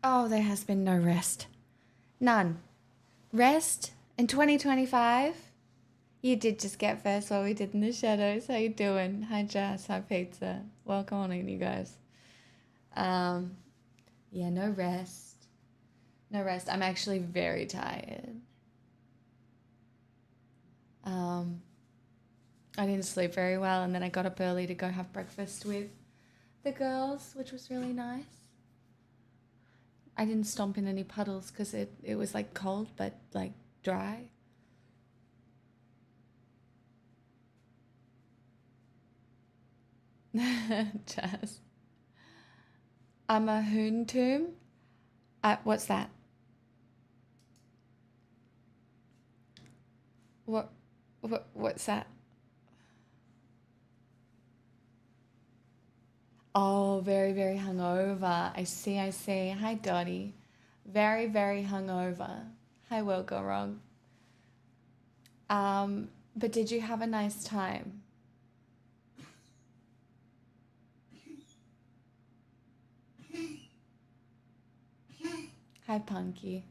Oh, there has been no rest. None. Rest in 2025? You did just get first what we did in the shadows. How you doing? Hi Jazz, hi Pizza. Welcome on in, you guys. Um, yeah, no rest. No rest. I'm actually very tired. Um, I didn't sleep very well, and then I got up early to go have breakfast with the girls, which was really nice. I didn't stomp in any puddles because it was like cold but like dry. Jazz. I'm a hoon tomb. What's that? What, what's that? Oh, very, very hungover. I see, I see. Hi, Dottie. Very, very hungover. Hi, will go wrong. But did you have a nice time? Hi, Punky.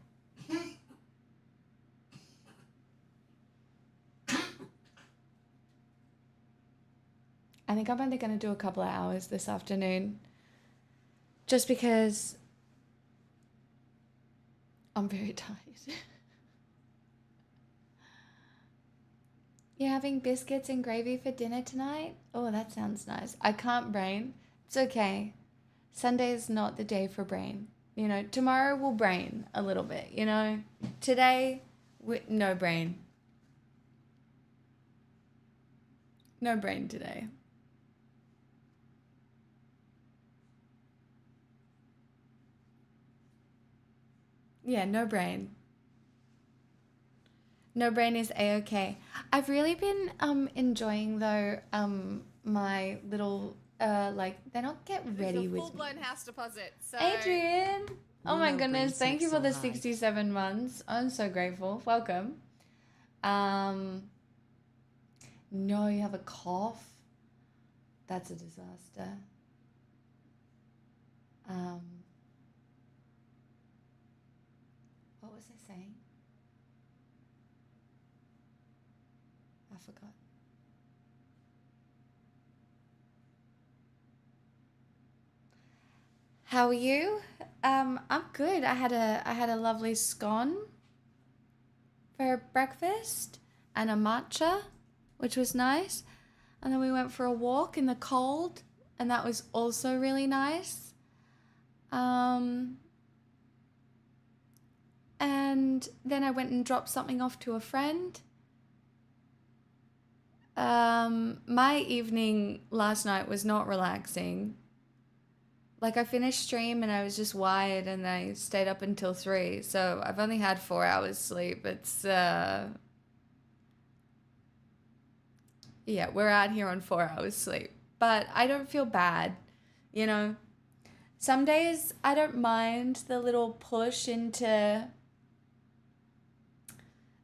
I think I'm only going to do a couple of hours this afternoon. Just because I'm very tired. You're having biscuits and gravy for dinner tonight? Oh, that sounds nice. I can't brain. It's okay. Sunday is not the day for brain. You know, tomorrow we'll brain a little bit, you know? Today, no brain. No brain today. Yeah, no brain. No brain is a-okay. I've really been enjoying though my little like they don't get ready with me. Full-blown house deposit. So Adrian! Oh my No goodness, brain thank you sex for the all night. 67 months. I'm so grateful. Welcome. Um no, you have a cough. That's a disaster. Um what was I saying? I forgot. How are you? I'm good. I had a lovely scone for breakfast and a matcha, which was nice. And then we went for a walk in the cold, and that was also really nice. Um, and then I went and dropped something off to a friend. My evening last night was not relaxing. Like I finished stream and I was just wired and I stayed up until 3. So I've only had 4 hours sleep. It's yeah, we're out here on 4 hours sleep. But I don't feel bad, you know. Some days I don't mind the little push into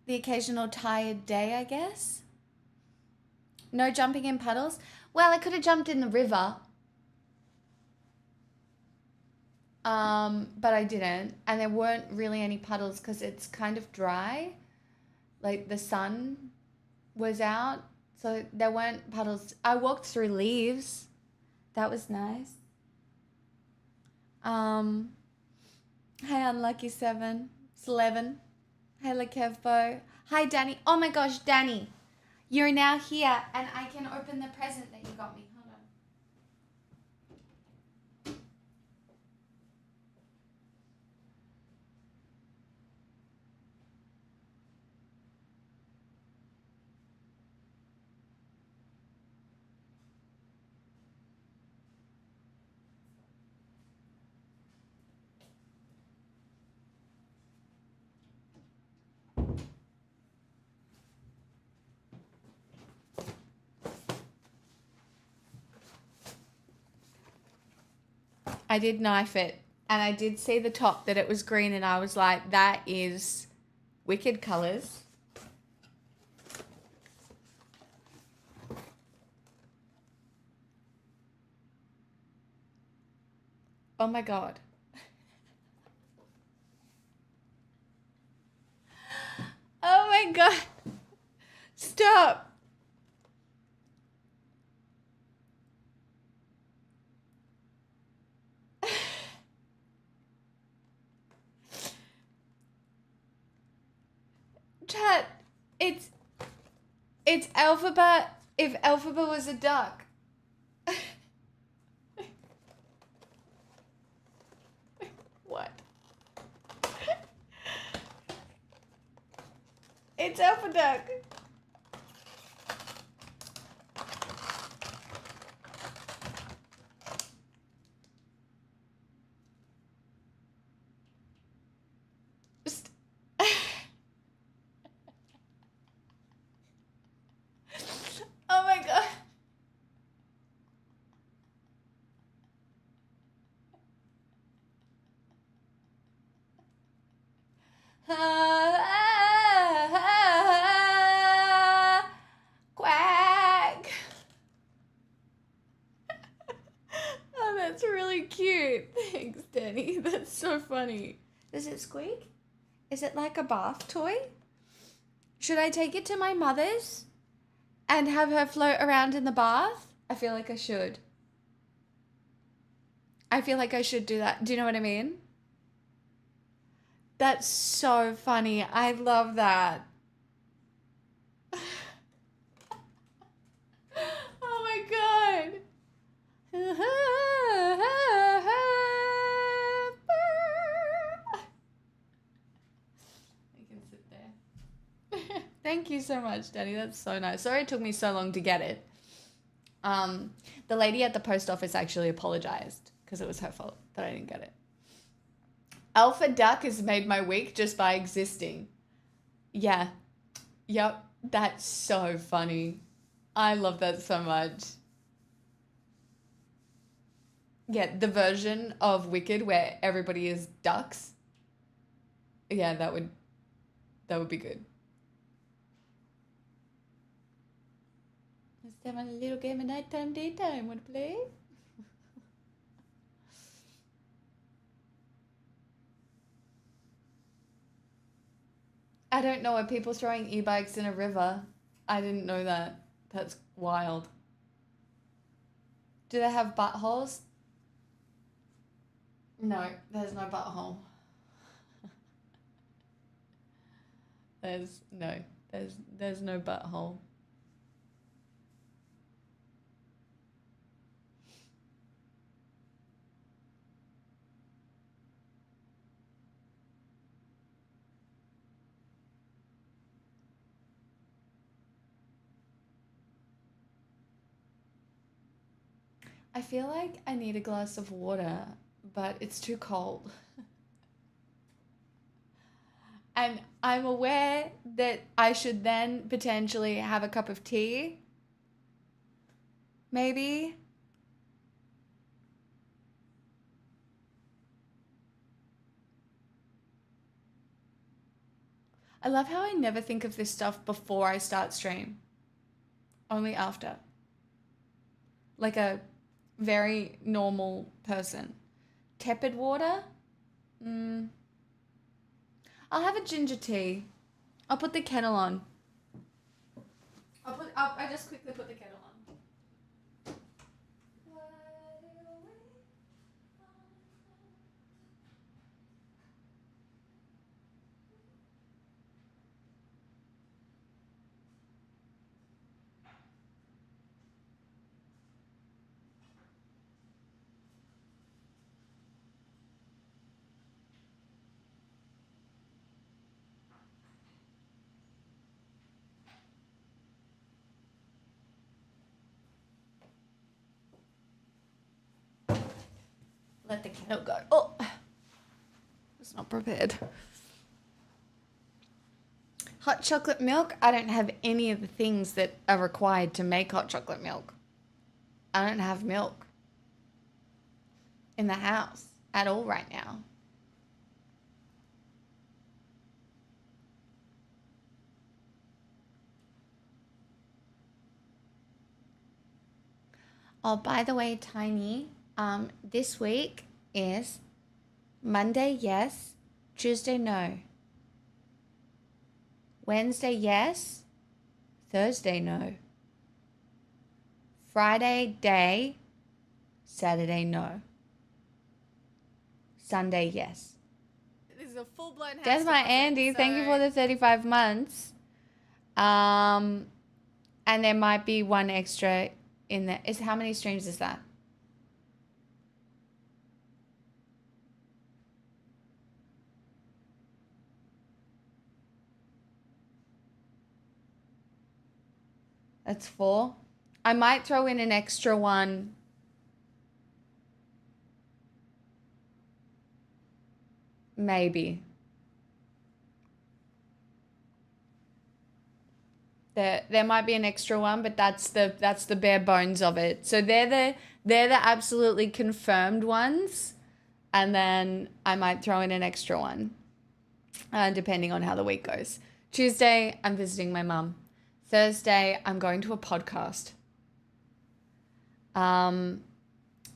the occasional tired day, I guess. No jumping in puddles. Well, I could have jumped in the river. But I didn't. And there weren't really any puddles because it's kind of dry. Like the sun was out. So there weren't puddles. I walked through leaves. That was nice. Um, Hi, Unlucky 7. It's 11. Hey, Lekevbo. Hi, Danny. Oh my gosh, Danny. You're now here and I can open the present that you got me. Hold on. I did knife it and I did see the top that it was green and I was like, that is wicked colors. Oh my God. Stop. Chat, it's Alphabet if Alphabet was a duck. What? It's Alpha Duck. Oh my god. Quack. Oh, that's really cute. Thanks, Danny. That's so funny. Does it squeak? Is it like a bath toy? Should I take it to my mother's and have her float around in the bath? I feel like I should. I feel like I should do that. Do you know what I mean? That's so funny. I love that. Oh my god. I can sit there. Thank you so much, Daddy. That's so nice. Sorry it took me so long to get it. The lady at the post office actually apologized because it was her fault that I didn't get it. Alpha Duck has made my week just by existing. Yeah. Yep. That's so funny. I love that so much. Yeah, the version of Wicked where everybody is ducks. Yeah, that would be good. Let's have a little game of nighttime, daytime. Want to play? I don't know. Are people throwing e-bikes in a river? I didn't know that. That's wild. Do they have buttholes? No, there's no butthole. There's no butthole. I feel like I need a glass of water, but it's too cold. And I'm aware that I should then potentially have a cup of tea. Maybe. I love how I never think of this stuff before I start stream. Only after. Like a very normal person. Tepid water? I'll have a ginger tea. I'll put the kettle on. I just quickly put the kettle on. Let the kettle go. Oh, it's not prepared. Hot chocolate milk? I don't have any of the things that are required to make hot chocolate milk. I don't have milk in the house at all right now. Oh, by the way, Tiny, this week is Monday, yes. Tuesday, no. Wednesday, yes. Thursday, no. Friday, day. Saturday, no. Sunday, yes. This is a full-blown house There's my deposit, Andy. so... Thank you for the 35 months. And there might be one extra in there. How many streams is that? That's 4. I might throw in an extra one. Maybe. There might be an extra one, but that's the bare bones of it. So they're the absolutely confirmed ones, and then I might throw in an extra one, depending on how the week goes. Tuesday, I'm visiting my mum. Thursday, I'm going to a podcast.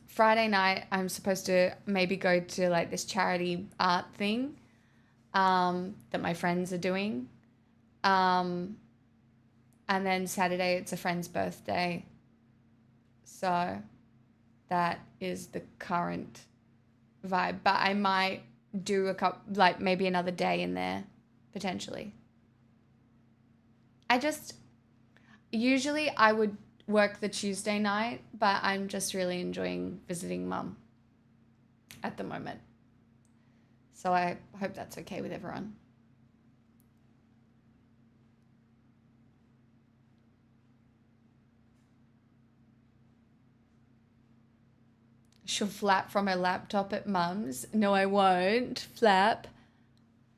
Friday night, I'm supposed to maybe go to like this charity art thing that my friends are doing. And then Saturday, it's a friend's birthday. So that is the current vibe. But I might do a couple, like maybe another day in there, potentially. Usually I would work the Tuesday night, but I'm just really enjoying visiting mum at the moment. So I hope that's okay with everyone. She'll flap from her laptop at mum's. No, I won't flap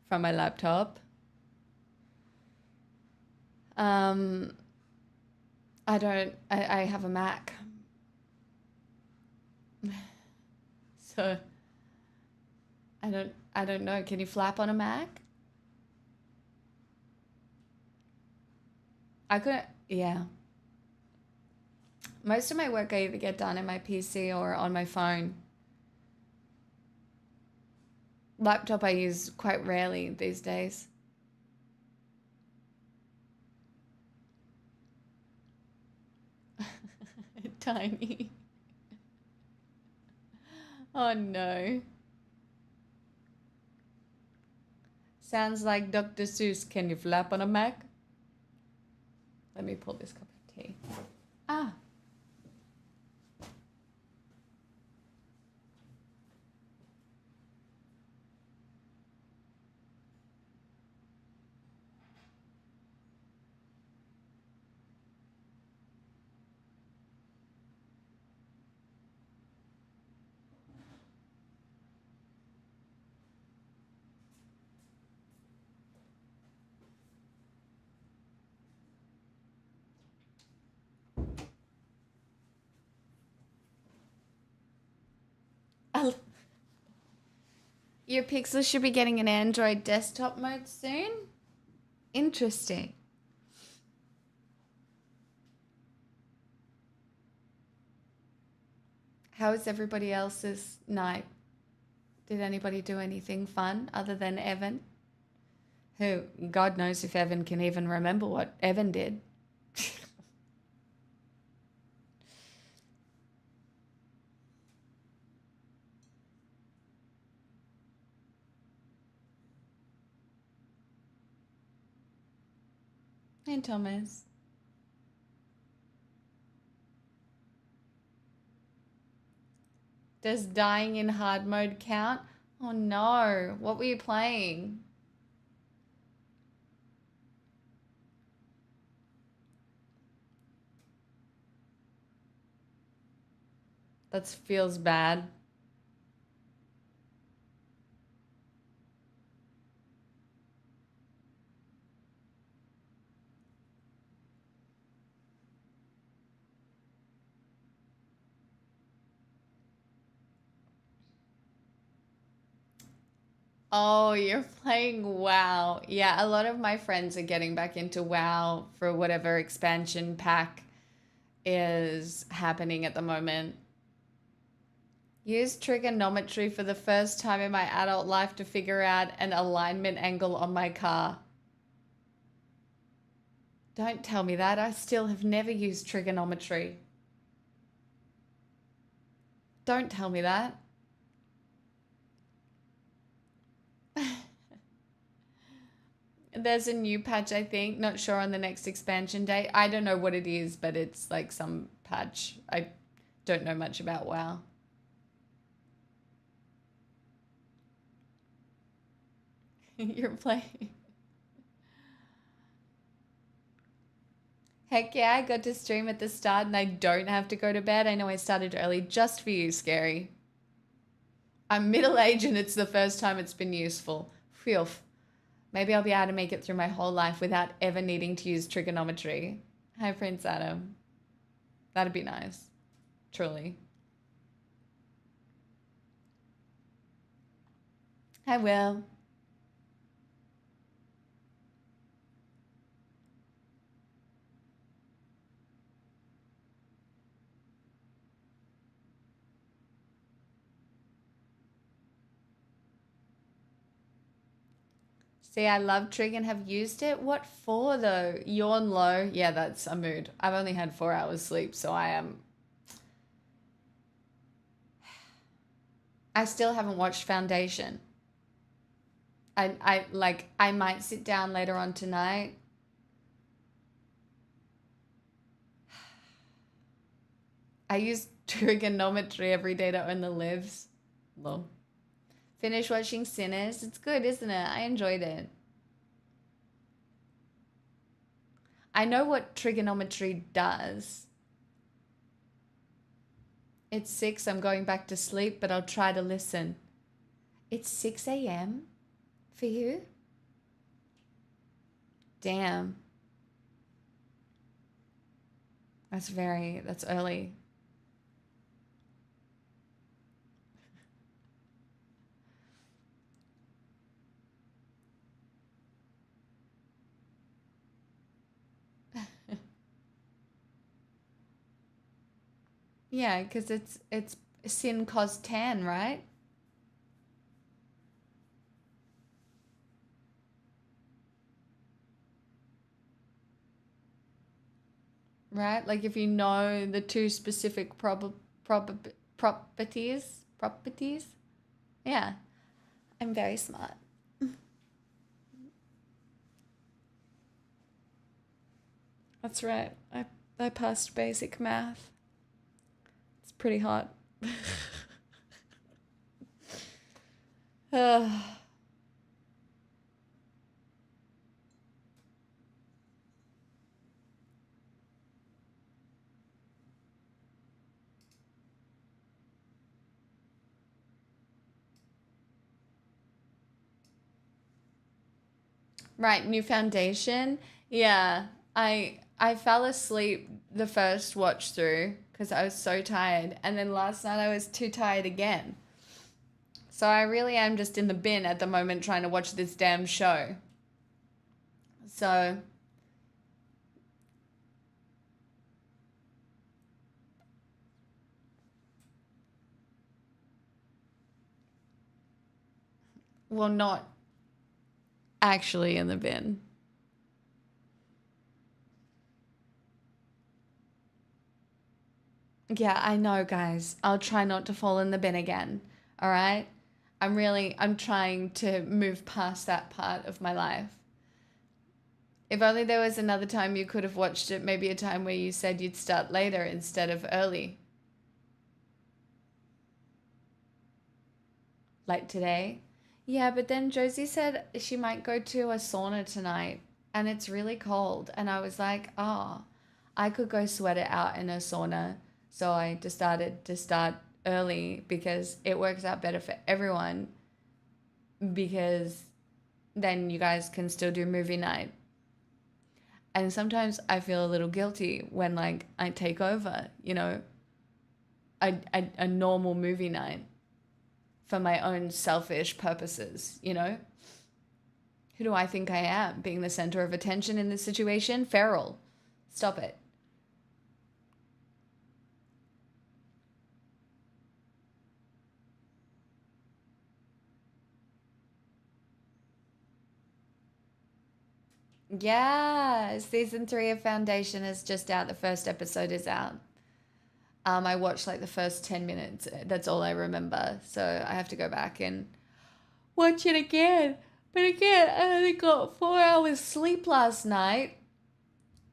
from my laptop. I have a Mac. So I don't know. Can you flap on a Mac? Yeah. Most of my work I either get done in my PC or on my phone. Laptop I use quite rarely these days. Tiny. Oh no. Sounds like Dr. Seuss. Can you flap on a Mac? Let me pull this cup of tea. Ah. Your Pixel should be getting an Android desktop mode soon. Interesting. How was everybody else's night? Did anybody do anything fun other than Evan? Who, God knows if Evan can even remember what Evan did. Hey, Thomas. Does dying in hard mode count? Oh no, what were you playing? That feels bad. Oh, you're playing WoW. Yeah, a lot of my friends are getting back into WoW for whatever expansion pack is happening at the moment. Use trigonometry for the first time in my adult life to figure out an alignment angle on my car. Don't tell me that. I still have never used trigonometry. Don't tell me that. There's a new patch, I think. Not sure on the next expansion date. I don't know what it is, but it's like some patch. I don't know much about WoW. You're playing. Heck yeah, I got to stream at the start and I don't have to go to bed. I know I started early just for you, Scary. I'm middle-aged and it's the first time it's been useful. Phew. Maybe I'll be able to make it through my whole life without ever needing to use trigonometry. Hi, Prince Adam. That'd be nice. Truly. I will. See, I love Trig and have used it. What for though? Yawn low. Yeah, that's a mood. I've only had 4 hours sleep, so I still haven't watched Foundation. I might sit down later on tonight. I use trigonometry every day to earn the lives. Lol. Finish watching Sinners. It's good, isn't it? I enjoyed it. I know what trigonometry does. It's 6. I'm going back to sleep, but I'll try to listen. It's 6 a.m. for you? Damn. That's early. Yeah, because it's sin cos tan, right? Right? Like if you know the two specific properties. Yeah, I'm very smart. That's right. I passed basic math. It's pretty hot. Right, new foundation. Yeah, I fell asleep the first watch through because I was so tired, and then last night I was too tired again. So I really am just in the bin at the moment trying to watch this damn show. So well, not actually in the bin. Yeah, I know, guys. I'll try not to fall in the bin again. All right? I'm trying to move past that part of my life. If only there was another time you could have watched it, maybe a time where you said you'd start later instead of early. Like today. Yeah, but then Josie said she might go to a sauna tonight and it's really cold. And I was like, oh, I could go sweat it out in a sauna. So I decided to start early because it works out better for everyone because then you guys can still do movie night. And sometimes I feel a little guilty when like I take over, a normal movie night for my own selfish purposes, Who do I think I am? Being the center of attention in this situation? Feral. Stop it. Yeah, season 3 of Foundation is just out. The first episode is out. I watched like the first 10 minutes. That's all I remember. So I have to go back and watch it again. But again, I only got 4 hours sleep last night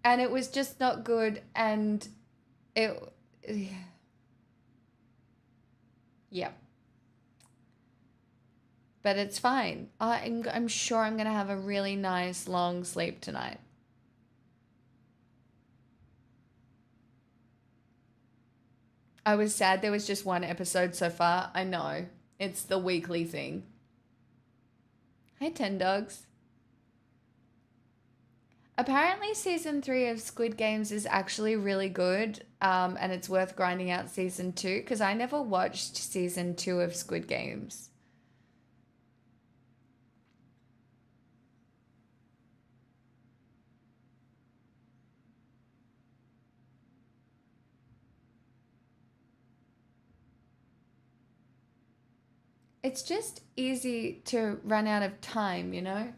and it was just not good. And it, yeah, but it's fine. I'm sure I'm going to have a really nice long sleep tonight. I was sad there was just one episode so far. I know. It's the weekly thing. Hi, 10 dogs. Apparently, season 3 of Squid Games is actually really good, and it's worth grinding out season 2 because I never watched season 2 of Squid Games. It's just easy to run out of time, you know,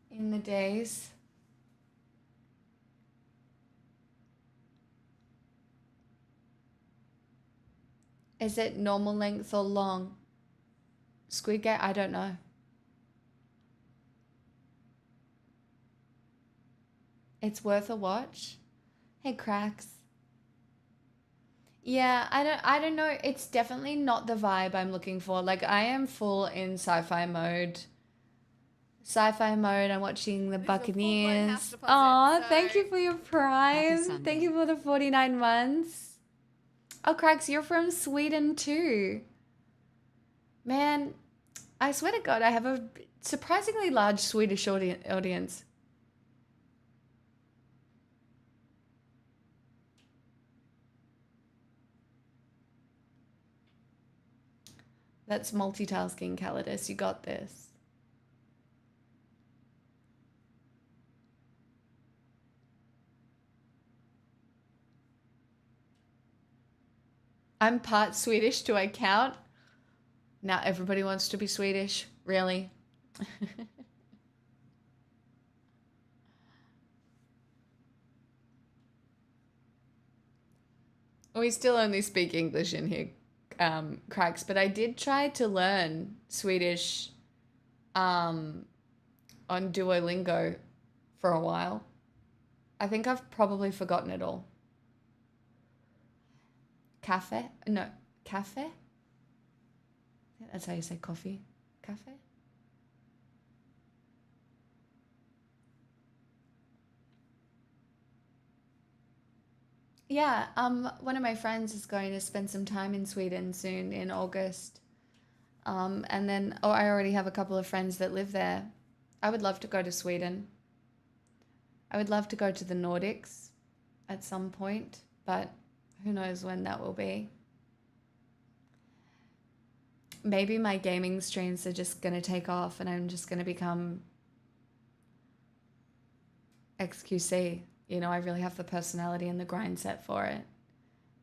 in the days. Is it normal length or long? Squid Game? I don't know. It's worth a watch. Hey, Cracks. Yeah, I don't know. It's definitely not the vibe I'm looking for. Like I am full in sci-fi mode. Sci-fi mode. I'm watching the This is a full-blown house Buccaneers. deposit, Aw, so thank you for your Happy prime. Sunday. Thank you for the 49 months. Oh, Cracks, you're from Sweden too. Man, I swear to God, I have a surprisingly large Swedish audience. That's multitasking, Calidus. You got this. I'm part Swedish. Do I count? Now everybody wants to be Swedish. Really? We still only speak English in here, Cracks, but I did try to learn Swedish um, on Duolingo for a while. I think I've probably forgotten it all. Cafe? No, cafe? I think that's how you say coffee. Cafe? Yeah, one of my friends is going to spend some time in Sweden soon in August. And then, oh, I already have a couple of friends that live there. I would love to go to Sweden. I would love to go to the Nordics at some point, but who knows when that will be. Maybe my gaming streams are just going to take off and I'm just going to become XQC. You know, I really have the personality and the grind set for it.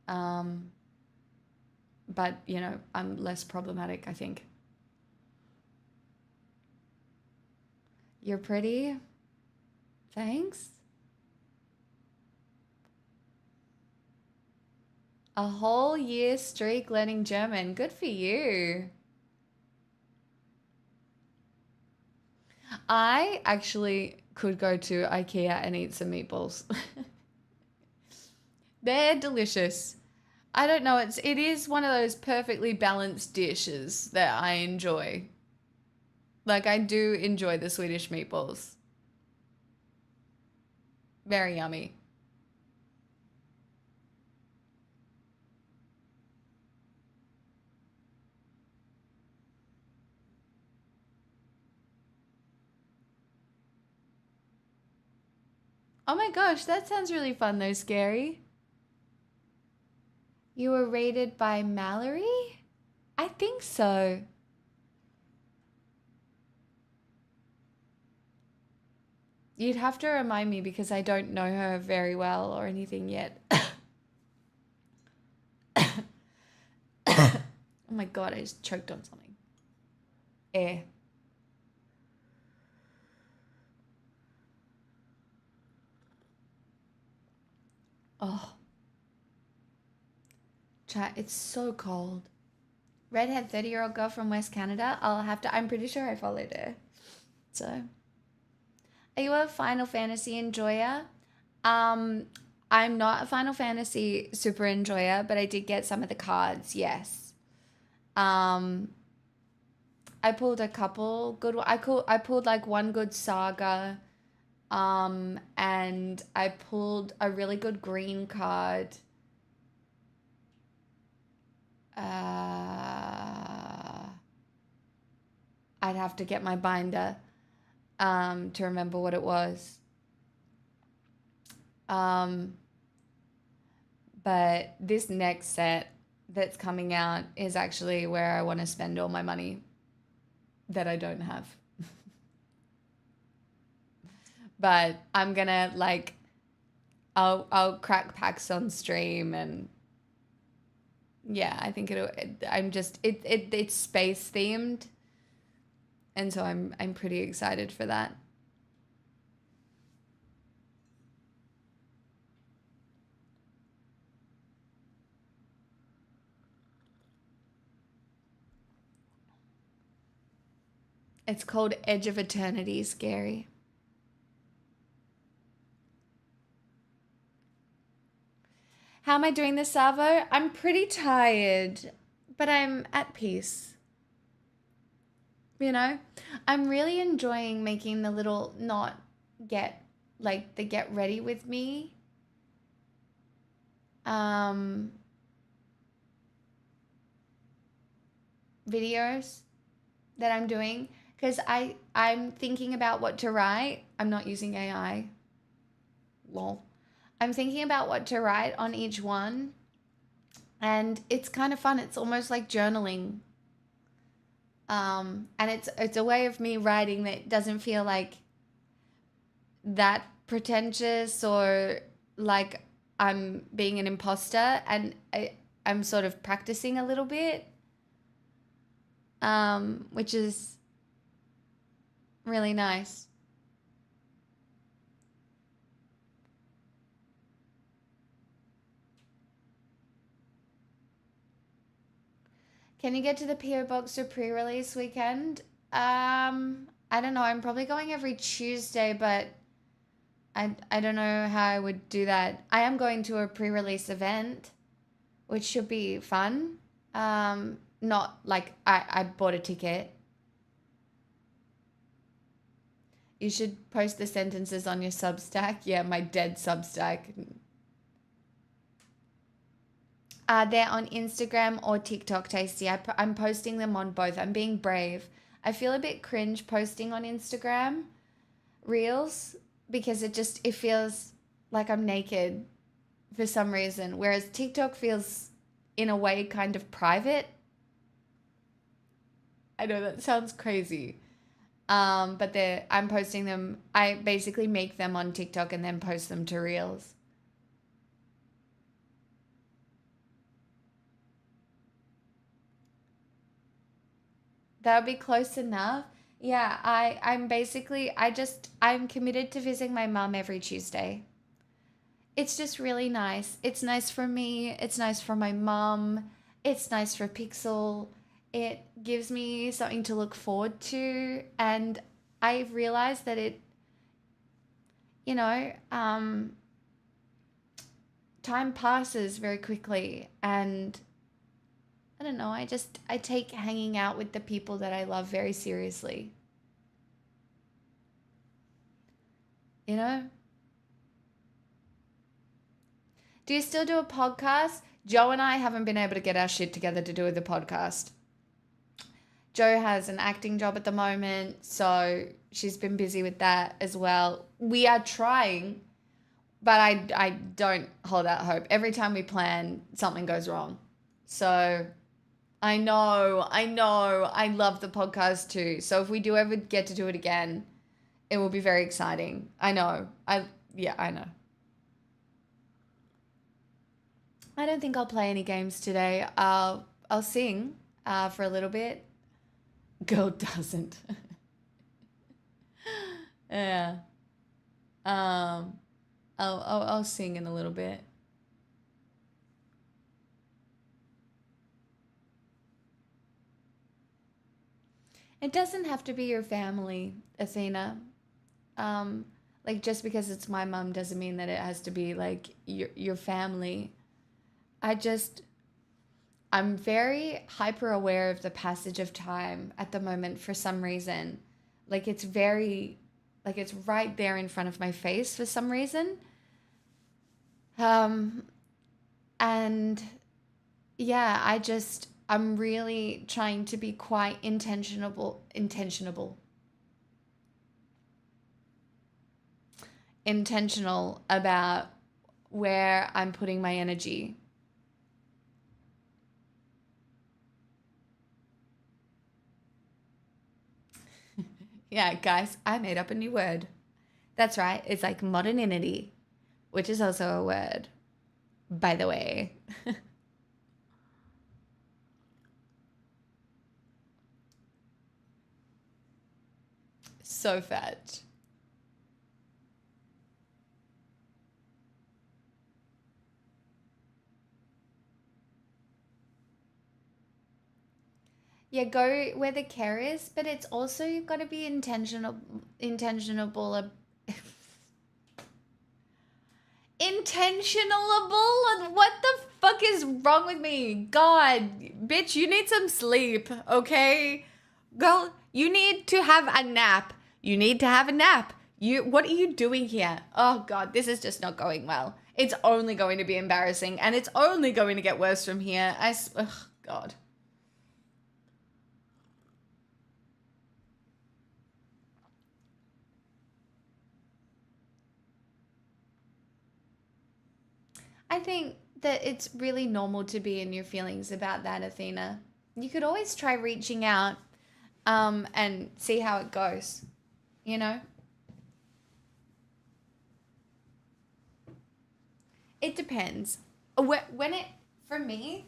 But, you know, I'm less problematic, I think. You're pretty. Thanks. A whole year streak learning German. Good for you. I actually could go to IKEA and eat some meatballs. They're delicious. I don't know, it is one of those perfectly balanced dishes that I enjoy. Like I do enjoy the Swedish meatballs. Very yummy. Oh my gosh, that sounds really fun though, Scary. You were rated by Mallory? I think so. You'd have to remind me because I don't know her very well or anything yet. Oh my God, I just choked on something. Air. Oh, chat, it's so cold. Redhead 30-year-old girl from West Canada. I'm pretty sure I followed her. So, are you a Final Fantasy enjoyer? Um, I'm not a Final Fantasy super enjoyer, but I did get some of the cards, yes. Um, I pulled a couple good. I pulled like one good saga, and I pulled a really good green card. I'd have to get my binder, to remember what it was. Um, but this next set that's coming out is actually where I want to spend all my money that I don't have. But I'm gonna like I'll crack packs on stream, and yeah, I think it's space themed, and so I'm pretty excited for that. It's called Edge of Eternity. Scary. How am I doing this, Savo? I'm pretty tired, but I'm at peace. You know, I'm really enjoying making the little not get like the get ready with me um videos that I'm doing, because I'm thinking about what to write. I'm not using AI. Lol. I'm thinking about what to write on each one, and it's kind of fun. It's almost like journaling. And it's a way of me writing that doesn't feel like that pretentious or like I'm being an imposter, and I'm sort of practicing a little bit, which is really nice. Can you get to the PO box for pre-release weekend? I don't know. I'm probably going every Tuesday, but I don't know how I would do that. I am going to a pre-release event, which should be fun. Not like I bought a ticket. You should post the sentences on your Substack. Yeah, my dead Substack. They're on Instagram or TikTok, Tasty. I'm posting them on both. I'm being brave. I feel a bit cringe posting on Instagram Reels because it feels like I'm naked for some reason, whereas TikTok feels in a way kind of private. I know that sounds crazy. But I'm posting them. I basically make them on TikTok and then post them to Reels. That would be close enough. Yeah, I'm committed to visiting my mum every Tuesday. It's just really nice. It's nice for me, it's nice for my mum, it's nice for Pixel. It gives me something to look forward to, and I've realized that you know, time passes very quickly, and I don't know, I take hanging out with the people that I love very seriously. You know? Do you still do a podcast? Joe and I haven't been able to get our shit together to do the podcast. Joe has an acting job at the moment, so she's been busy with that as well. We are trying, but I don't hold out hope. Every time we plan, something goes wrong. So I know, I love the podcast too. So if we do ever get to do it again, it will be very exciting. I know. Yeah, I know. I don't think I'll play any games today. I'll sing for a little bit. Girl doesn't. Yeah. Um, I'll sing in a little bit. It doesn't have to be your family, Athena. Um, like just because it's my mom doesn't mean that it has to be like your family. I just I'm very hyper aware of the passage of time at the moment for some reason. Like it's very like it's right there in front of my face for some reason. Um and yeah, I'm really trying to be quite intentional about where I'm putting my energy. Yeah, guys, I made up a new word. That's right. It's like modernity, which is also a word, by the way. So fat. Yeah, go where the care is, but it's also you've got to be intentionable, intentionable. What the fuck is wrong with me? God, bitch, you need some sleep, okay? Girl, you need to have a nap. You need to have a nap. What are you doing here? Oh God, this is just not going well. It's only going to be embarrassing, and it's only going to get worse from here. Ugh, God. I think that it's really normal to be in your feelings about that, Athena. You could always try reaching out and see how it goes, you know? It depends. When it, for me,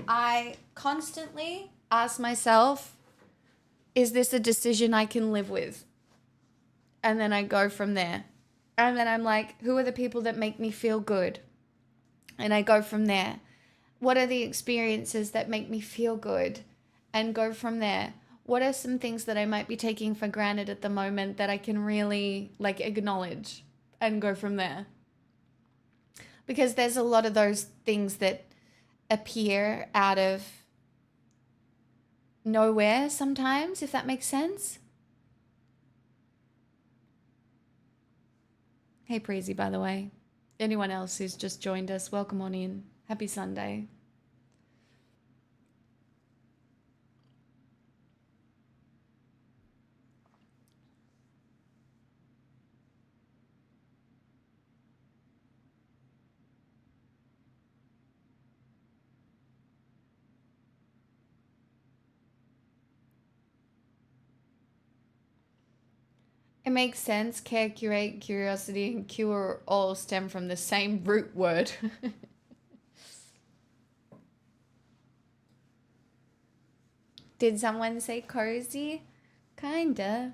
I constantly ask myself, is this a decision I can live with? And then I go from there. And then I'm like, who are the people that make me feel good? And I go from there. What are the experiences that make me feel good? And go from there. What are some things that I might be taking for granted at the moment that I can really like acknowledge and go from there? Because there's a lot of those things that appear out of nowhere sometimes, if that makes sense. Hey, Preezy, by the way. Anyone else who's just joined us, welcome on in. Happy Sunday. It makes sense. Care, curate, curiosity, and cure all stem from the same root word. Did someone say cozy? Kinda.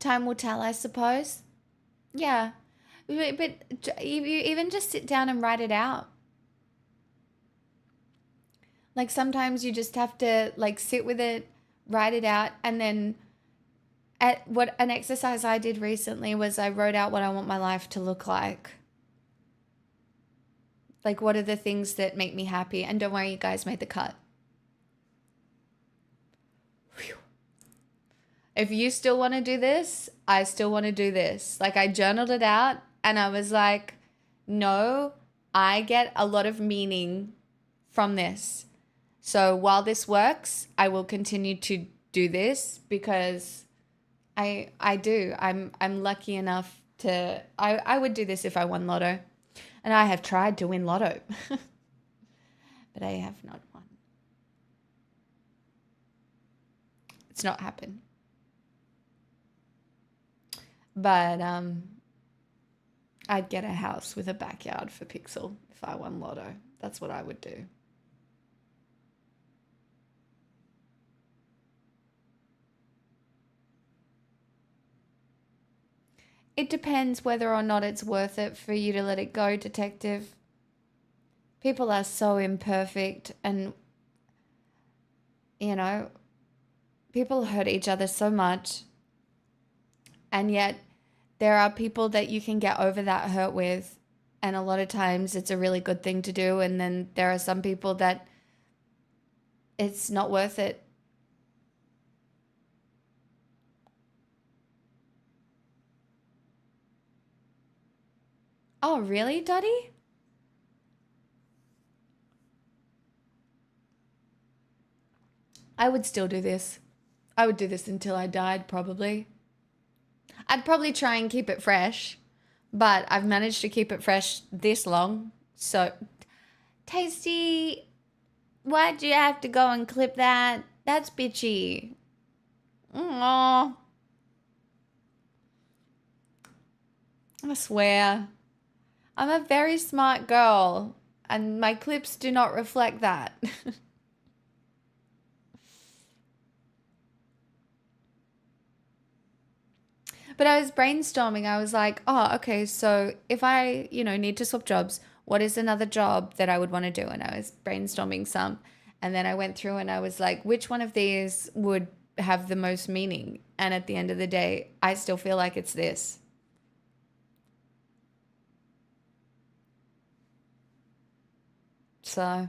Time will tell, I suppose. Yeah. But you even just sit down and write it out. Like sometimes you just have to like sit with it, write it out, and then at what an exercise I did recently was I wrote out what I want my life to look like. Like what are the things that make me happy? And don't worry, you guys made the cut. Whew. If you still want to do this, I still want to do this. Like I journaled it out and I was like, no, I get a lot of meaning from this. So while this works, I will continue to do this because I do. I'm lucky enough to I would do this if I won lotto. And I have tried to win lotto. But I have not won. It's not happened. But I'd get a house with a backyard for Pixel if I won lotto. That's what I would do. It depends whether or not it's worth it for you to let it go, detective. People are so imperfect and, you know, people hurt each other so much. And yet there are people that you can get over that hurt with. And a lot of times it's a really good thing to do. And then there are some people that it's not worth it. Oh, really, Dottie? I would still do this. I would do this until I died, probably. I'd probably try and keep it fresh, but I've managed to keep it fresh this long. So, Tasty, why'd you have to go and clip that? That's bitchy. Aww. I swear. I'm a very smart girl, and my clips do not reflect that. But I was brainstorming. I was like, oh, okay, so if I, need to swap jobs, what is another job that I would want to do? And I was brainstorming some. And then I went through and I was like, which one of these would have the most meaning? And at the end of the day, I still feel like it's this. So,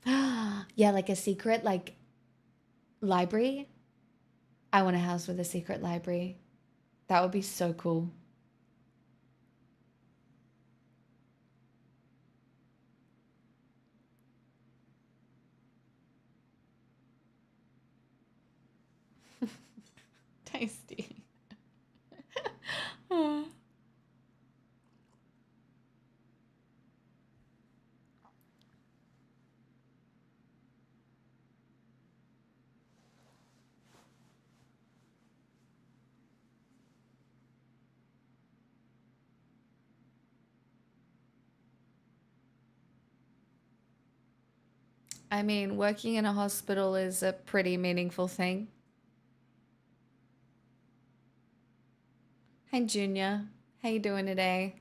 yeah, like a secret, like library. I want a house with a secret library. That would be so cool. Tasty. I mean, working in a hospital is a pretty meaningful thing. Hey, Junior. How you doing today?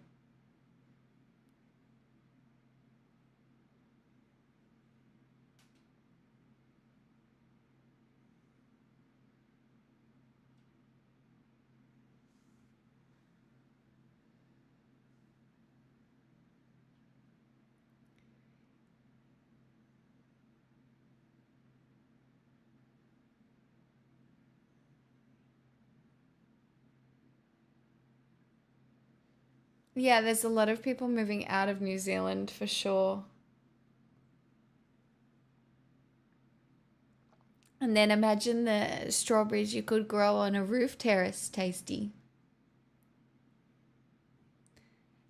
Yeah, there's a lot of people moving out of New Zealand for sure. And then imagine the strawberries you could grow on a roof terrace, Tasty.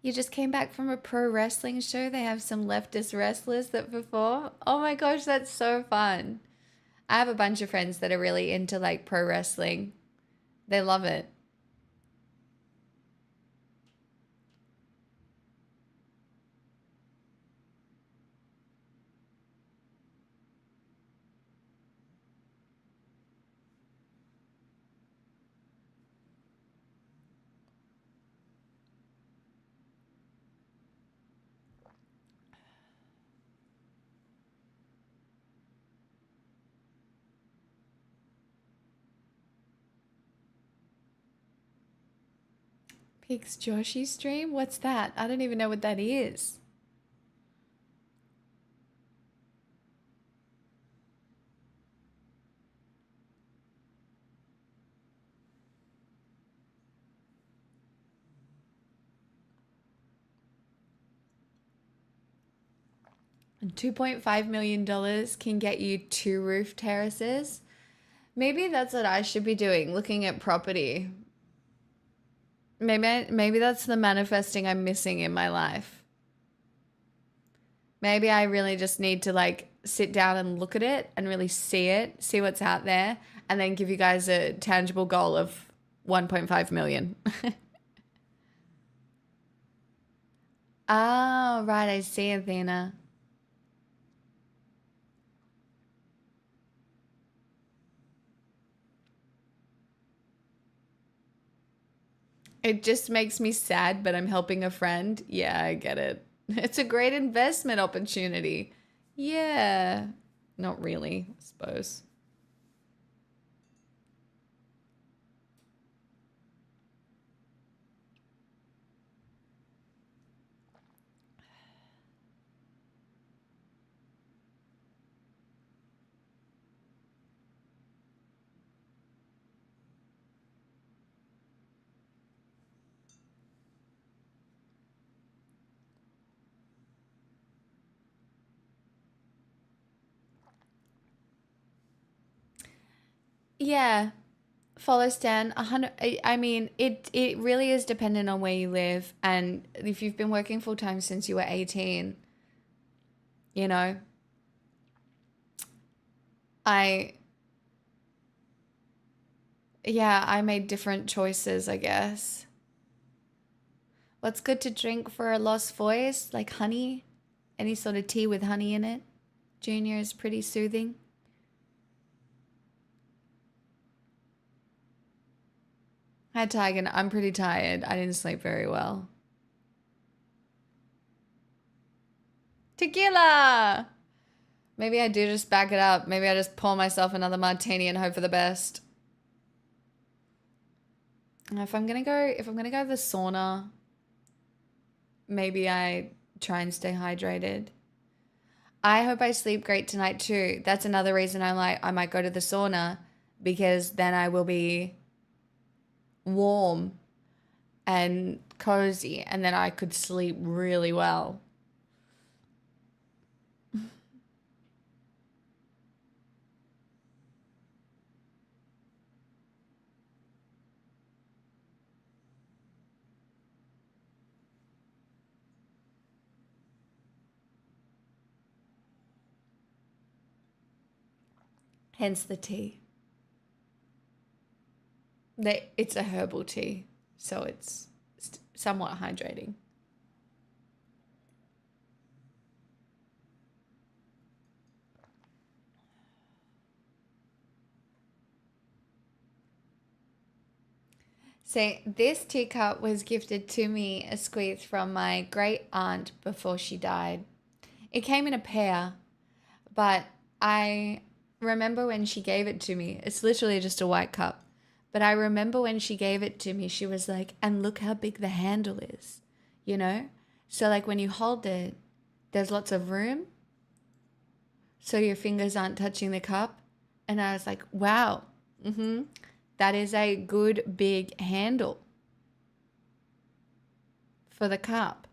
You just came back from a pro wrestling show. They have some leftist wrestlers that perform. Oh my gosh, that's so fun. I have a bunch of friends that are really into like pro wrestling. They love it. Pigs Joshi stream? What's that? I don't even know what that is. And $2.5 million can get you 2 roof terraces. Maybe that's what I should be doing, looking at property. Maybe that's the manifesting I'm missing in my life. Maybe I really just need to like sit down and look at it and really see it, see what's out there, and then give you guys a tangible goal of 1.5 million. Oh, right, I see, Athena. It just makes me sad, but I'm helping a friend. Yeah, I get it. It's a great investment opportunity. Yeah. Not really, I suppose. Yeah. Follow Stan. 100. I mean, it really is dependent on where you live, and if you've been working full time since you were 18, you know, I yeah, I made different choices, I guess. What's good to drink for a lost voice? Like honey, any sort of tea with honey in it. Junior is pretty soothing. Hi, Tiger. I'm pretty tired. I didn't sleep very well. Tequila! Maybe I do just back it up. Maybe I just pour myself another martini and hope for the best. If I'm gonna go to the sauna, maybe I try and stay hydrated. I hope I sleep great tonight too. That's another reason I'm like, I might go to the sauna because then I will be warm and cozy and then I could sleep really well. Hence the tea. It's a herbal tea, so it's somewhat hydrating. So this teacup was gifted to me a squeeze from my great aunt before she died. It came in a pair, but I remember when she gave it to me. It's literally just a white cup. But I remember when she gave it to me, she was like, and look how big the handle is, you know? So like when you hold it, there's lots of room. So your fingers aren't touching the cup. And I was like, wow, that is a good big handle for the cup.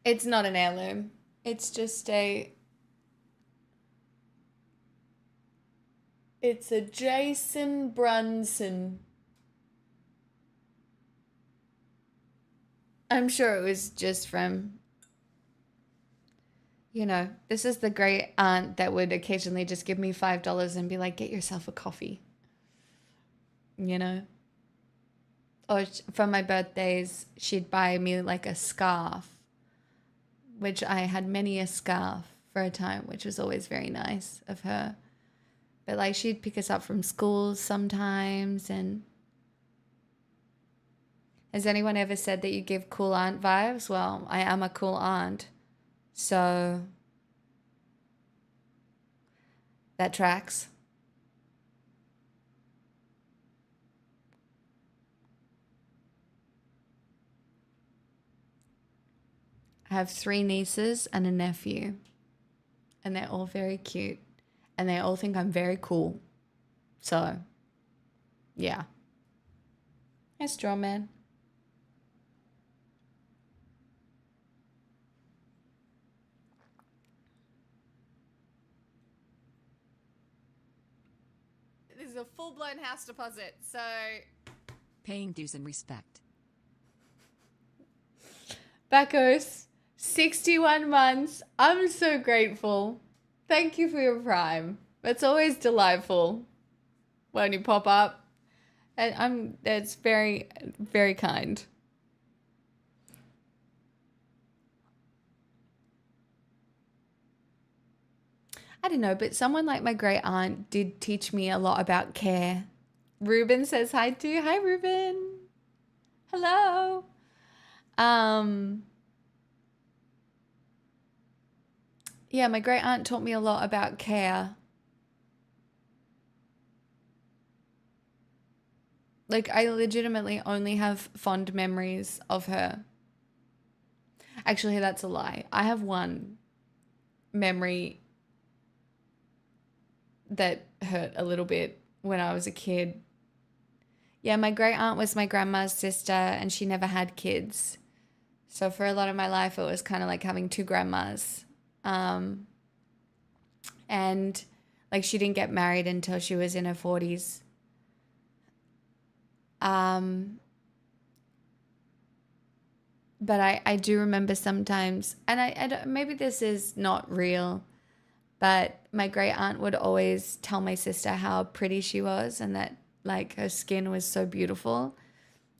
It's not an heirloom. It's just it's a Jason Brunson. I'm sure it was just from, this is the great aunt that would occasionally just give me $5 and be like, get yourself a coffee, you know? Or for my birthdays, she'd buy me like a scarf, which I had many a scarf for a time, which was always very nice of her. But like she'd pick us up from school sometimes. And has anyone ever said that you give cool aunt vibes? Well, I am a cool aunt. So that tracks. I have 3 nieces and a nephew. And they're all very cute. And they all think I'm very cool. So, yeah. Hey, Straw Man. This is a full-blown house deposit, so Paying dues and respect. Backos, 61 months. I'm so grateful. Thank you for your prime. It's always delightful when you pop up. And it's very, very kind. I don't know, but someone like my great aunt did teach me a lot about care. Ruben says hi too. Hi, Ruben. Hello. Um, yeah, my great aunt taught me a lot about care. Like, I legitimately only have fond memories of her. Actually, that's a lie. I have one memory that hurt a little bit when I was a kid. Yeah, my great aunt was my grandma's sister and she never had kids. So for a lot of my life, it was kind of like having two grandmas. Um, and like she didn't get married until she was in her 40s. Um, but I do remember sometimes, and I don't, maybe this is not real, but my great aunt would always tell my sister how pretty she was and that like her skin was so beautiful.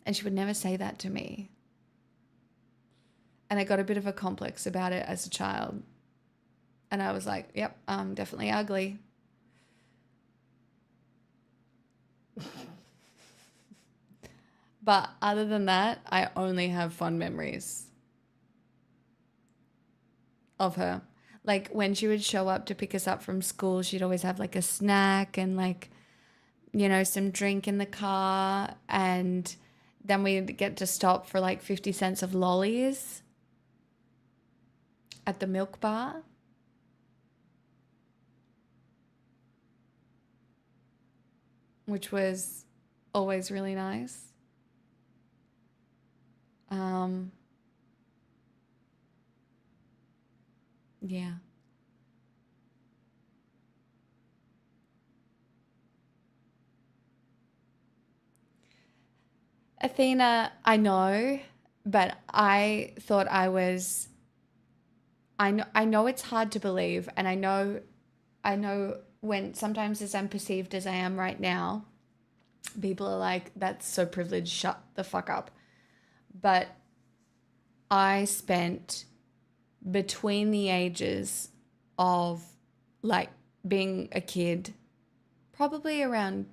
And she would never say that to me. And I got a bit of a complex about it as a child. And I was like, yep, I'm definitely ugly. But other than that, I only have fond memories of her. Like when she would show up to pick us up from school, she'd always have like a snack and like, you know, some drink in the car. And then we'd get to stop for like 50 cents of lollies at the milk bar. Which was always really nice. Um, yeah. Athena, I know, but I know it's hard to believe, and I know when sometimes as I'm perceived as I am right now, people are like, that's so privileged, shut the fuck up. But I spent between the ages of like being a kid, probably around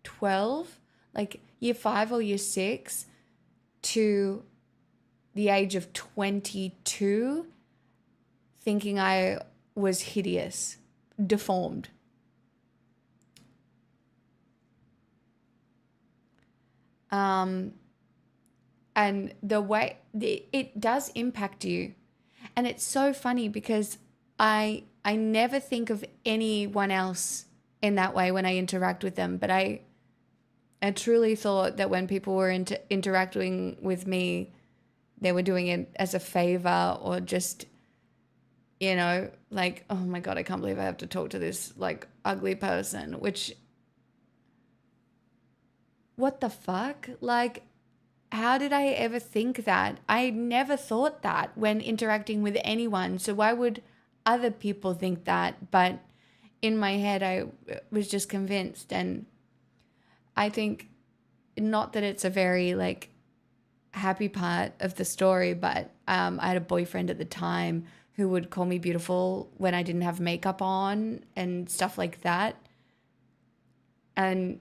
12, like year 5 or year 6, to the age of 22, thinking I was hideous, deformed. Um, and the way it does impact you. And it's so funny because I never think of anyone else in that way when I interact with them, but I truly thought that when people were interacting with me, they were doing it as a favor or just, you know, like, oh my God, I can't believe I have to talk to this like ugly person, which, what the fuck? Like, how did I ever think that? I never thought that when interacting with anyone. So why would other people think that? But in my head, I was just convinced. And I think not that it's a very like happy part of the story, but I had a boyfriend at the time who would call me beautiful when I didn't have makeup on and stuff like that. And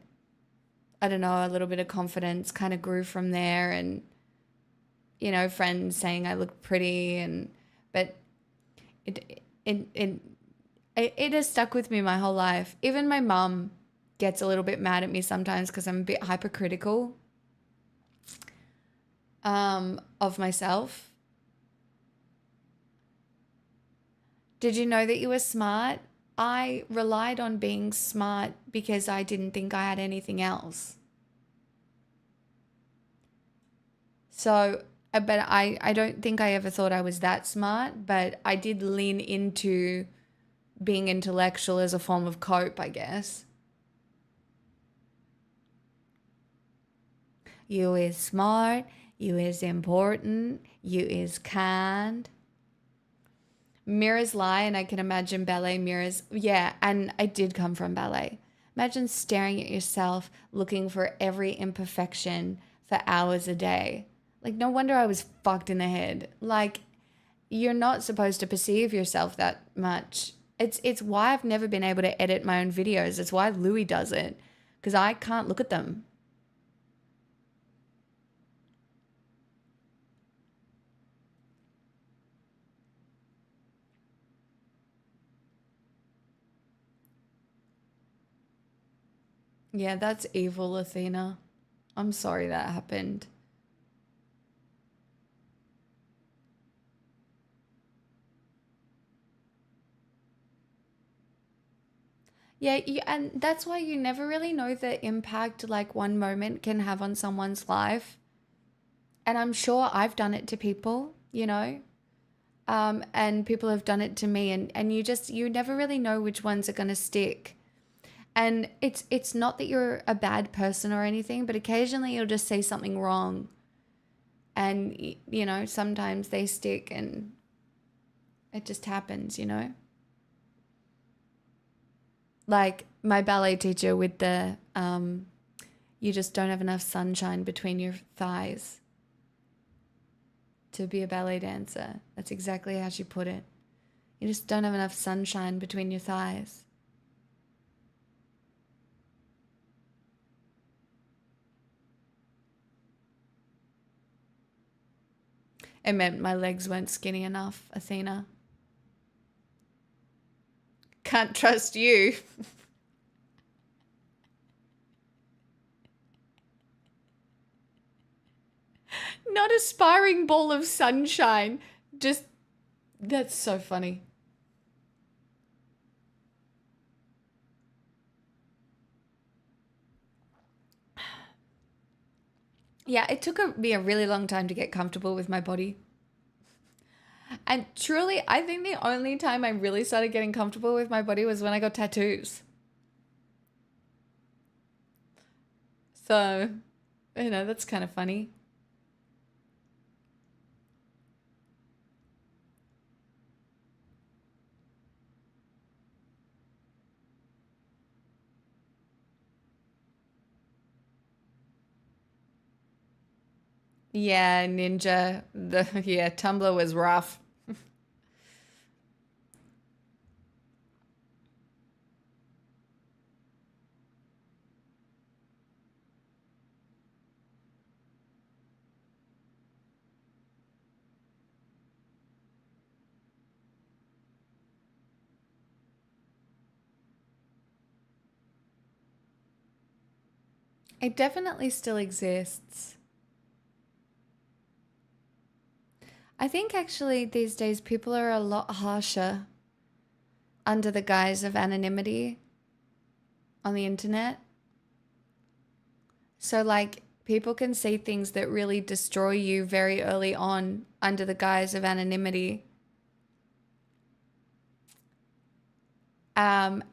I don't know, a little bit of confidence kind of grew from there. And, you know, friends saying I look pretty. And, but it, it has stuck with me my whole life. Even my mum gets a little bit mad at me sometimes because I'm a bit hypercritical of myself. Did you know that you were smart? I relied on being smart because I didn't think I had anything else. So, but I don't think I ever thought I was that smart, but I did lean into being intellectual as a form of cope, I guess. You is smart, you is important, you is kind. Mirrors lie, and I can imagine ballet mirrors. Yeah, and I did come from ballet. Imagine staring at yourself, looking for every imperfection for hours a day. Like, no wonder I was fucked in the head. Like, you're not supposed to perceive yourself that much. It's why I've never been able to edit my own videos. It's why Louis does it, because I can't look at them. Yeah, that's evil, Athena. I'm sorry that happened. Yeah, and that's why you never really know the impact like one moment can have on someone's life. And I'm sure I've done it to people, you know, and people have done it to me, and you never really know which ones are going to stick. And it's not that you're a bad person or anything, but occasionally you'll just say something wrong, and you know, sometimes they stick, and it just happens, you know. Like my ballet teacher with the you just don't have enough sunshine between your thighs to be a ballet dancer. That's exactly how she put it. You just don't have enough sunshine between your thighs. It meant my legs weren't skinny enough, Athena. Can't trust you. Not a sparring ball of sunshine. Just, that's so funny. Yeah, it took me a really long time to get comfortable with my body. And truly, I think the only time I really started getting comfortable with my body was when I got tattoos. So, you know, that's kind of funny. Yeah, Ninja. Yeah, Tumblr was rough. It definitely still exists. I think actually these days people are a lot harsher under the guise of anonymity on the internet. So, like, people can say things that really destroy you very early on under the guise of anonymity.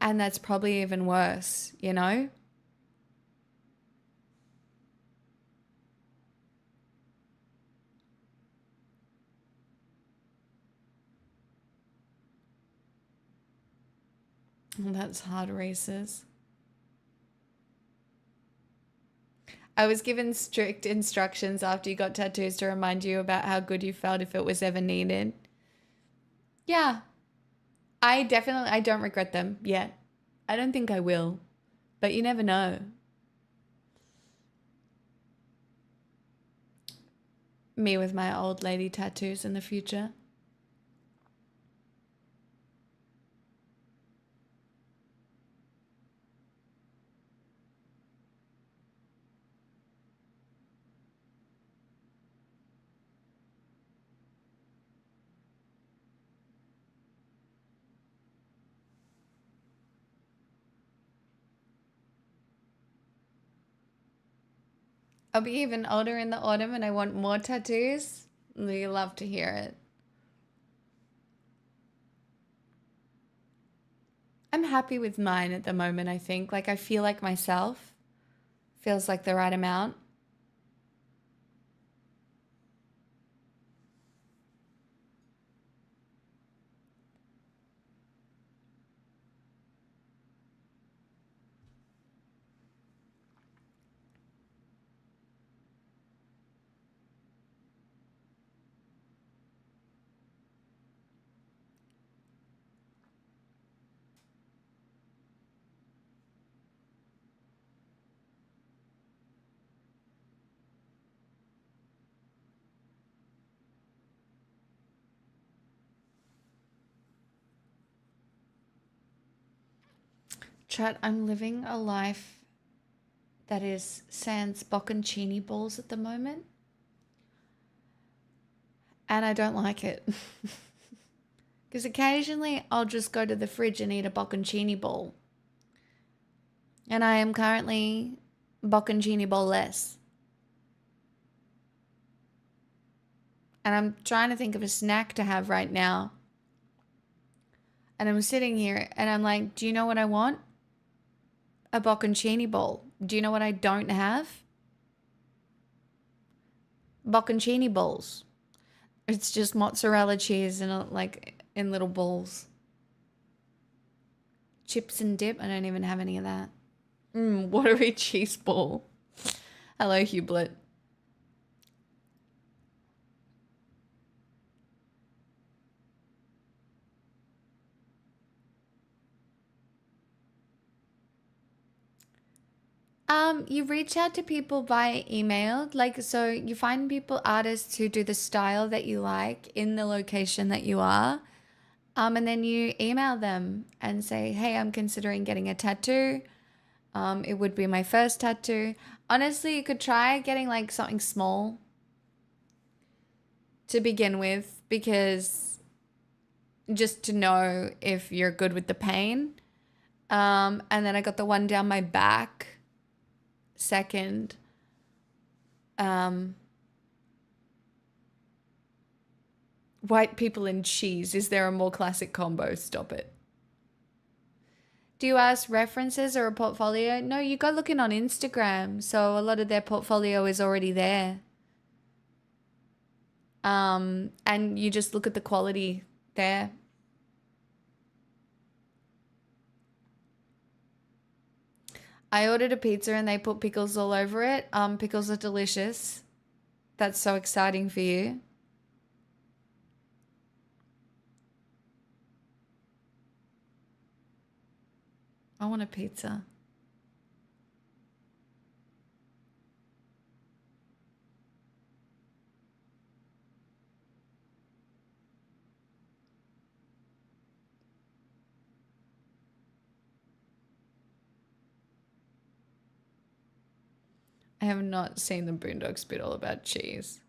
And that's probably even worse, you know? That's hard races. I was given strict instructions after you got tattoos to remind you about how good you felt if it was ever needed. Yeah, I don't regret them yet. I don't think I will, but you never know. Me with my old lady tattoos in the future. I'll be even older in the autumn and I want more tattoos. We love to hear it. I'm happy with mine at the moment, I think. Like, I feel like myself. Feels like the right amount. Chat, I'm living a life that is sans bocconcini balls at the moment. And I don't like it. Because occasionally I'll just go to the fridge and eat a bocconcini ball. And I am currently bocconcini ball-less. And I'm trying to think of a snack to have right now. And I'm sitting here and I'm like, do you know what I want? A bocconcini ball. Do you know what I don't have? Bocconcini balls. It's just mozzarella cheese and like in little balls. Chips and dip. I don't even have any of that. Watery cheese ball. Hello, Hublet. You reach out to people via email. Like, so you find people, artists who do the style that you like in the location that you are. And then you email them and say, hey, I'm considering getting a tattoo. It would be my first tattoo. Honestly, you could try getting like something small to begin with, because just to know if you're good with the pain. And then I got the one down my back. Second, white people and cheese. Is there a more classic combo? Stop it. Do you ask references or a portfolio? No, you go looking on Instagram. So a lot of their portfolio is already there. And you just look at the quality there. I ordered a pizza and they put pickles all over it. Pickles are delicious. That's so exciting for you. I want a pizza. I have not seen the Boondocks bit all about cheese.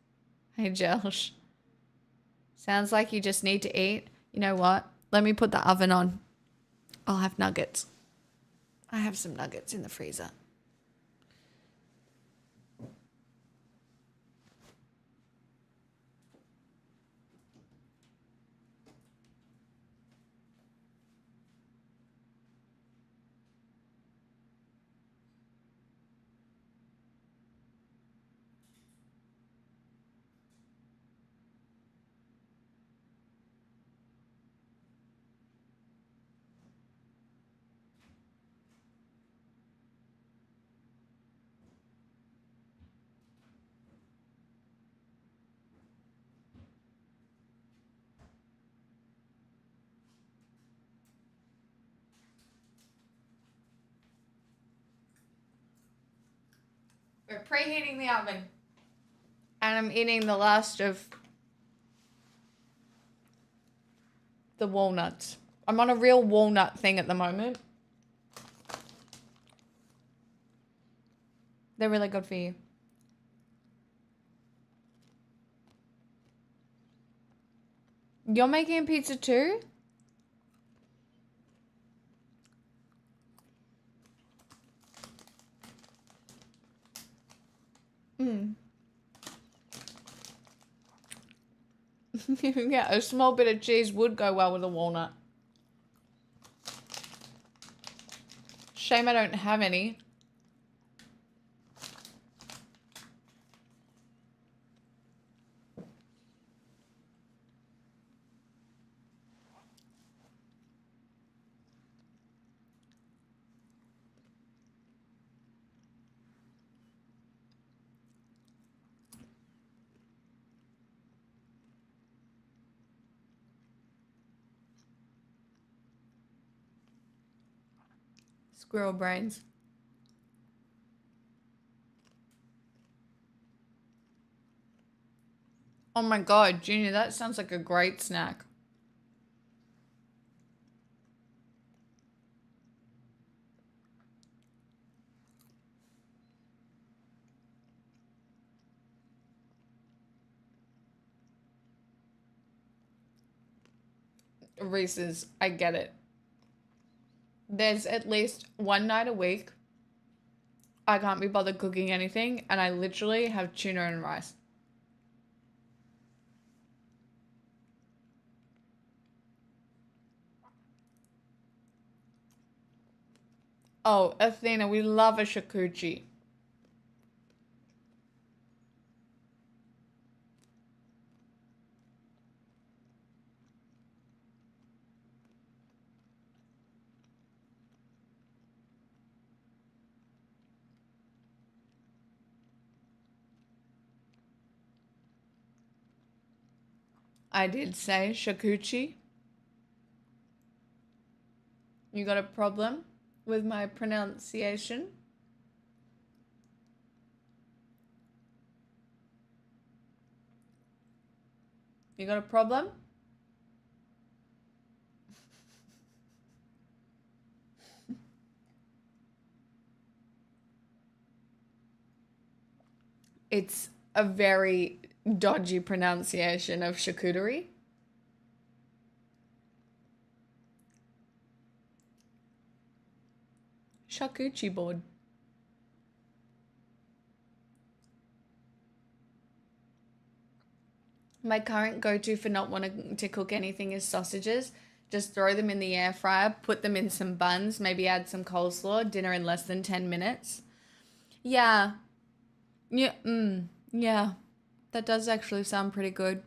Hey, Josh. Sounds like you just need to eat. You know what? Let me put the oven on. I'll have nuggets. I have some nuggets in the freezer. We're preheating the oven. And I'm eating the last of the walnuts. I'm on a real walnut thing at the moment. They're really good for you. You're making pizza too? Yeah, a small bit of cheese would go well with a walnut. Shame I don't have any. Squirrel brains. Oh my god, Junior, that sounds like a great snack. Reese's, I get it. There's at least one night a week I can't be bothered cooking anything, and I literally have tuna and rice. Oh, Athena, we love a shakuchi. I did say shakuchi. You got a problem with my pronunciation? You got a problem? It's a very dodgy pronunciation of charcuterie. Charcuterie board. My current go-to for not wanting to cook anything is sausages. Just throw them in the air fryer, put them in some buns, maybe add some coleslaw, dinner in less than 10 minutes. Yeah. Yeah, yeah. That does actually sound pretty good.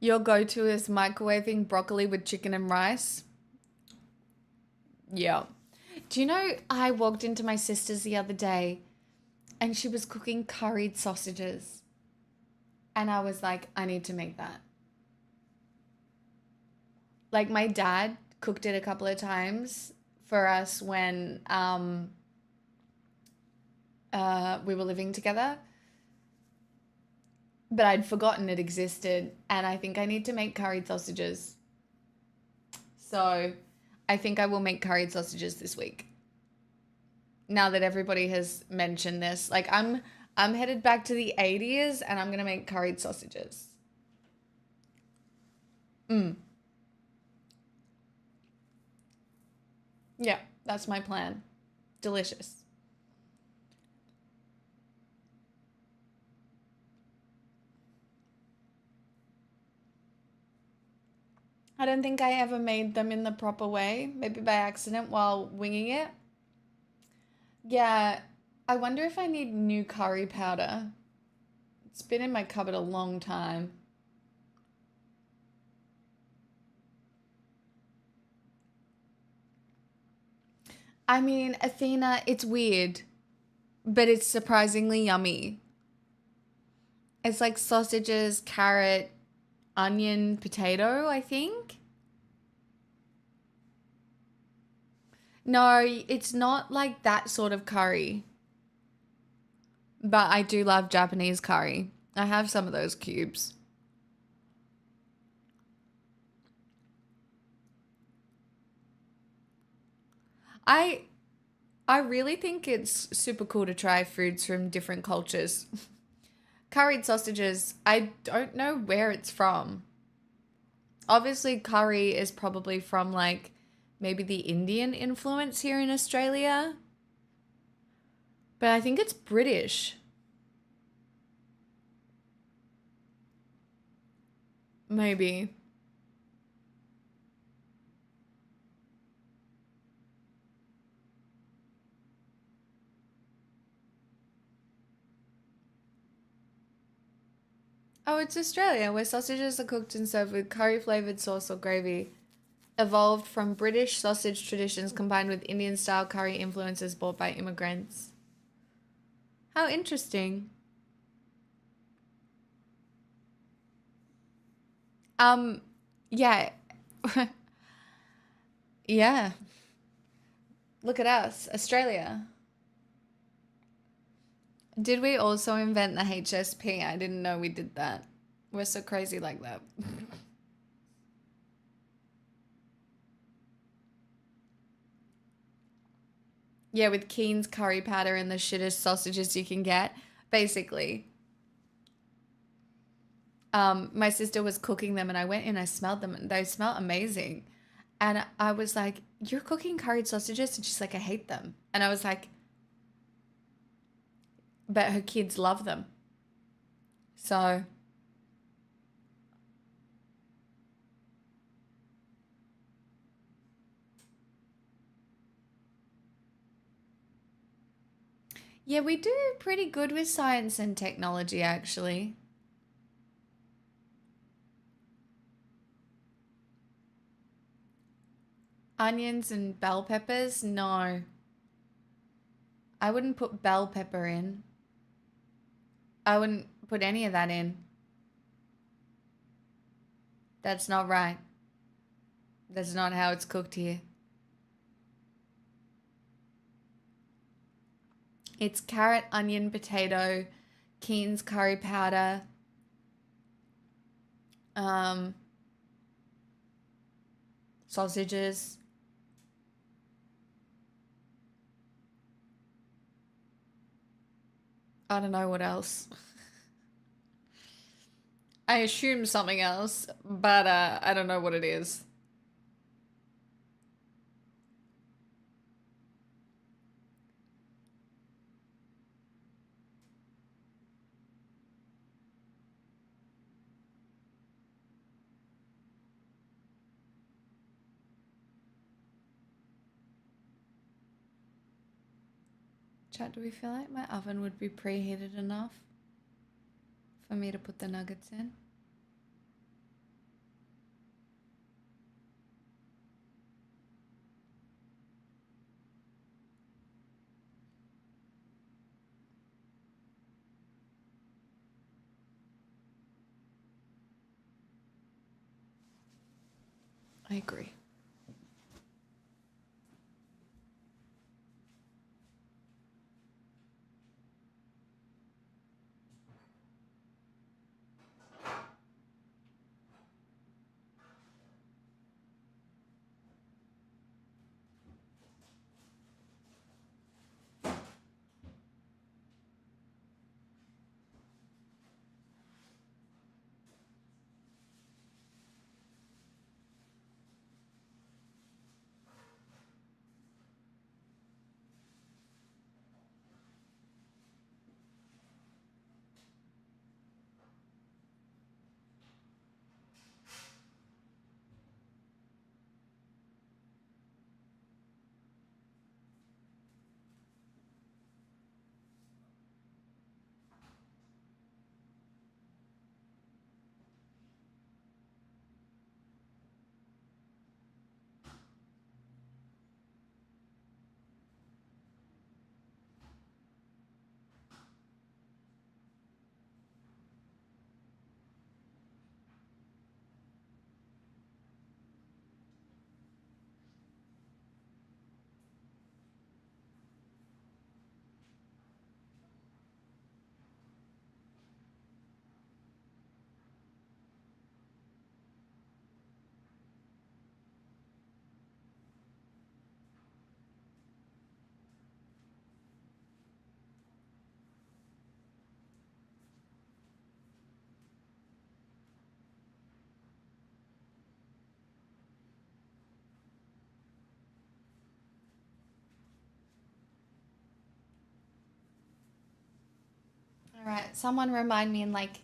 Your go-to is microwaving broccoli with chicken and rice? Yeah. Do you know, I walked into my sister's the other day and she was cooking curried sausages. And I was like, I need to make that. Like my dad cooked it a couple of times for us when we were living together. But I'd forgotten it existed, and I think I need to make curried sausages. So I think I will make curried sausages this week. Now that everybody has mentioned this, like I'm headed back to the 80s and I'm gonna make curried sausages. Yeah, that's my plan. Delicious. I don't think I ever made them in the proper way, maybe by accident while winging it. Yeah, I wonder if I need new curry powder. It's been in my cupboard a long time. I mean, Athena, it's weird, but it's surprisingly yummy. It's like sausages, carrot, onion, potato, I think. No, it's not like that sort of curry. But I do love Japanese curry. I have some of those cubes. I I really think it's super cool to try foods from different cultures. Curried sausages, I don't know where it's from. Obviously, curry is probably from like maybe the Indian influence here in Australia, but I think it's British. Maybe. Oh, it's Australia, where sausages are cooked and served with curry flavored sauce or gravy. Evolved from British sausage traditions combined with Indian style curry influences brought by immigrants. How interesting. Um, yeah. Yeah. Look at us, Australia. Did we also invent the HSP? I didn't know we did that. We're so crazy like that. Yeah, with Keen's curry powder and the shittest sausages you can get. basically. My sister was cooking them and I went in, I smelled them and they smell amazing. And I was like, "You're cooking curried sausages?" And she's like, "I hate them." And I was like, "But her kids love them." So, yeah, we do pretty good with science and technology, actually. Onions and bell peppers? No. I wouldn't put bell pepper in. I wouldn't put any of that in. That's not right. That's not how it's cooked here. It's carrot, onion, potato, Keen's curry powder, um, sausages. I don't know what else. I assume something else, but I don't know what it is. Chat, do we feel like my oven would be preheated enough for me to put the nuggets in? I agree. All right, someone remind me in like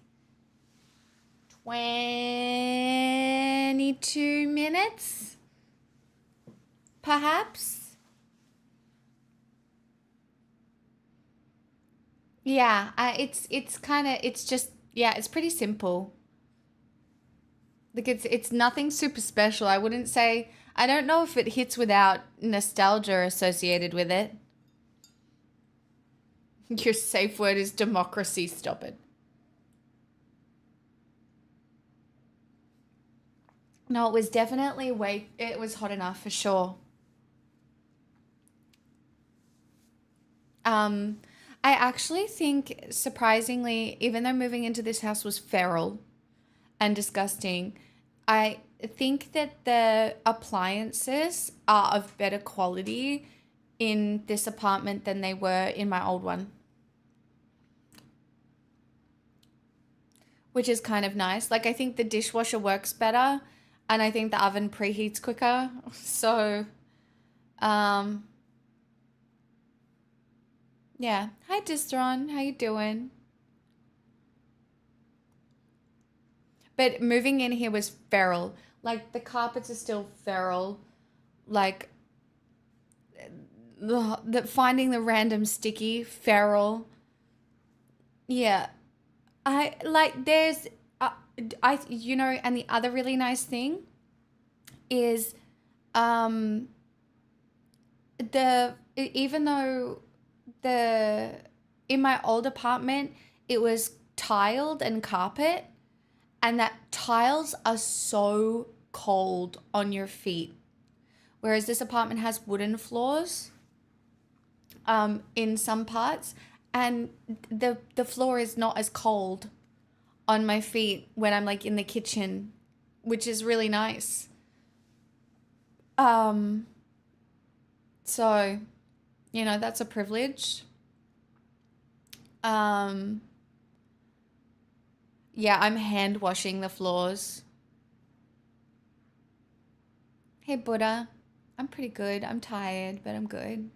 22 minutes, perhaps? Yeah, it's kind of it's just yeah, it's pretty simple. Like it's nothing super special. I wouldn't say I don't know if it hits without nostalgia associated with it. Your safe word is democracy. Stop it. No, it was definitely way. It was hot enough for sure. Um, I actually think surprisingly, even though moving into this house was feral and disgusting, I think that the appliances are of better quality in this apartment than they were in my old one. which is kind of nice. Like I think the dishwasher works better and I think the oven preheats quicker. So, um, yeah. Hi Distron, how you doing? But moving in here was feral. Like the carpets are still feral. Like the finding the random sticky feral. Yeah. I like there's uh, I you know, and the other really nice thing is um even though the in my old apartment it was tiled and carpet, and that tiles are so cold on your feet, whereas this apartment has wooden floors in some parts, and the floor is not as cold on my feet when I'm like in the kitchen, which is really nice. Um, so, you know, that's a privilege. Um, yeah, I'm hand washing the floors. Hey, Buddha. I'm pretty good. I'm tired, but I'm good.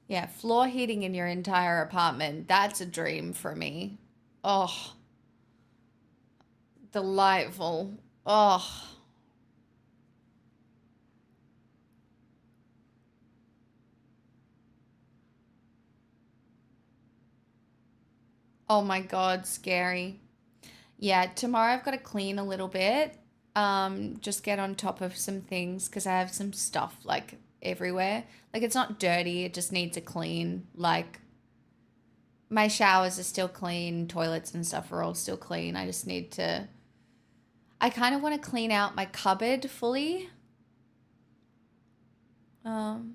Yeah, floor heating in your entire apartment. That's a dream for me. Oh, delightful. Oh. Oh my God, scary. Yeah, tomorrow I've got to clean a little bit. Just get on top of some things because I have some stuff like everywhere. Like it's not dirty, it just needs a clean. Like my showers are still clean, toilets and stuff are all still clean. I just need to I kind of want to clean out my cupboard fully. Um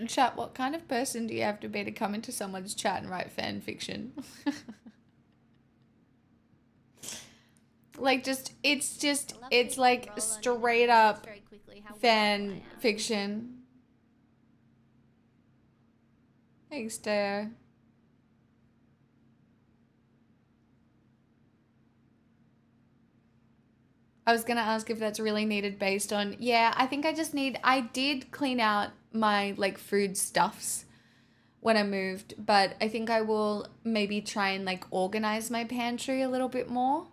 Chat, what kind of person do you have to be to come into someone's chat and write fan fiction? Like it's like straight up fan fiction. Thanks, Dare. I was gonna ask if that's really needed based on, yeah, I think I did clean out my like food stuffs when I moved, but I think I will maybe try and like organize my pantry a little bit more.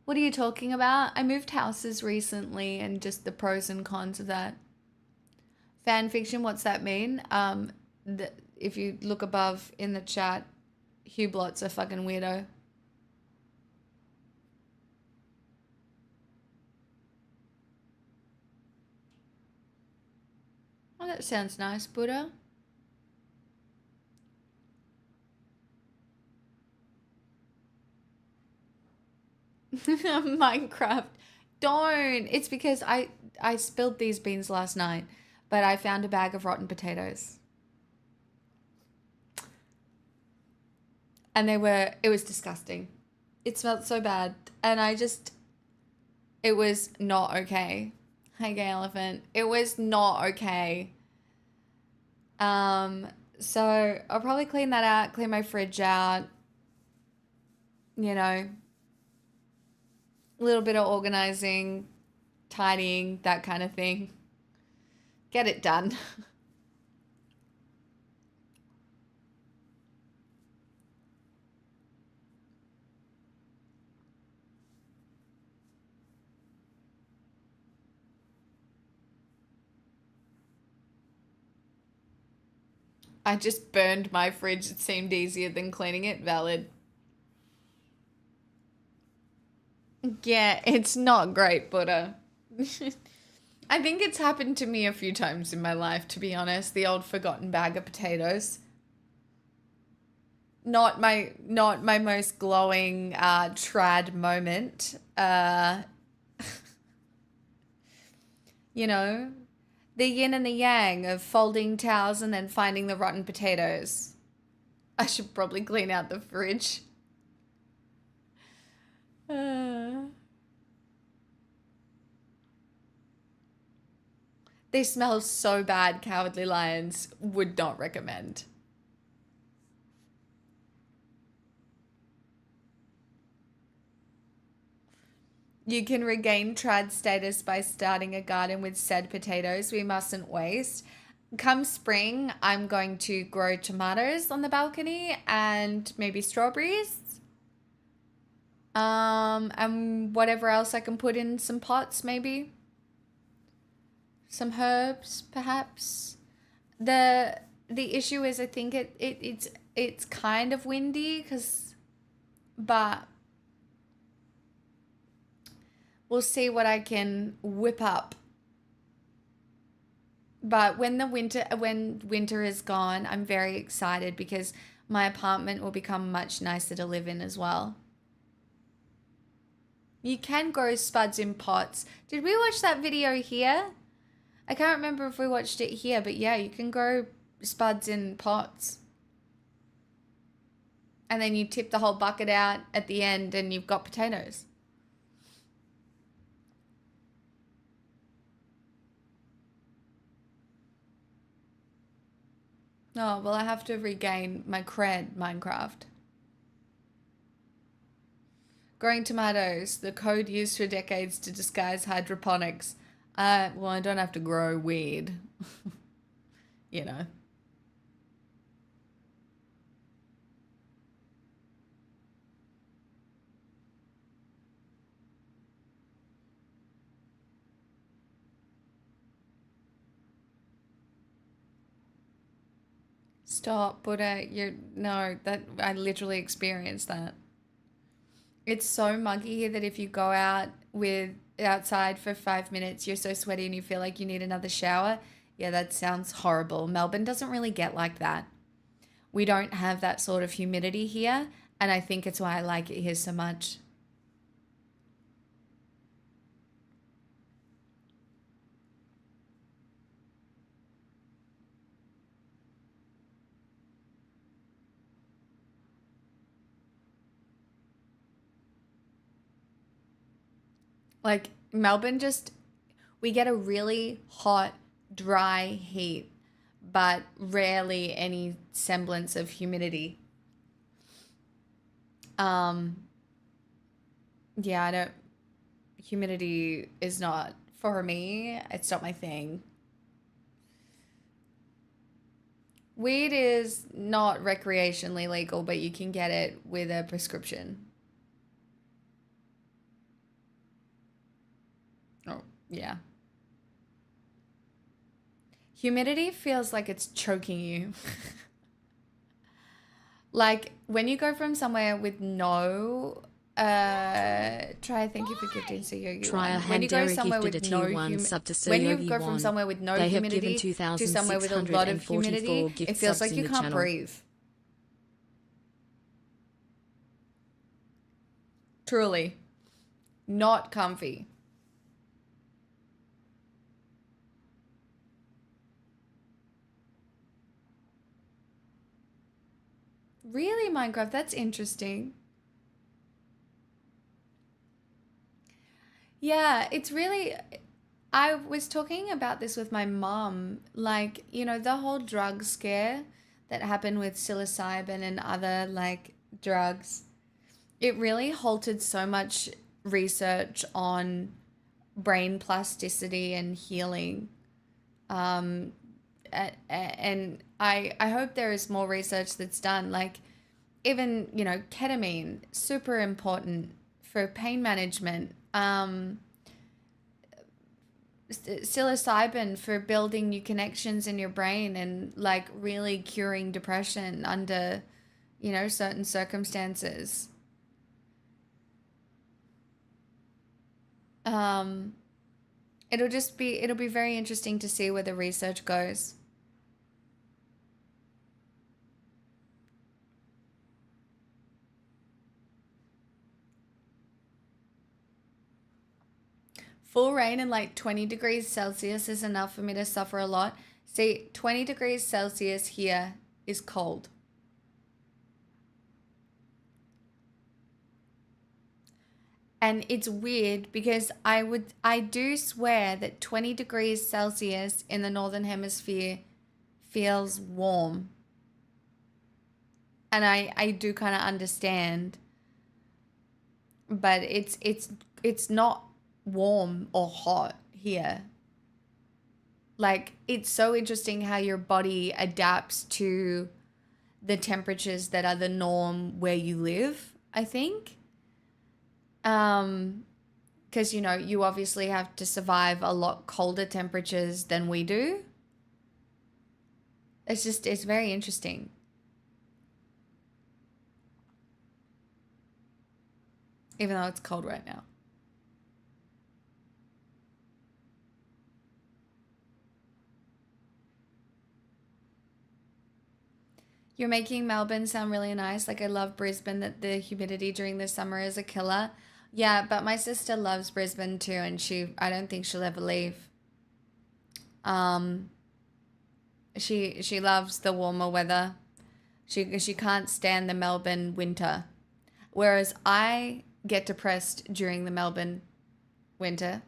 What are you talking about? I moved houses recently and just the pros and cons of that. Fan fiction, what's that mean? If you look above in the chat, Hublot's a fucking weirdo. Oh, that sounds nice, Buddha. Minecraft. Don't. It's because I spilled these beans last night, but I found a bag of rotten potatoes. And it was disgusting. It smelled so bad. And it was not okay. Hi, gay elephant. It was not okay. So I'll probably clean that out, clean my fridge out, you know, a little bit of organizing, tidying, that kind of thing. Get it done. I just burned my fridge. It seemed easier than cleaning it. Valid. Yeah, it's not great, but I think it's happened to me a few times in my life, to be honest. The old forgotten bag of potatoes. Not my most glowing trad moment. You know, the yin and the yang of folding towels and then finding the rotten potatoes. I should probably clean out the fridge. They smell so bad, Cowardly Lions. Would not recommend. You can regain trad status by starting a garden with said potatoes we mustn't waste. Come spring, I'm going to grow tomatoes on the balcony and maybe strawberries. And whatever else I can put in some pots, maybe. Some herbs, perhaps. The issue is I think it's kind of windy but we'll see what I can whip up. But when winter is gone, I'm very excited because my apartment will become much nicer to live in as well. You can grow spuds in pots. Did we watch that video here? I can't remember if we watched it here, but yeah, you can grow spuds in pots. And then you tip the whole bucket out at the end and you've got potatoes. Oh, well, I have to regain my cred, Minecraft. Growing tomatoes, the code used for decades to disguise hydroponics. Well, I don't have to grow weed. You know. Stop, Buddha. No, that I literally experienced that. It's so muggy here that if you go outside for 5 minutes, you're so sweaty and you feel like you need another shower. Yeah, that sounds horrible. Melbourne doesn't really get like that. We don't have that sort of humidity here, and I think it's why I like it here so much. Like Melbourne we get a really hot, dry heat, but rarely any semblance of humidity. Um, yeah, humidity is not for me. It's not my thing. Weed is not recreationally legal, but you can get it with a prescription. Oh, yeah. Humidity feels like it's choking you. Like when you go from somewhere with no try thank you for gifting so yogi Try a one. When you go Handera somewhere gifted a with tier no 1 sub to Sir when you Yogi go from 1. somewhere with no They have given humidity to somewhere with a lot of 2,644 humidity, gift it feels subs like in you the can't channel. breathe. Truly. Not comfy. Really, Minecraft? That's interesting. Yeah, it's really. I was talking about this with my mom. Like, the whole drug scare that happened with psilocybin and other like drugs, it really halted so much research on brain plasticity and healing. Um, and I hope there is more research that's done. Like, even, ketamine, super important for pain management. Psilocybin for building new connections in your brain and like really curing depression under, certain circumstances. Um, it'll be very interesting to see where the research goes. Full rain and like 20 degrees Celsius is enough for me to suffer a lot. See, 20 degrees Celsius here is cold. And it's weird because I do swear that 20 degrees Celsius in the Northern Hemisphere feels warm. And I do kind of understand. But it's not warm or hot here. Like, it's so interesting how your body adapts to the temperatures that are the norm where you live, I think. Because, you know, you obviously have to survive a lot colder temperatures than we do. It's very interesting. Even though it's cold right now. You're making Melbourne sound really nice. Like, I love Brisbane, that the humidity during the summer is a killer. Yeah, but my sister loves Brisbane too, and I don't think she'll ever leave. Um, she loves the warmer weather. She can't stand the Melbourne winter. Whereas I get depressed during the Melbourne winter.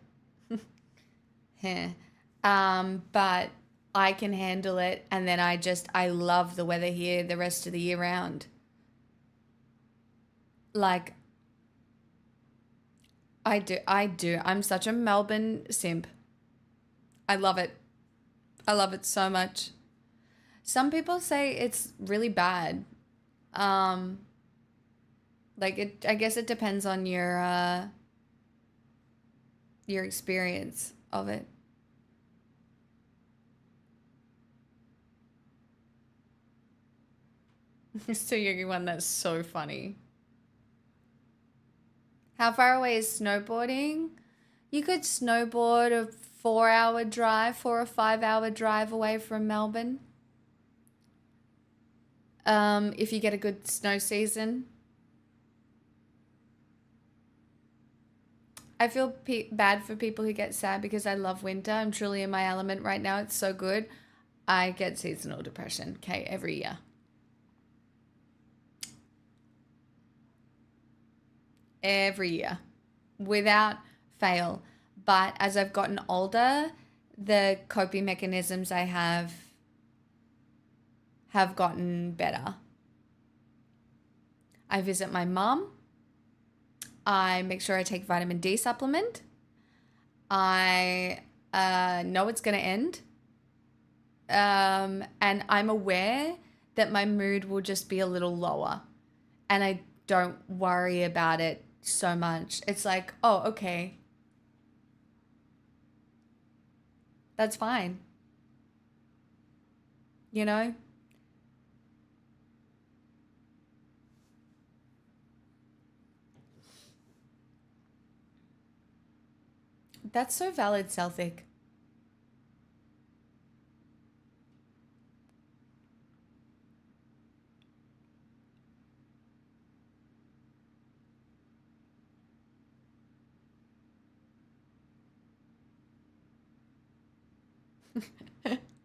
But I can handle it, and then I love the weather here the rest of the year round. Like, I do. I'm such a Melbourne simp. I love it. I love it so much. Some people say it's really bad. Um, like, I guess it depends on your experience of it. So Yogi one, that's so funny. How far away is snowboarding? You could snowboard a 4 hour drive, 4 or 5 hour drive away from Melbourne. If you get a good snow season. I feel bad for people who get sad because I love winter. I'm truly in my element right now. It's so good. I get seasonal depression, okay, every year. Every year, without fail. But as I've gotten older, the coping mechanisms I have gotten better. I visit my mum. I make sure I take vitamin D supplement. I know it's going to end. And I'm aware that my mood will just be a little lower. And I don't worry about it so much. It's like, oh, okay. That's fine. You know? That's so valid, Celtic.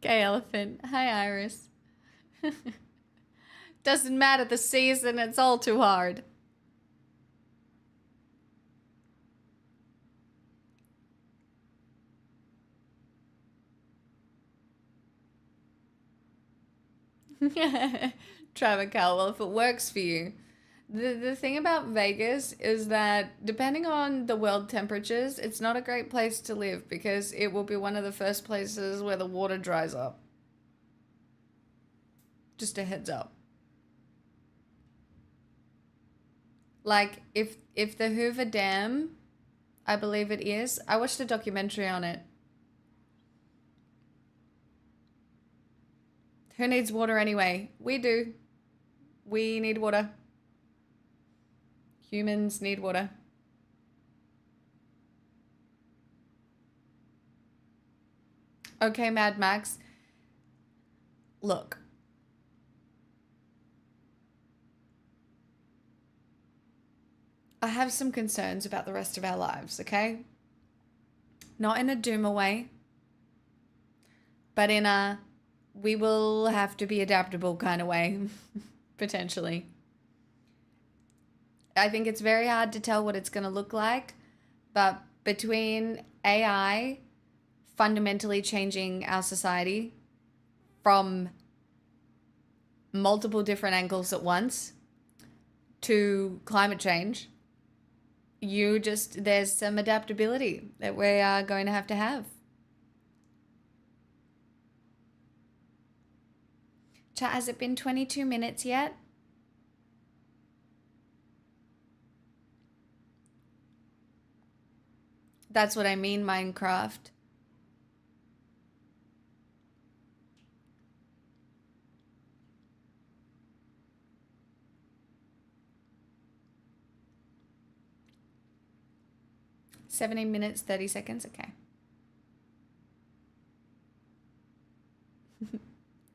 Gay elephant. Hi, Iris. Doesn't matter the season, it's all too hard. Travical, well, if it works for you. The thing about Vegas is that depending on the world temperatures, it's not a great place to live because it will be one of the first places where the water dries up. Just a heads up. Like, if the Hoover Dam, I believe it is, I watched a documentary on it. Who needs water anyway? We do. We need water. Humans need water. Okay, Mad Max. Look. I have some concerns about the rest of our lives, okay? Not in a doomer way, but in a we will have to be adaptable kind of way, potentially. I think it's very hard to tell what it's going to look like, but between AI fundamentally changing our society from multiple different angles at once to climate change, there's some adaptability that we are going to have. Chat, has it been 22 minutes yet? That's what I mean, Minecraft. "17 minutes, 30 seconds." Okay.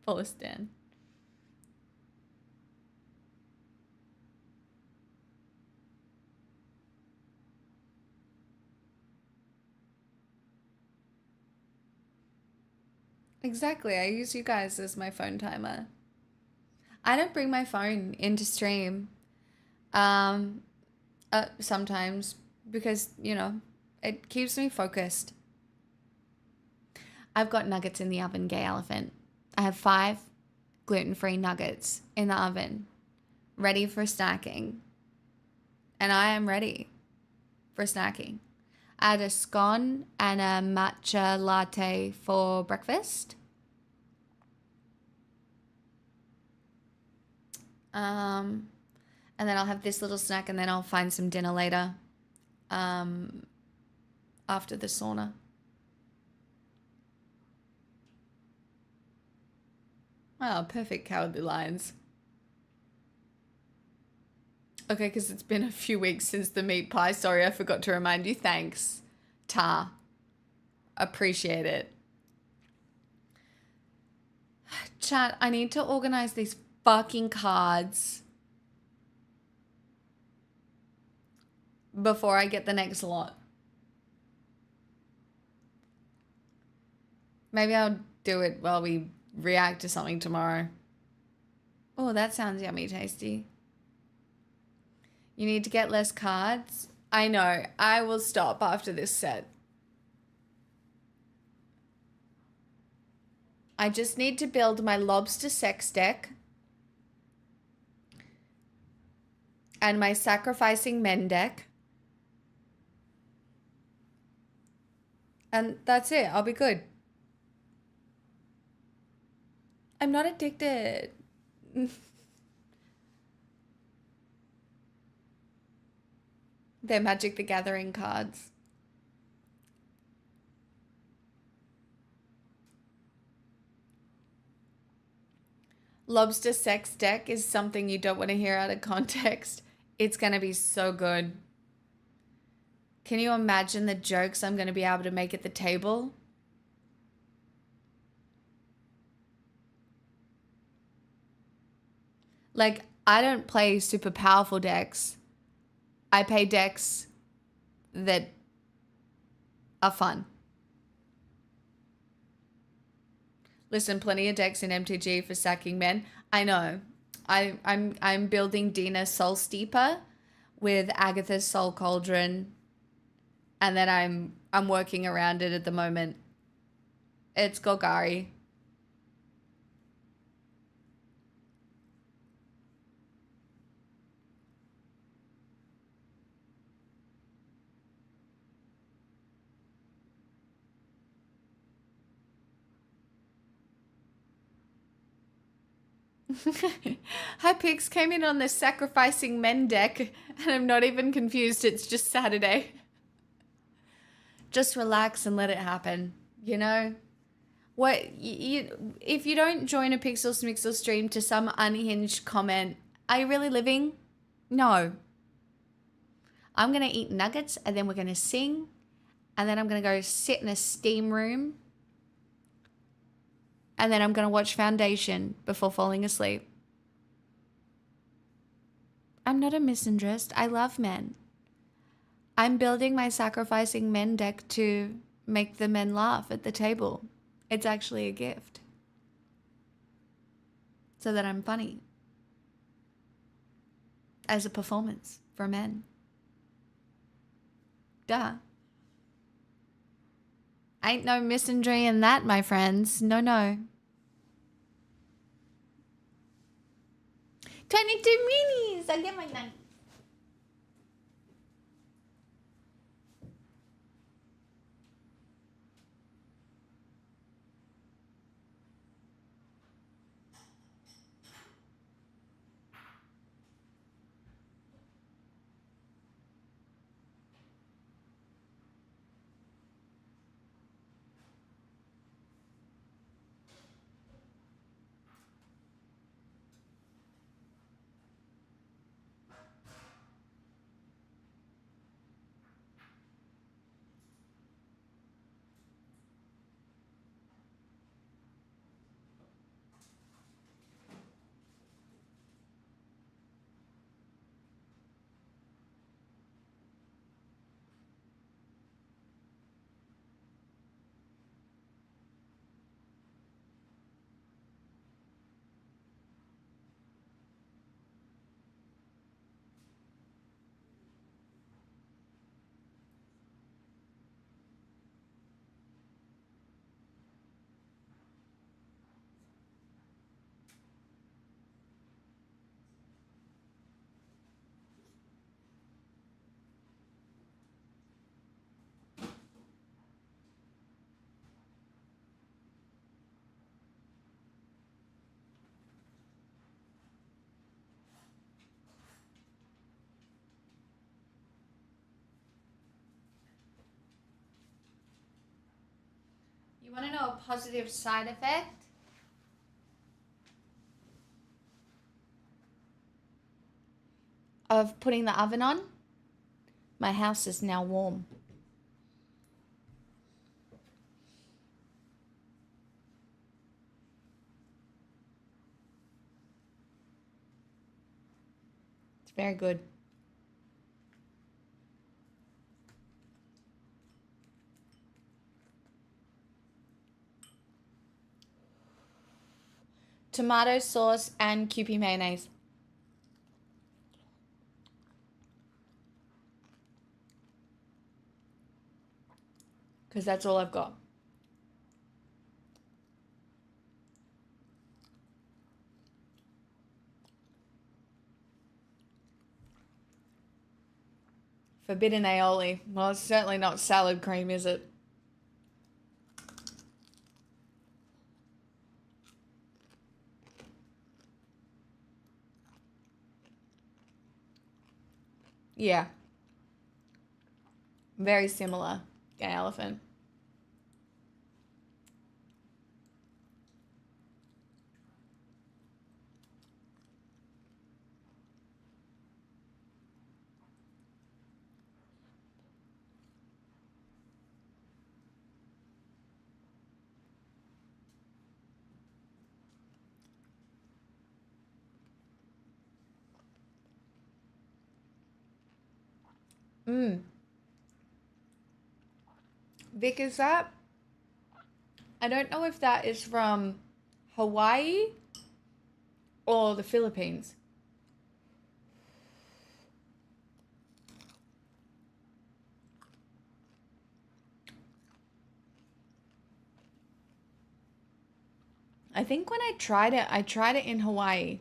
Follow Stan. Exactly. I use you guys as my phone timer. I don't bring my phone into stream. Sometimes because, it keeps me focused. I've got nuggets in the oven, gay elephant. I have 5 gluten-free nuggets in the oven, ready for snacking. And I am ready for snacking. I had a scone and a matcha latte for breakfast. And then I'll have this little snack, and then I'll find some dinner later, after the sauna. Oh, perfect, Cowardly Lions. Okay, because it's been a few weeks since the meat pie. Sorry, I forgot to remind you. Thanks, Ta. Appreciate it. Chat, I need to organize these fucking cards before I get the next lot. Maybe I'll do it while we react to something tomorrow. Oh, that sounds yummy tasty. You need to get less cards? I know. I will stop after this set. I just need to build my lobster sex deck and my sacrificing men deck. And that's it. I'll be good. I'm not addicted. They're Magic the Gathering cards. Lobster sex deck is something you don't want to hear out of context. It's going to be so good. Can you imagine the jokes I'm going to be able to make at the table? Like, I don't play super powerful decks. I play decks that are fun. Listen, plenty of decks in MTG for sacking men. I know. I'm building Dina's Soul Steeper with Agatha's Soul Cauldron, and then I'm working around it at the moment. It's Golgari. Hi Pix, came in on the sacrificing men deck, and I'm not even confused. It's just Saturday. Just relax and let it happen, you know? What if you don't join a Pixel Smixel stream to some unhinged comment, are you really living? No. I'm going to eat nuggets, and then we're going to sing, and then I'm going to go sit in a steam room, and then I'm going to watch Foundation before falling asleep. I'm not a misandrist. I love men. I'm building my sacrificing men deck to make the men laugh at the table. It's actually a gift. So that I'm funny. As a performance for men. Duh. Ain't no misandry in that, my friends. No, no. 22 minis! I get my 9. You want to know a positive side effect? Of putting the oven on? My house is now warm. It's very good. Tomato sauce and Kewpie mayonnaise. Because that's all I've got. Forbidden aioli. Well, it's certainly not salad cream, is it? Yeah. Very similar. Gay elephant. Vic, is that? I don't know if that is from Hawaii or the Philippines. I think when I tried it in Hawaii.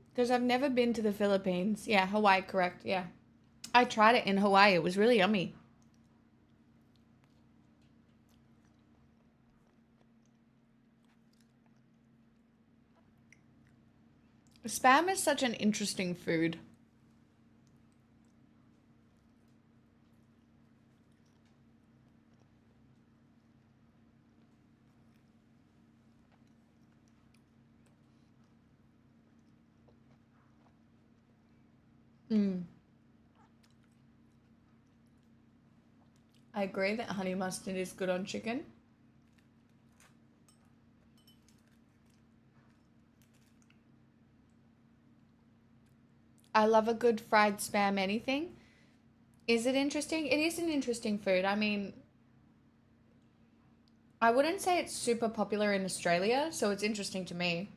Because I've never been to the Philippines. Yeah, Hawaii, correct. Yeah. I tried it in Hawaii. It was really yummy. Spam is such an interesting food. I agree that honey mustard is good on chicken. I love a good fried spam anything. Is it interesting? It is an interesting food. I mean, I wouldn't say it's super popular in Australia, so it's interesting to me.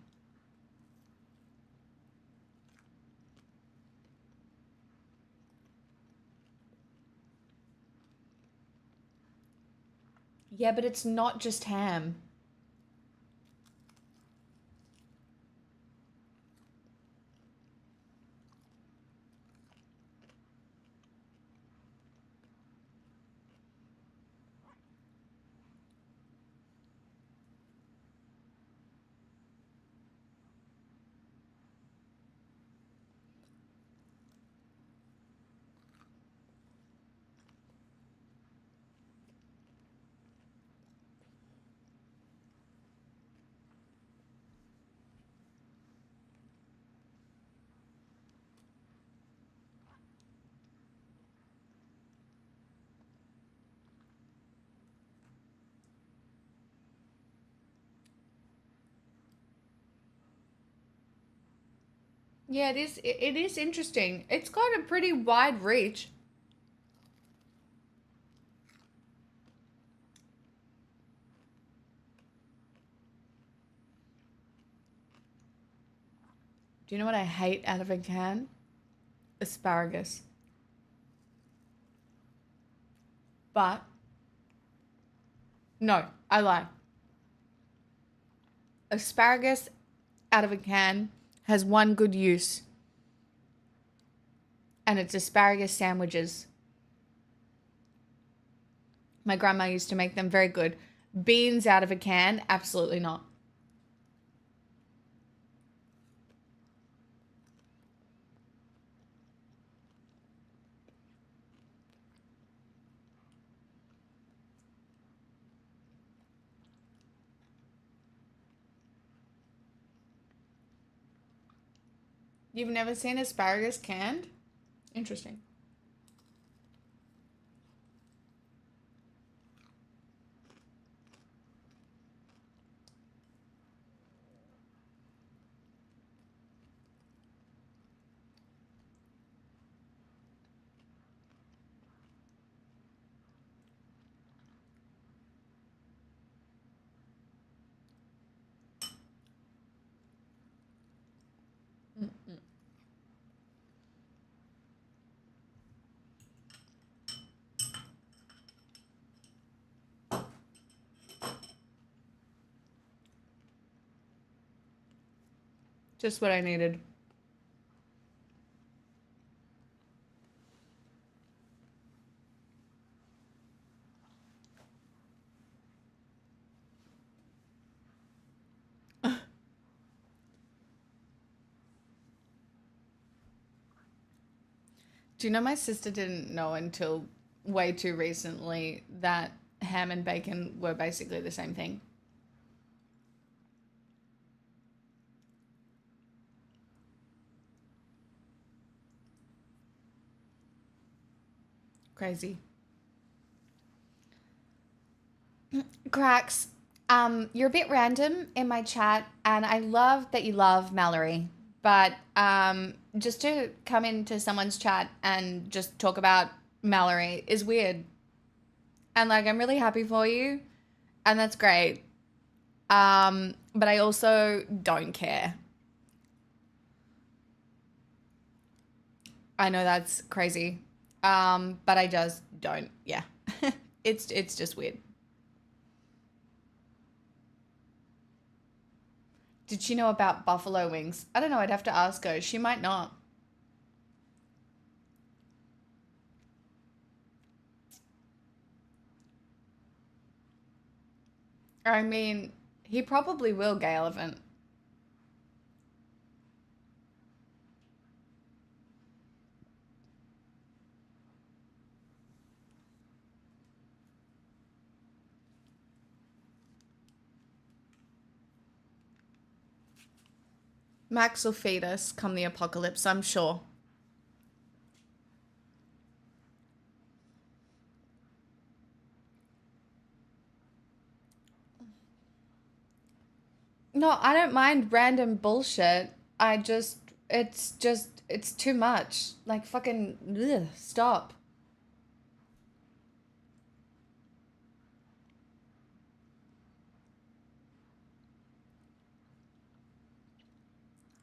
Yeah, but it's not just ham. Yeah, it is interesting. It's got a pretty wide reach. Do you know what I hate out of a can? Asparagus. But no, I lie. Asparagus out of a can has one good use, and it's asparagus sandwiches. My grandma used to make them very good. Beans out of a can, absolutely not. You've never seen asparagus canned? Interesting. Just what I needed. Do you know my sister didn't know until way too recently that ham and bacon were basically the same thing? Crazy. Cracks. You're a bit random in my chat, and I love that you love Mallory. But just to come into someone's chat and just talk about Mallory is weird. And like, I'm really happy for you, and that's great. But I also don't care. I know that's crazy. But I just don't. Yeah. It's just weird. Did she know about buffalo wings? I don't know. I'd have to ask her. She might not. I mean, he probably will, gay elephant. Max will feed us come the apocalypse, I'm sure. No, I don't mind random bullshit. It's too much. Like, fucking, ugh, stop.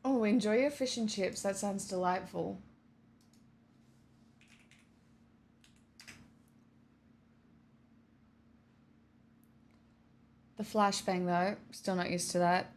Oh, enjoy your fish and chips. That sounds delightful. The flashbang though, still not used to that.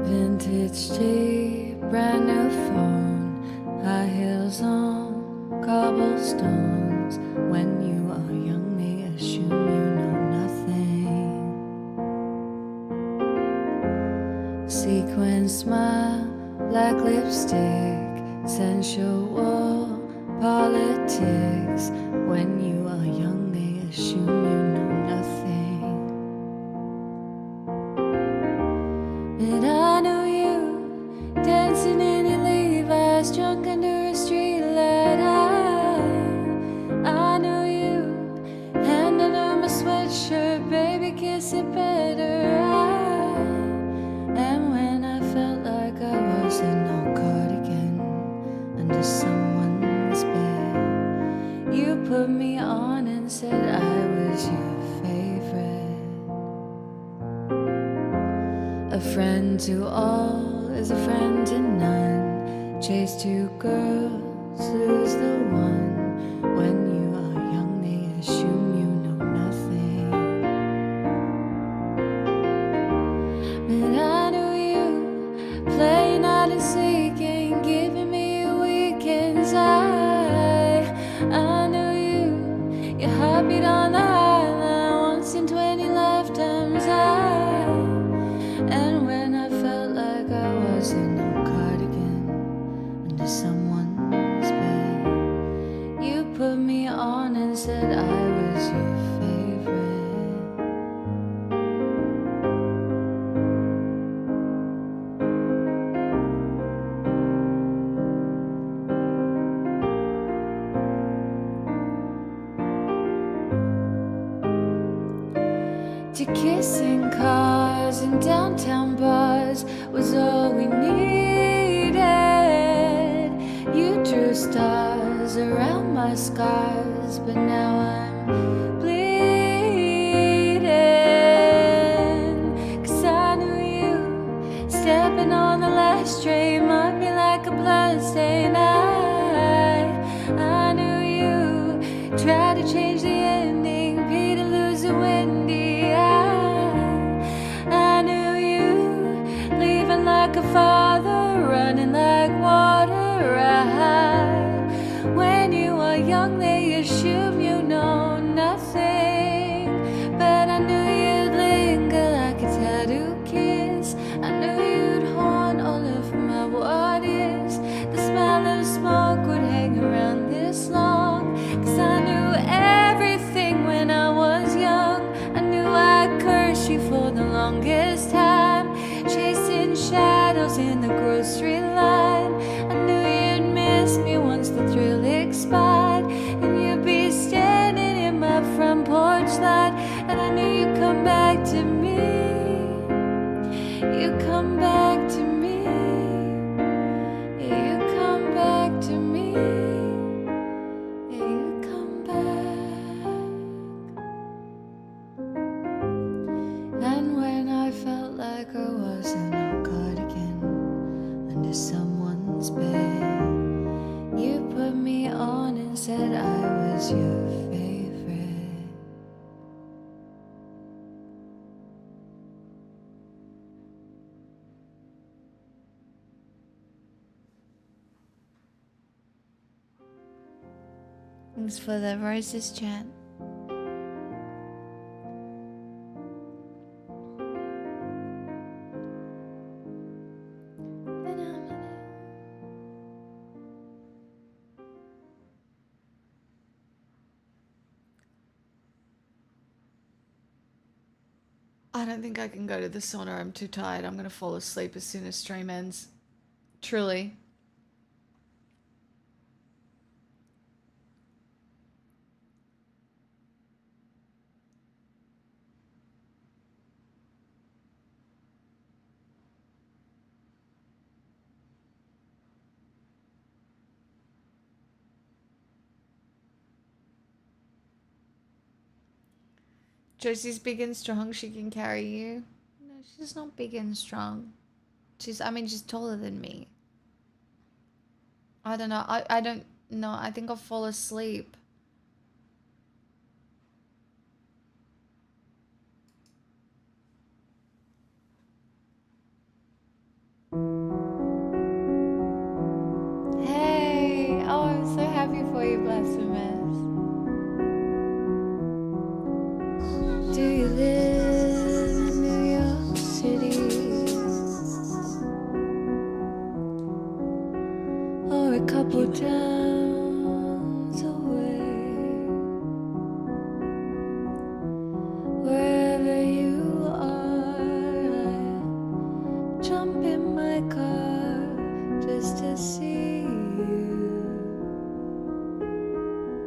Vintage tea, brand new phone, high heels on cobblestones. When you are young, they assume you know nothing. Sequin smile, black lipstick, sensual politics. When you are young, they assume you know nothing. But I know you, dancing in your Levi's, drunk under a streetlight. I know you, hand under my sweatshirt, baby, kiss it better. And when I felt like I was in no cardigan under someone's bed, you put me on and said I was your favorite. A friend to all is a friend to none. Chase two girls, lose the one. When you are young, they assume you know nothing. But I know you, playing hide and seek and giving me your weekends. I know you, your heartbeat on the highline once in 20 lifetimes. And when I felt like I was in no cardigan under someone's bed, you put me on and said I was your favorite. To kissing cars and downtown bars was all we needed. You drew stars around my scars, but now I'm bleeding. 'Cause I knew you, stepping on the last train marked me like a bloodstain. I knew you, tried to change the ending, Peter losing Wendy. I knew you, leaving like a father, running like water. When you are young, they assume you know nothing. But I knew you'd linger like a tattoo kiss. I knew you'd haunt all of my what ifs. The smell of smoke would hang around this long. 'Cause I knew everything when I was young. I knew I'd curse you for the longest time, chasing shadows in the grocery line. I knew you'd miss me once the thrill expired, and you'd be standing in my You come back to me. You come back to me. You come back. And when I felt like I was in a cardigan under someone's bed, you put me on and said I was your favorite. Thanks for the roses, chat. I don't think I can go to the sauna. I'm too tired. I'm going to fall asleep as soon as stream ends. Truly. Josie's big and strong. She can carry you. No, she's not big and strong. She's taller than me. I don't know. I don't know. I think I'll fall asleep. Hey! Oh, I'm so happy for you, Blasphemous. Do you live in New York City? Or a couple towns away? Wherever you are, I jump in my car just to see you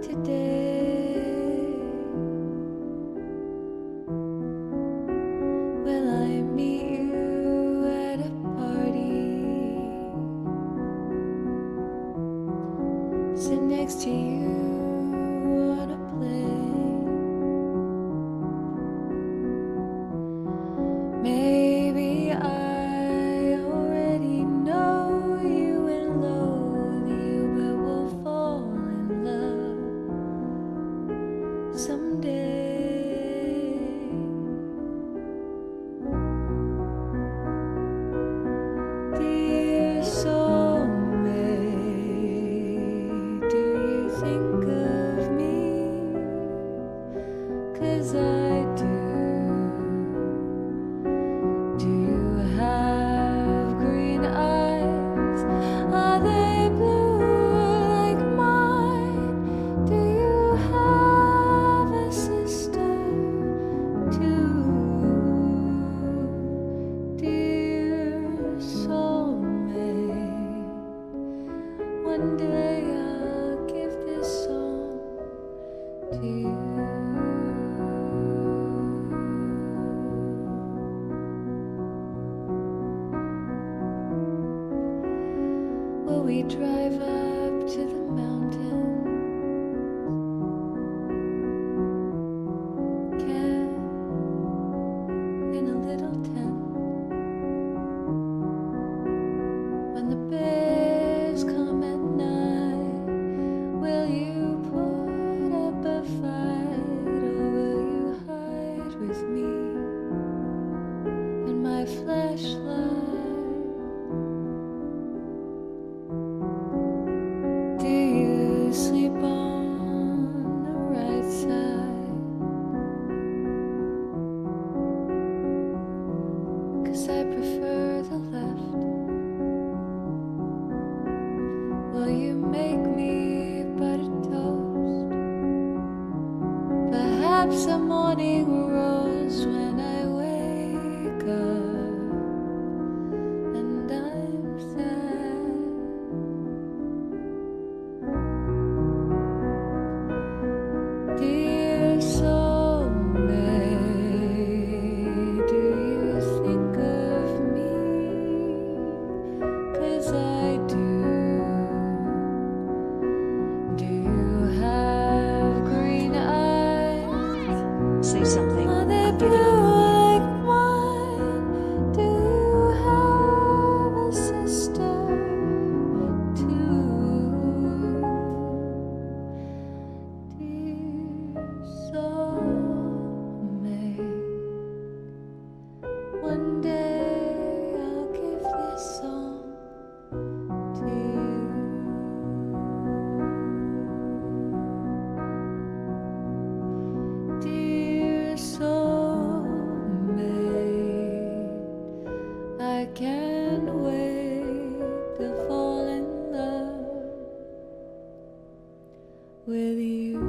today. Will I meet you at a party? Sit next to you on a plane. Maybe I already know you and loathe you, but we'll fall in love someday. Dear soulmate, do you think of me? 'Cause I do. Do you have green eyes? Are they blue like mine? Do you have a sister too? Dear soulmate, one day I'll give this song to you. Will we drive up to the mountain? Camp in a little tent. When the bears come at night, will you put up a fight, or will you hide with me in my flashlight? Do you can't wait to fall in love with you.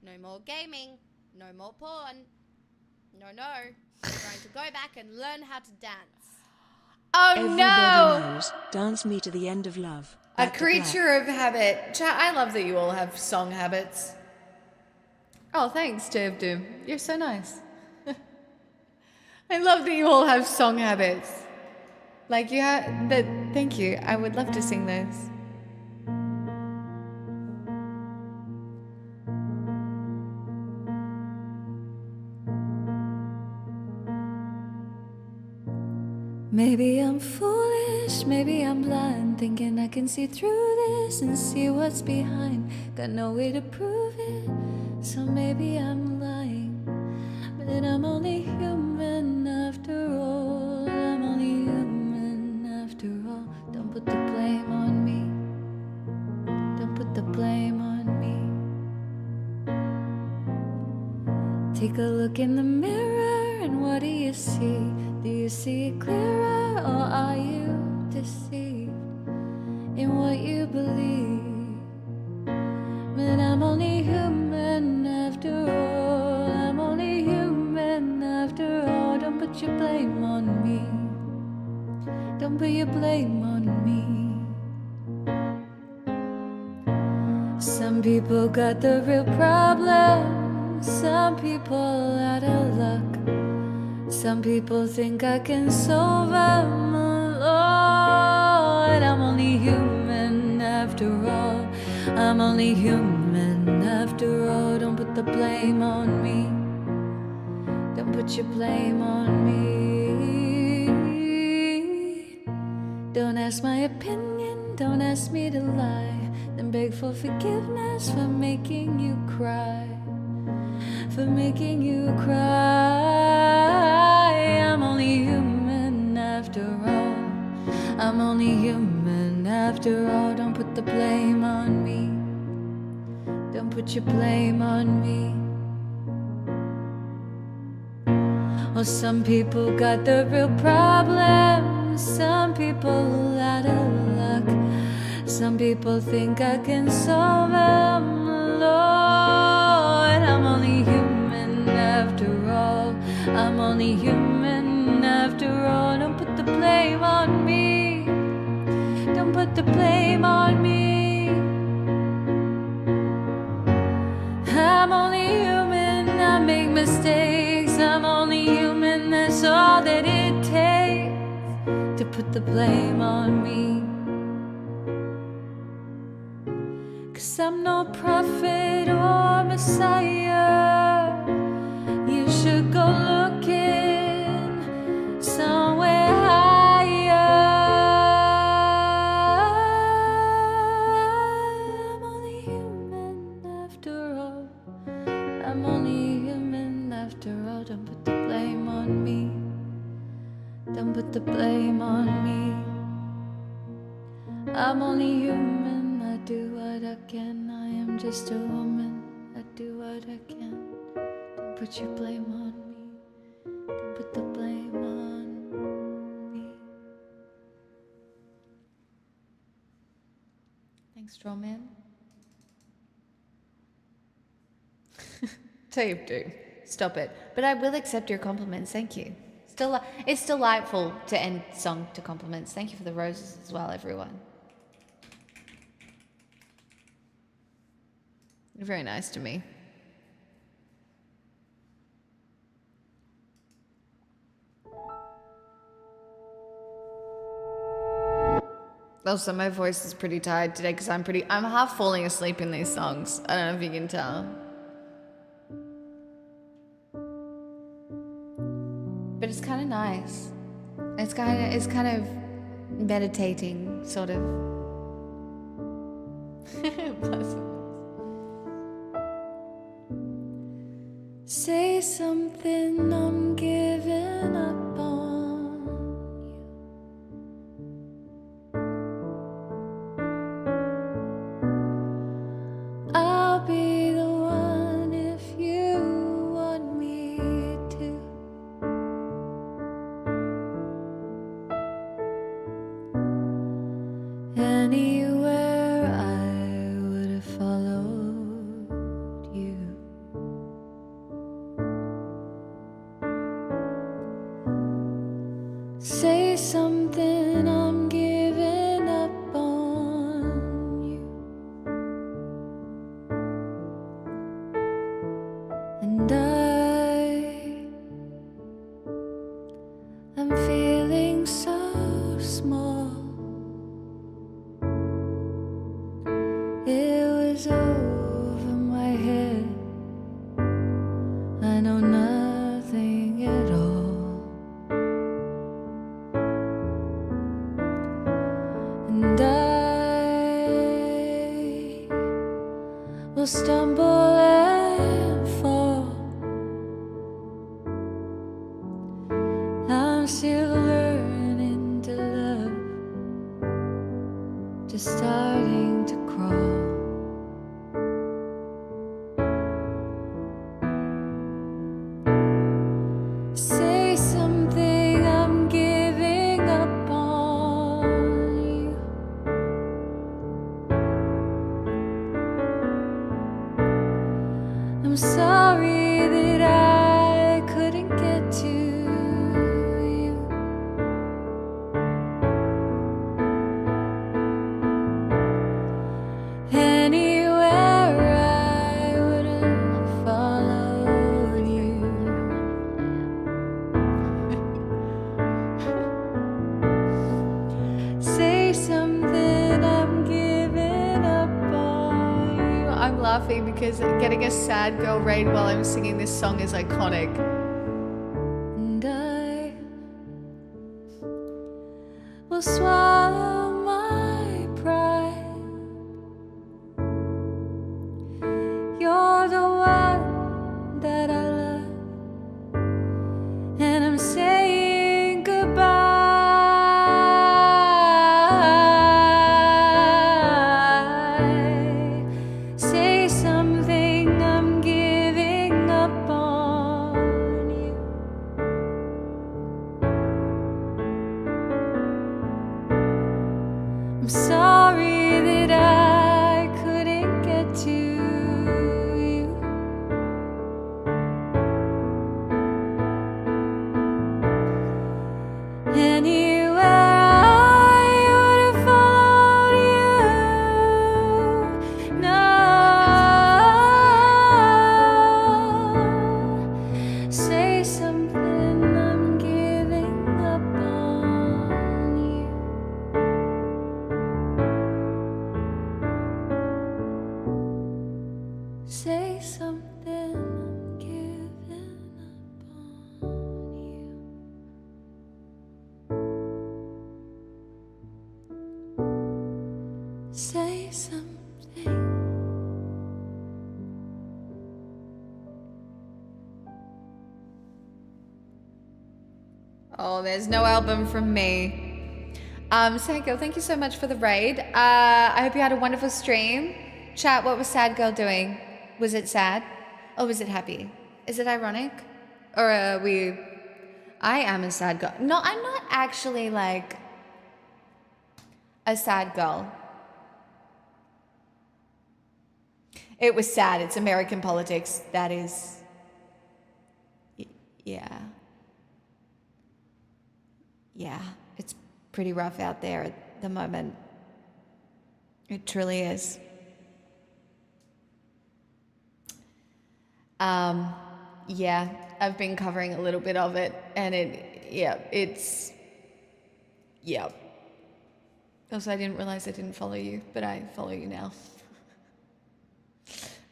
No more gaming. No more porn. No. I'm going to go back and learn how to dance. Oh Everybody no! knows. Dance me to the end of love. A Back to black. creature of habit. Chat, I love that you all have song habits. Oh, thanks, Jay of Doom. You're so nice. I love that you all have song habits. Like you have that. Thank you. I would love to sing those. Maybe I'm foolish, maybe I'm blind, thinking I can see through this and see what's behind. Got no way to prove it, so maybe I'm lying. But I'm only human after all. I'm only human after all. Don't put the blame on me. Don't put the blame on me. Take a look in the mirror, and what do you see? Do you see it clearer, or are you deceived in what you believe? But I'm only human after all. I'm only human after all. Don't put your blame on me. Don't put your blame on me. Some people got the real problem. Some people out of luck. Some people think I can solve them alone. I'm only human after all. I'm only human after all. Don't put the blame on me. Don't put your blame on me. Don't ask my opinion. Don't ask me to lie. Then beg for forgiveness for making you cry. For making you cry. I'm only human after all. I'm only human after all. Don't put the blame on me. Don't put your blame on me. Well, some people got the real problems. Some people out of luck. Some people think I can solve them alone. I'm only human after all. I'm only human after all. Don't put the blame on me. Don't put the blame on me. I'm only human. I make mistakes. I'm only human. That's all that it takes to put the blame on me. 'Cause I'm no prophet or messiah. You should go looking somewhere higher. I'm only human after all. I'm only human after all. Don't put the blame on me. Don't put the blame on me. I'm only human. I do what I can. I am just a woman. I do what I can. Don't put your blame on me. Don't put the blame on me. Thanks, Strawman. Tape do. Stop it. But I will accept your compliments. Thank you. It's delightful to end song to compliments. Thank you for the roses as well, everyone. You're very nice to me. Also, my voice is pretty tired today because I'm half falling asleep in these songs. I don't know if you can tell. But it's kind of nice. It's kind of meditating, sort of. Bless you. Say something, I'm giving up on you. I'll be the one if you want me to. Anywhere I would have followed you. Say something, I'm giving up on you. And I'm feeling so small. It was over my head. I know nothing at all. And I will stumble and fall. I'm still learning to love, just starting to crawl. Say something, I'm giving up on you. I'm sorry that I couldn't get to you. Anywhere I would have followed you. Say something, I'm giving up on you. I'm laughing because getting a sad girl raid while I'm singing this song is iconic. And I will swallow my pride. You're the one that I love, and I'm saying goodbye. Say something, I'm giving up on you. I'm sorry that I couldn't get to you. Anywhere I would have followed you. No. Say something, I'm giving up on you. Say something, I'm giving up on you. Say something. Oh, there's no album from me. Sad Girl, thank you so much for the raid. I hope you had a wonderful stream. Chat, what was Sad Girl doing? Was it sad? Or was it happy? Is it ironic? Or are we... I am a sad girl. No, I'm not actually like a sad girl. It was sad. It's American politics. That is... Yeah. Yeah, it's pretty rough out there at the moment. It truly is. Yeah, I've been covering a little bit of it, and it's. Also, I didn't realize I didn't follow you, but I follow you now.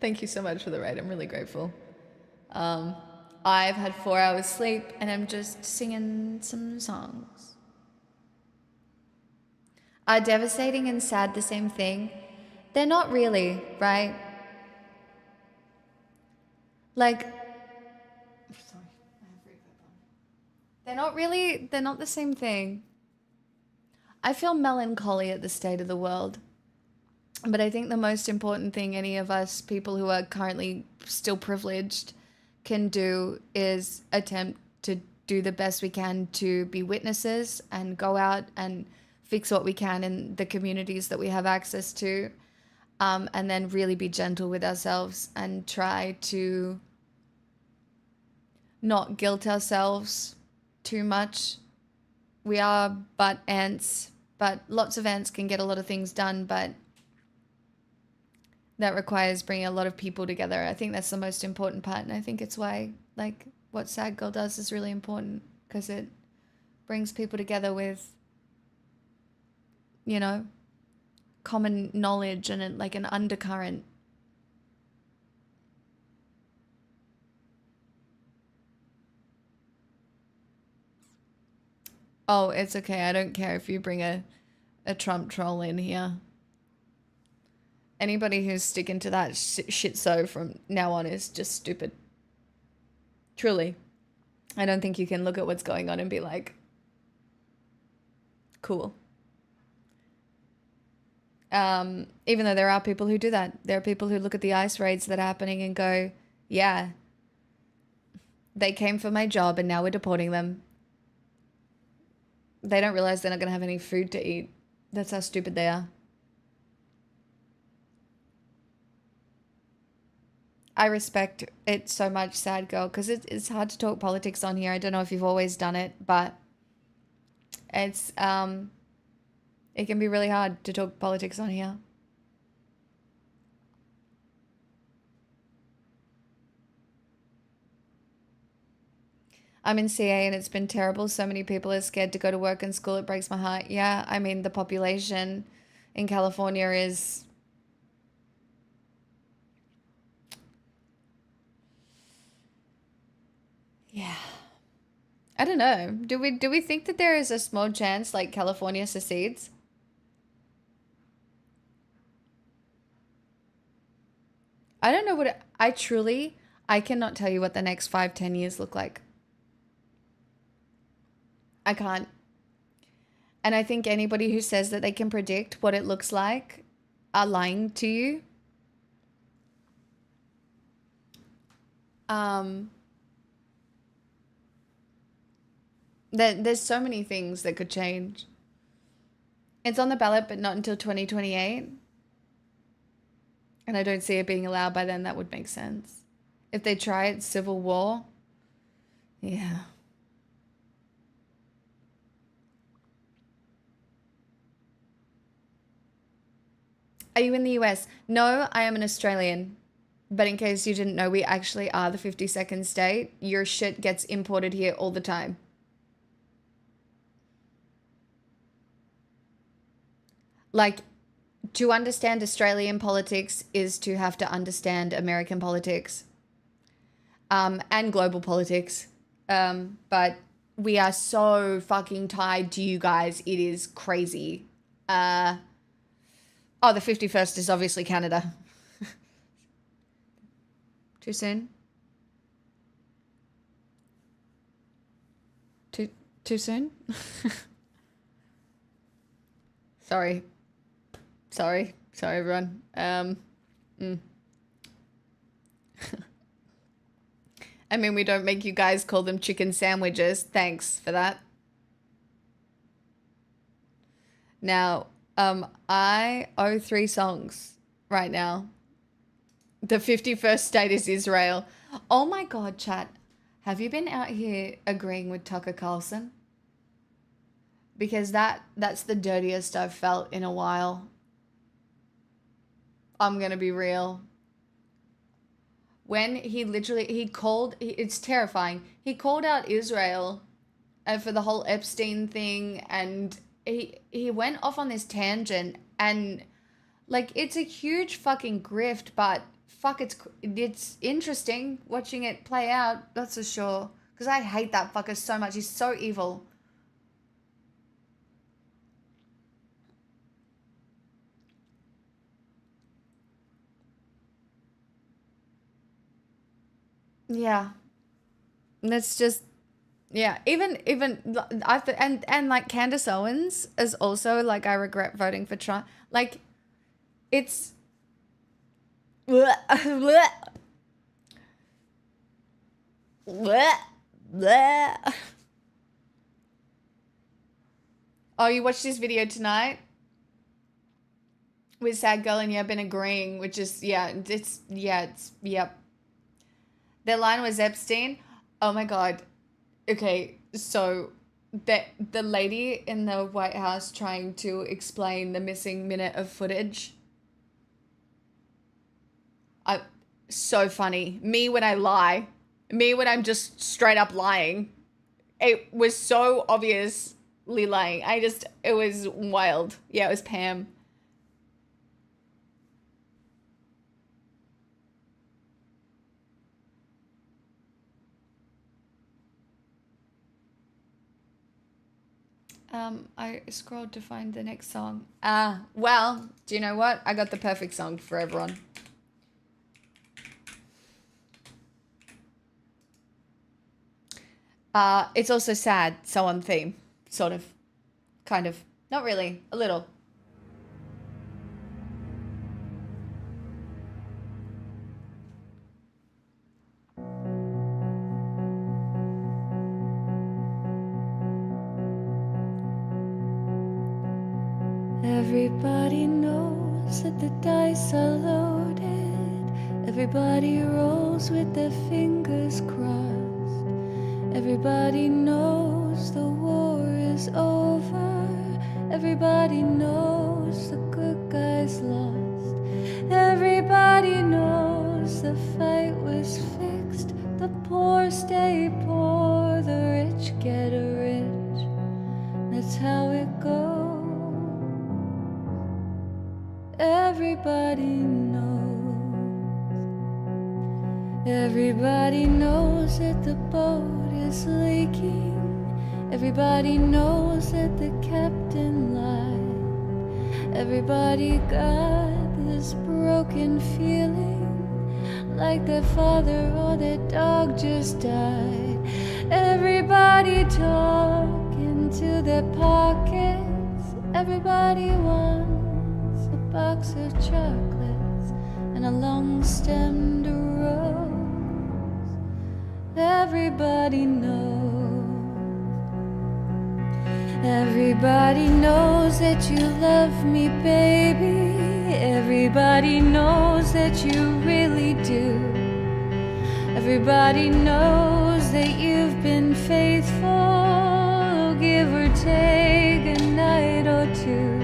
Thank you so much for the raid. I'm really grateful. I've had 4 hours sleep, and I'm just singing some songs. Are devastating and sad the same thing? They're not really, right? Like, They're not the same thing. I feel melancholy at the state of the world. But I think the most important thing any of us people who are currently still privileged can do is attempt to do the best we can to be witnesses and go out and fix what we can in the communities that we have access to. And then really be gentle with ourselves and try to not guilt ourselves too much. We are but ants, but lots of ants can get a lot of things done, but that requires bringing a lot of people together. I think that's the most important part, and I think it's why, like, what Sad Girl does is really important, because it brings people together with, you know, common knowledge and like an undercurrent. Oh, it's okay. I don't care if you bring a Trump troll in here. Anybody who's sticking to that shit so from now on is just stupid. Truly. I don't think you can look at what's going on and be like, cool. Even though there are people who do that. There are people who look at the ICE raids that are happening and go, yeah, they came for my job and now we're deporting them. They don't realize they're not going to have any food to eat. That's how stupid they are. I respect it so much, Sad Girl, because it's hard to talk politics on here. I don't know if you've always done it, but it's it can be really hard to talk politics on here. I'm in CA and it's been terrible. So many people are scared to go to work and school. It breaks my heart. Yeah, I mean, the population in California is... Yeah. I don't know. Do we think that there is a small chance like California secedes? I don't know what I cannot tell you what the next 5-10 years look like. I can't. And I think anybody who says that they can predict what it looks like are lying to you. There's so many things that could change. It's on the ballot, but not until 2028. And I don't see it being allowed by then. That would make sense. If they try it, civil war. Yeah. Are you in the US? No, I am an Australian. But in case you didn't know, we actually are the 52nd state. Your shit gets imported here all the time. Like, to understand Australian politics is to have to understand American politics, and global politics. But we are so fucking tied to you guys. It is crazy. Oh, the 51st is obviously Canada. Too soon? Too soon? Sorry. Sorry, everyone. I mean, we don't make you guys call them chicken sandwiches. Thanks for that. Now, I owe 3 songs right now. The 51st state is Israel. Oh my God, chat. Have you been out here agreeing with Tucker Carlson? Because that's the dirtiest I've felt in a while. I'm gonna be real. When it's terrifying. He called out Israel for the whole Epstein thing, and he went off on this tangent, and like, it's a huge fucking grift, but fuck, it's interesting watching it play out, that's for sure. Because I hate that fucker so much. He's so evil. Yeah. That's just, Yeah, even and like Candace Owens is also like, I regret voting for Trump. Like, it's bleh, bleh, bleh, bleh. Oh, you watched this video tonight with Sad Girl, and yeah, I've been agreeing, which is yep. Their line was Epstein. Oh my God. Okay, so the lady in the White House trying to explain the missing minute of footage. So funny. Me when I lie. Me when I'm just straight up lying. It was so obviously lying. It was wild. Yeah, it was Pam. I scrolled to find the next song. Well, do you know what? I got the perfect song for everyone. It's also sad, so on theme. Sort of. Kind of. Not really. A little. Everybody knows that the dice are loaded. Everybody rolls with their fingers crossed. Everybody knows the war is over. Everybody knows the good guys lost. Everybody knows the fight was fixed. The poor stay poor, the rich get rich. That's how it goes. Everybody knows. Everybody knows that the boat is leaking. Everybody knows that the captain lied. Everybody got this broken feeling, like their father or their dog just died. Everybody talking to their pockets. Everybody wants a box of chocolates and a long-stemmed rose. Everybody knows. Everybody knows that you love me, baby. Everybody knows that you really do. Everybody knows that you've been faithful, give or take a night or two.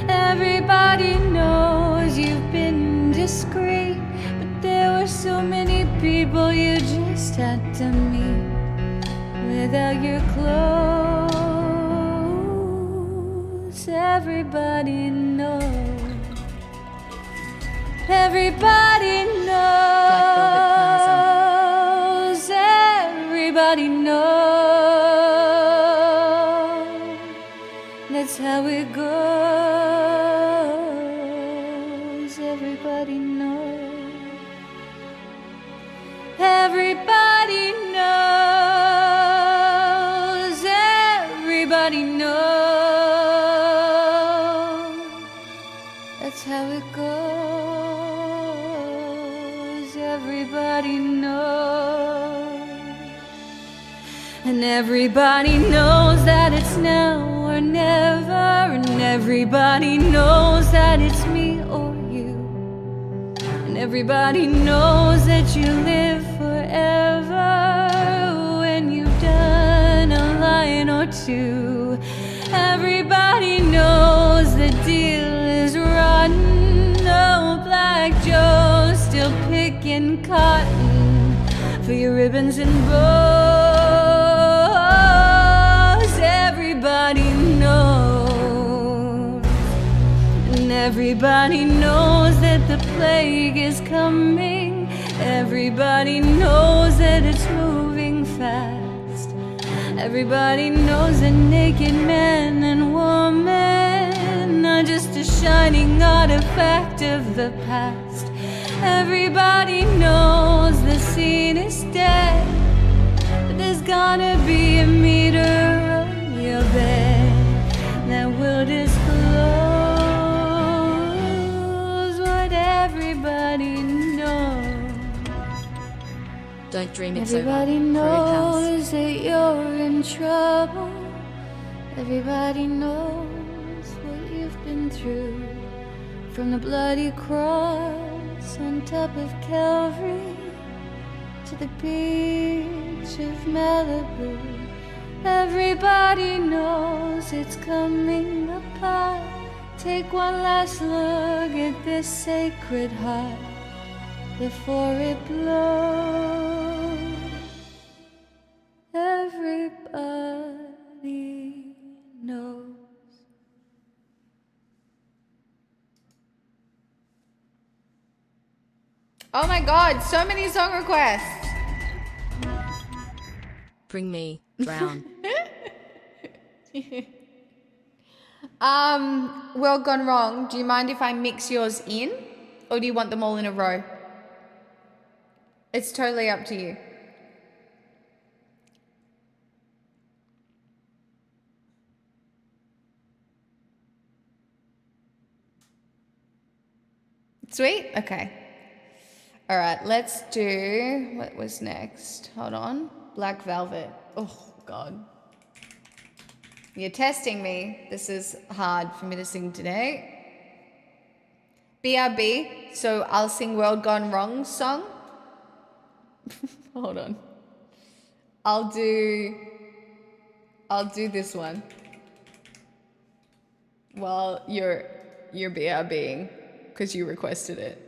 Everybody knows you've been discreet, but there were so many people you just had to meet without your clothes. Everybody knows. Everybody knows. Everybody knows. That's how it goes. Everybody knows. Everybody knows. Everybody knows. That's how it goes. Everybody knows. And everybody knows that it's now or never. And everybody knows that it's me or you. And everybody knows that you live forever when you've done a line or two. Everybody knows the deal is rotten. No Black Joe's still picking cotton for your ribbons and bows. Everybody knows. And everybody knows that the plague is coming. Everybody knows that it's moving fast. Everybody knows that naked man and woman are just a shining artifact of the past. Everybody knows the scene is dead, but there's gonna be a meter on your bed that will disclose what everybody knows. Don't dream it's over. Everybody Prairie House. knows that you're in trouble. Everybody knows what you've been through. From the bloody cross on top of Calvary to the beach of Malibu. Everybody knows it's coming apart. Take one last look at this sacred heart before it blows. Everybody knows. Oh my god, so many song requests. Bring me, drown. World Gone Wrong. Do you mind if I mix yours in? Or do you want them all in a row? It's totally up to you. Sweet? Okay. All right, let's do, what was next? Hold on. Black Velvet. Oh, God. You're testing me. This is hard for me to sing today. BRB, so I'll sing World Gone Wrong song. Hold on. I'll do this one. While you're BRBing, because you requested it.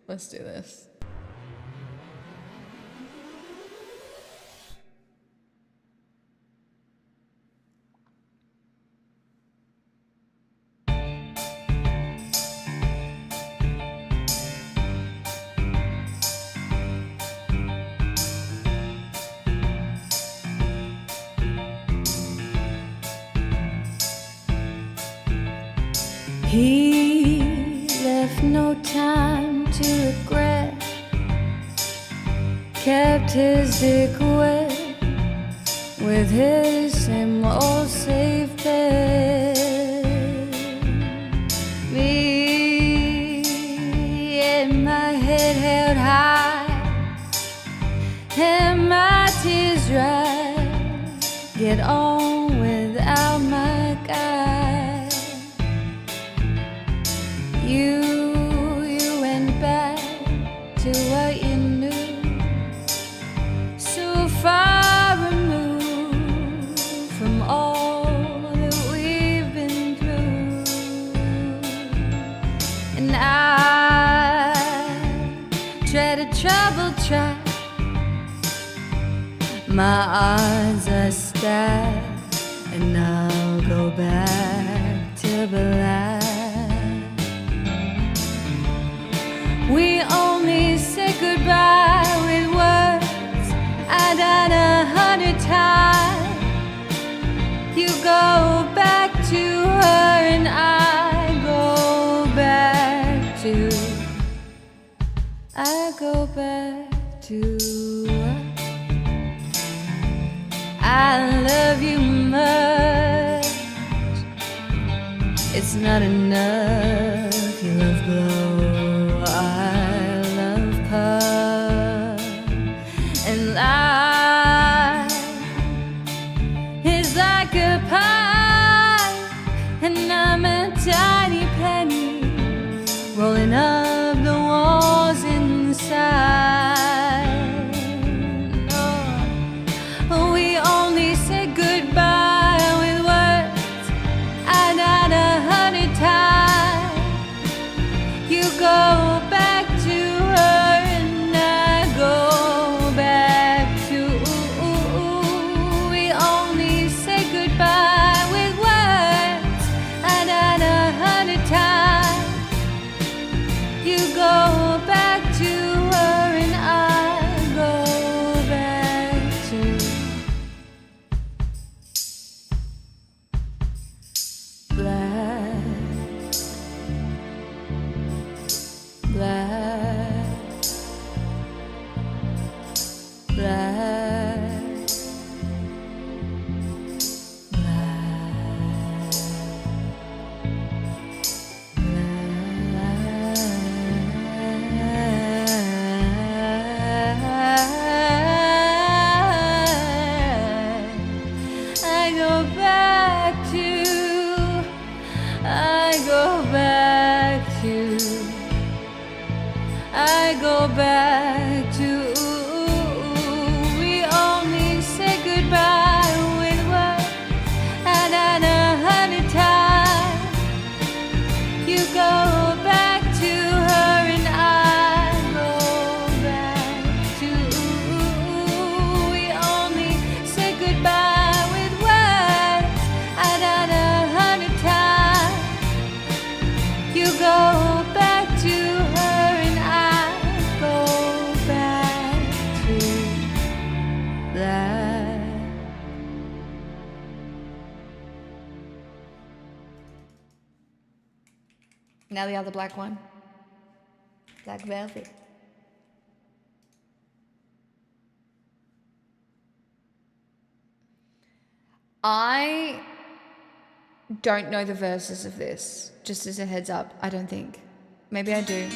Let's do this. He left no time to regret, kept his dick wet with his same old safe bet. Me and my head held high and my tears dry, get on without my guy. You went back to what you knew, so far removed from all that we've been through. And I try to trouble track, my odds are stacked, and I'll go back to black. We only say goodbye with words. I died 100 times. You go back to her and I go back to her. I love you much. It's not enough. You love blow. I love puff, and life is like a pie, and I'm a tiny penny rolling up the walls inside. No, we only say goodbye with words. I died 100 times. Now the other black one. Black velvet. I don't know the verses of this, just as a heads up. I don't think. Maybe I do.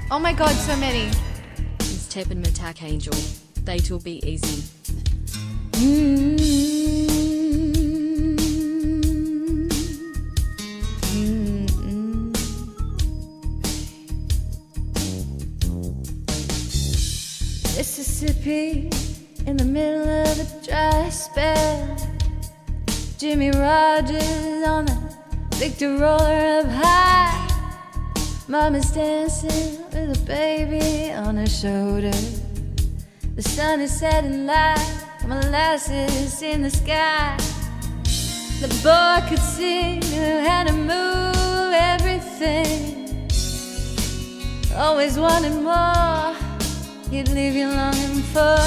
Oh my god, so many. It's Tep and Matak Angel. They will be easy. Mississippi in the middle of a dry spell. Jimmy Rogers on the Victor roller up high. Mama's dancing with a baby on her shoulder. The sun is setting like molasses in the sky. The boy could see, knew how to move everything. Always wanted more, he'd leave you longing for.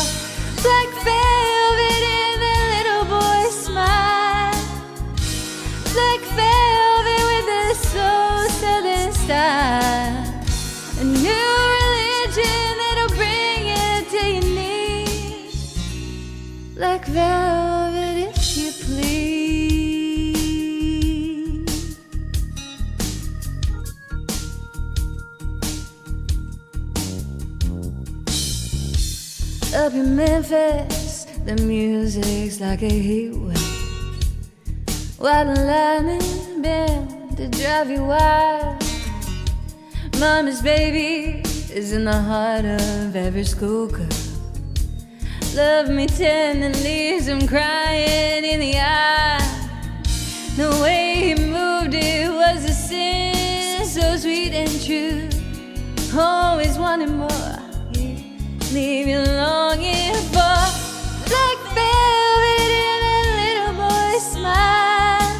Black velvet in the little boy's smile. Black velvet with a soul southern style. A new religion that'll bring you to your knees. Black velvet, if you please. Up in Memphis, the music's like a heat wave. White lightning bound to drive you wild. Mama's baby is in the heart of every schoolgirl. Love me tender, leaves him crying in the eye. The way he moved, it was a sin, so sweet and true. Always wanted more, leave you longing for. Black velvet in a little boy's smile.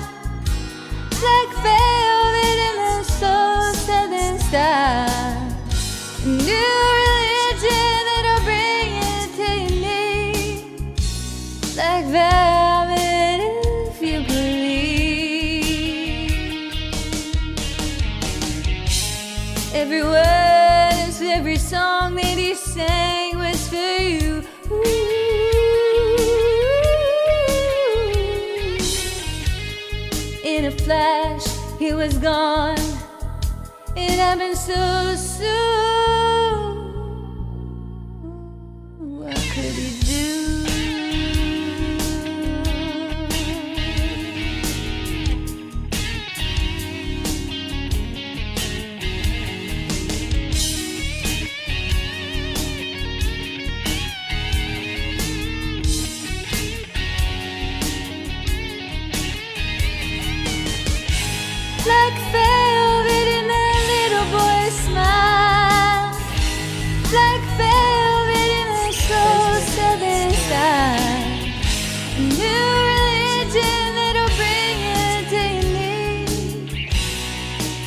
Black velvet in the soul southern style. A new religion that'll bring you to your knees. Black velvet, if you believe. Every word, every song that he sang was for you. Ooh. In a flash, he was gone. It happened so soon. What could he do? Black velvet in that little boy's smile. Black velvet in her soul southern style. A new religion that'll bring you to your knees.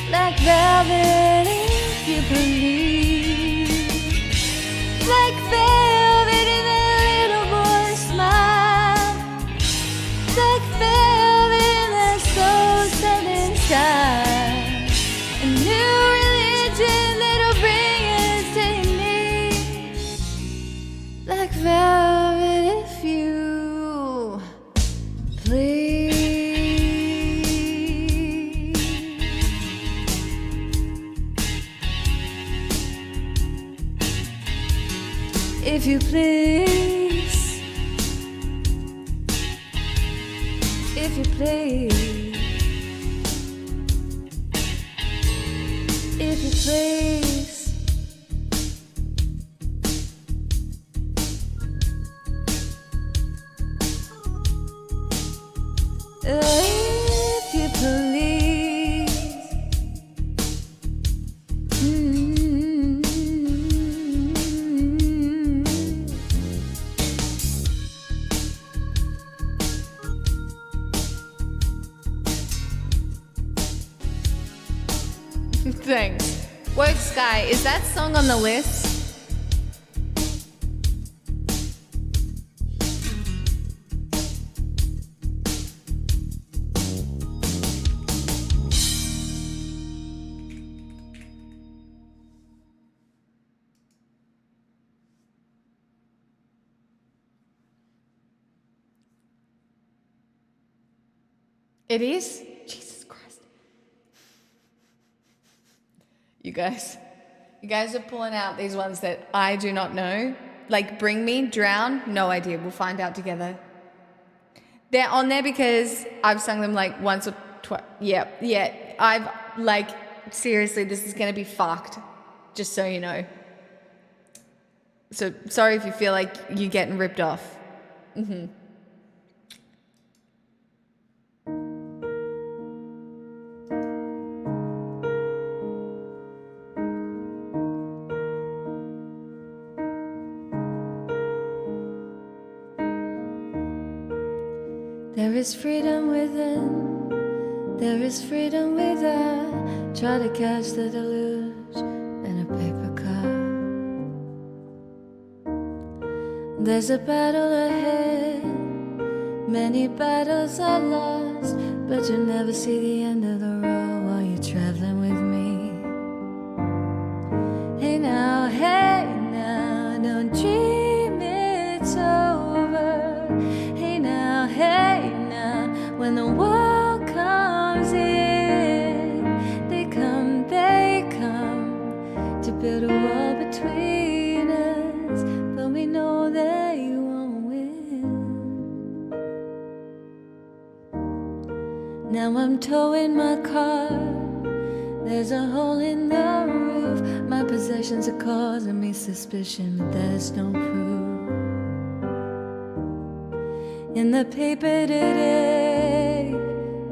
Black velvet, if you believe. Black velvet in that little boy's smile. Black velvet in her soul southern style. A new religion that'll bring us to your knees. Black velvet, if you please. If you please. If you please. If you please. If you please. Thanks. Work Sky, is that song on the list? It is? Jesus Christ. You guys are pulling out these ones that I do not know. Like Bring Me, Drown, no idea. We'll find out together. They're on there because I've sung them like once or twice. Yeah. I've like, seriously, this is going to be fucked. Just so you know. So sorry if you feel like you're getting ripped off. There is freedom within, there is freedom without. Try to catch the deluge in a paper cup. There's a battle ahead, many battles are lost, but you'll never see the end of the road while you're traveling with me. Hey now, don't dream it's over. Hey now, when the world comes in, they come to build a wall between us, but we know they won't win. Now I'm towing my car, there's a hole in the roof. My possessions are causing me suspicion, but there's no proof. In the paper today,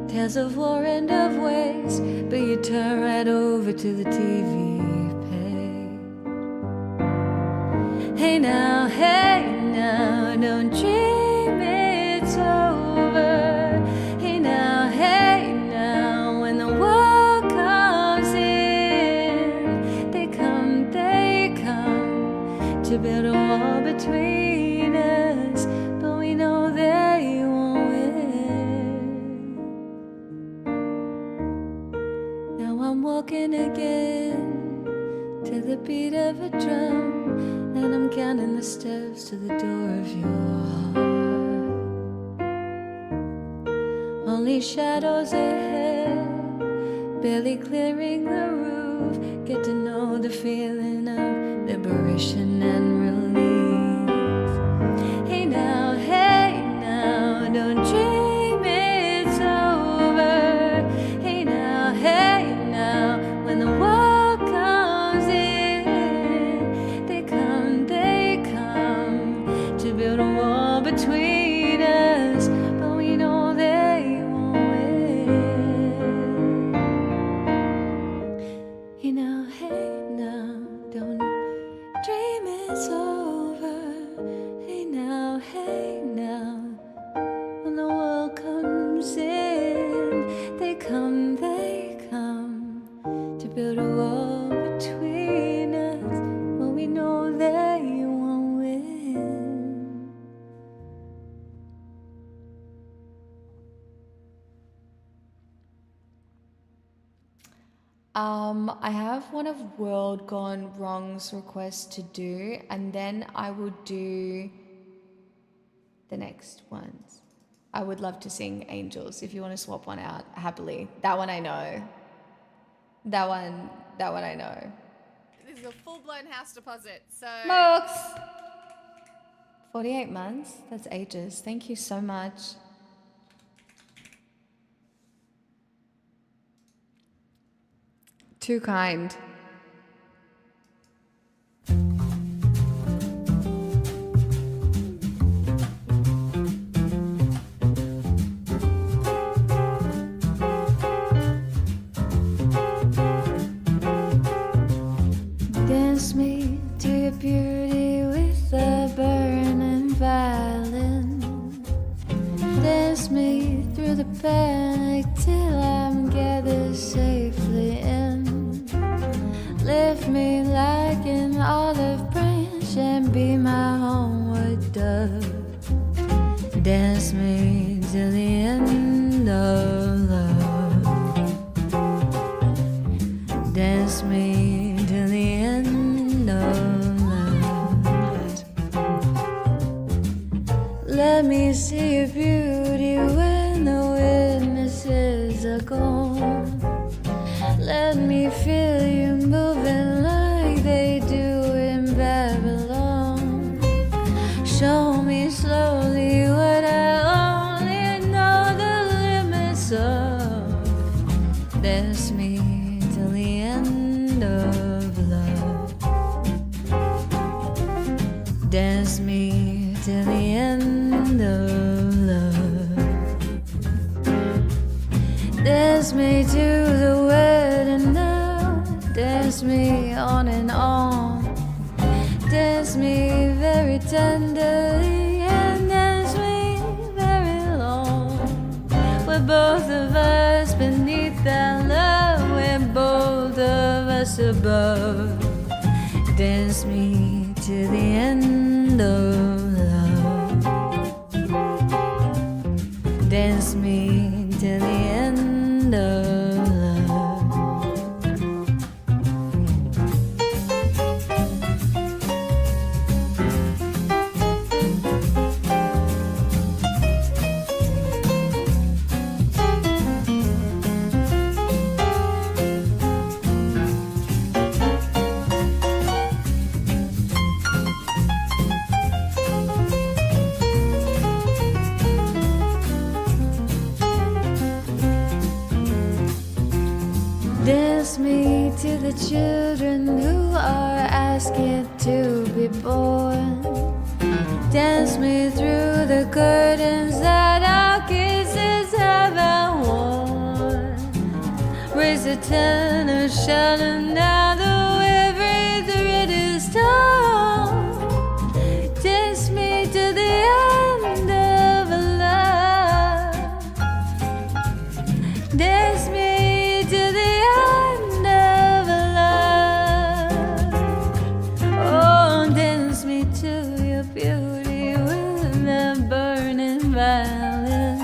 tales of war and of waste, but you turn right over to the TV page. Hey now, don't dream it's over. Hey now, when the world comes in, they come to build a wall between us, but we know they won't win. Now I'm walking again to the beat of a drum, and I'm counting the steps to the door of your heart. Only shadows ahead, barely clearing the roof. Get to know the feeling of liberation and relief. Hey now, don't dream it's over. Hey now, when the world comes in, they come to build a wall between us, but we know they won't win. Hey now, don't dream it's over. Hey now, when the world comes in, they come to build a wall between us, but we know they won't win. I have one of World Gone Wrong's requests to do, and then I will do the next ones. I would love to sing Angels if you want to swap one out happily. That one I know. That one I know. This is a full-blown house deposit, so... Mox! 48 months? That's ages. Thank you so much. Too kind. Dance me to your beauty with a burning violin. Dance me through the panic till I'm gathered safely in. Lift me like an olive branch and be my homeward dove. Dance me till the end of love. Dance me till the end of love. Let me see your beauty when the witnesses are gone. Let me feel you moving like they do in Babylon. Show me slowly what I only know the limits of. Dance me till the end of love. Dance me till the end of love. Dance me to the wedding now. Dance me on and on. Dance me very tenderly and dance me very long. We're both of us beneath that love. We're both of us above. Dance me to the end of love. Dance me to the end of love. Dance me to the children who are asking to be born. Dance me through the curtains that our kisses haven't worn. Raise the tenor, shouting now though every thread is torn. Dance me to the end of love. Dance me to the end of love. Oh, dance me to your beauty with the burning violin.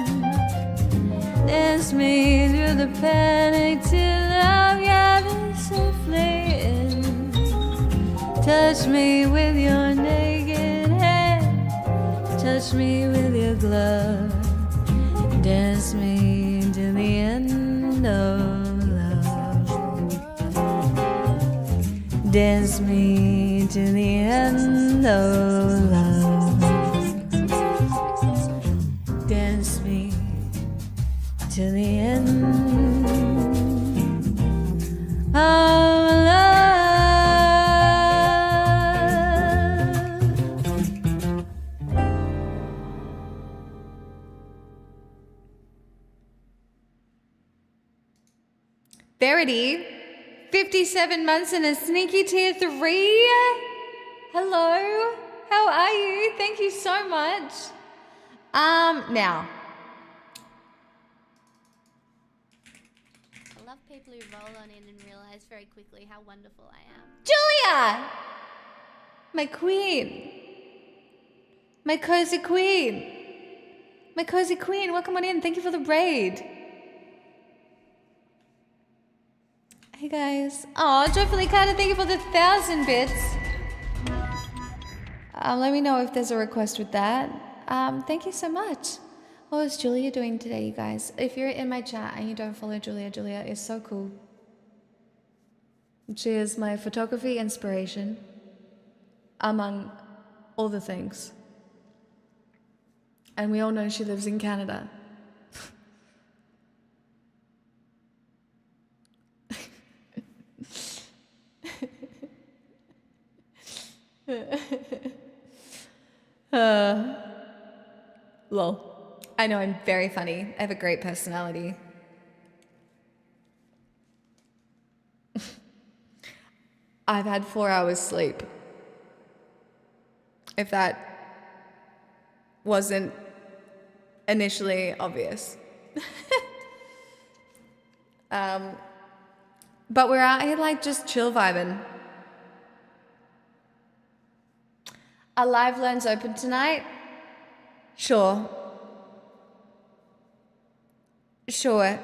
Dance me through the panic till I'm gathered safely in. Touch me with your naked hand. Touch me with your glove. Dance me to the end of love. Dance me to the end of love. Dance me to the end of love. Verity, 57 months in a sneaky tier 3. Hello, how are you? Thank you so much. Now, I love people who roll on in and realize very quickly how wonderful I am. Julia, my queen, my cozy queen, my cozy queen. Welcome on in. Thank you for the raid. Hey guys. Oh, Joyfully Carter, thank you for the 1,000 bits. Let me know if there's a request with that. Thank you so much. What was Julia doing today, you guys? If you're in my chat and you don't follow Julia, Julia is so cool. She is my photography inspiration, among all the things. And we all know she lives in Canada. Lol. I know I'm very funny. I have a great personality. I've had 4 hours sleep. If that wasn't initially obvious. But we're out here like just chill vibing. Are live learns open tonight? Sure. Sure.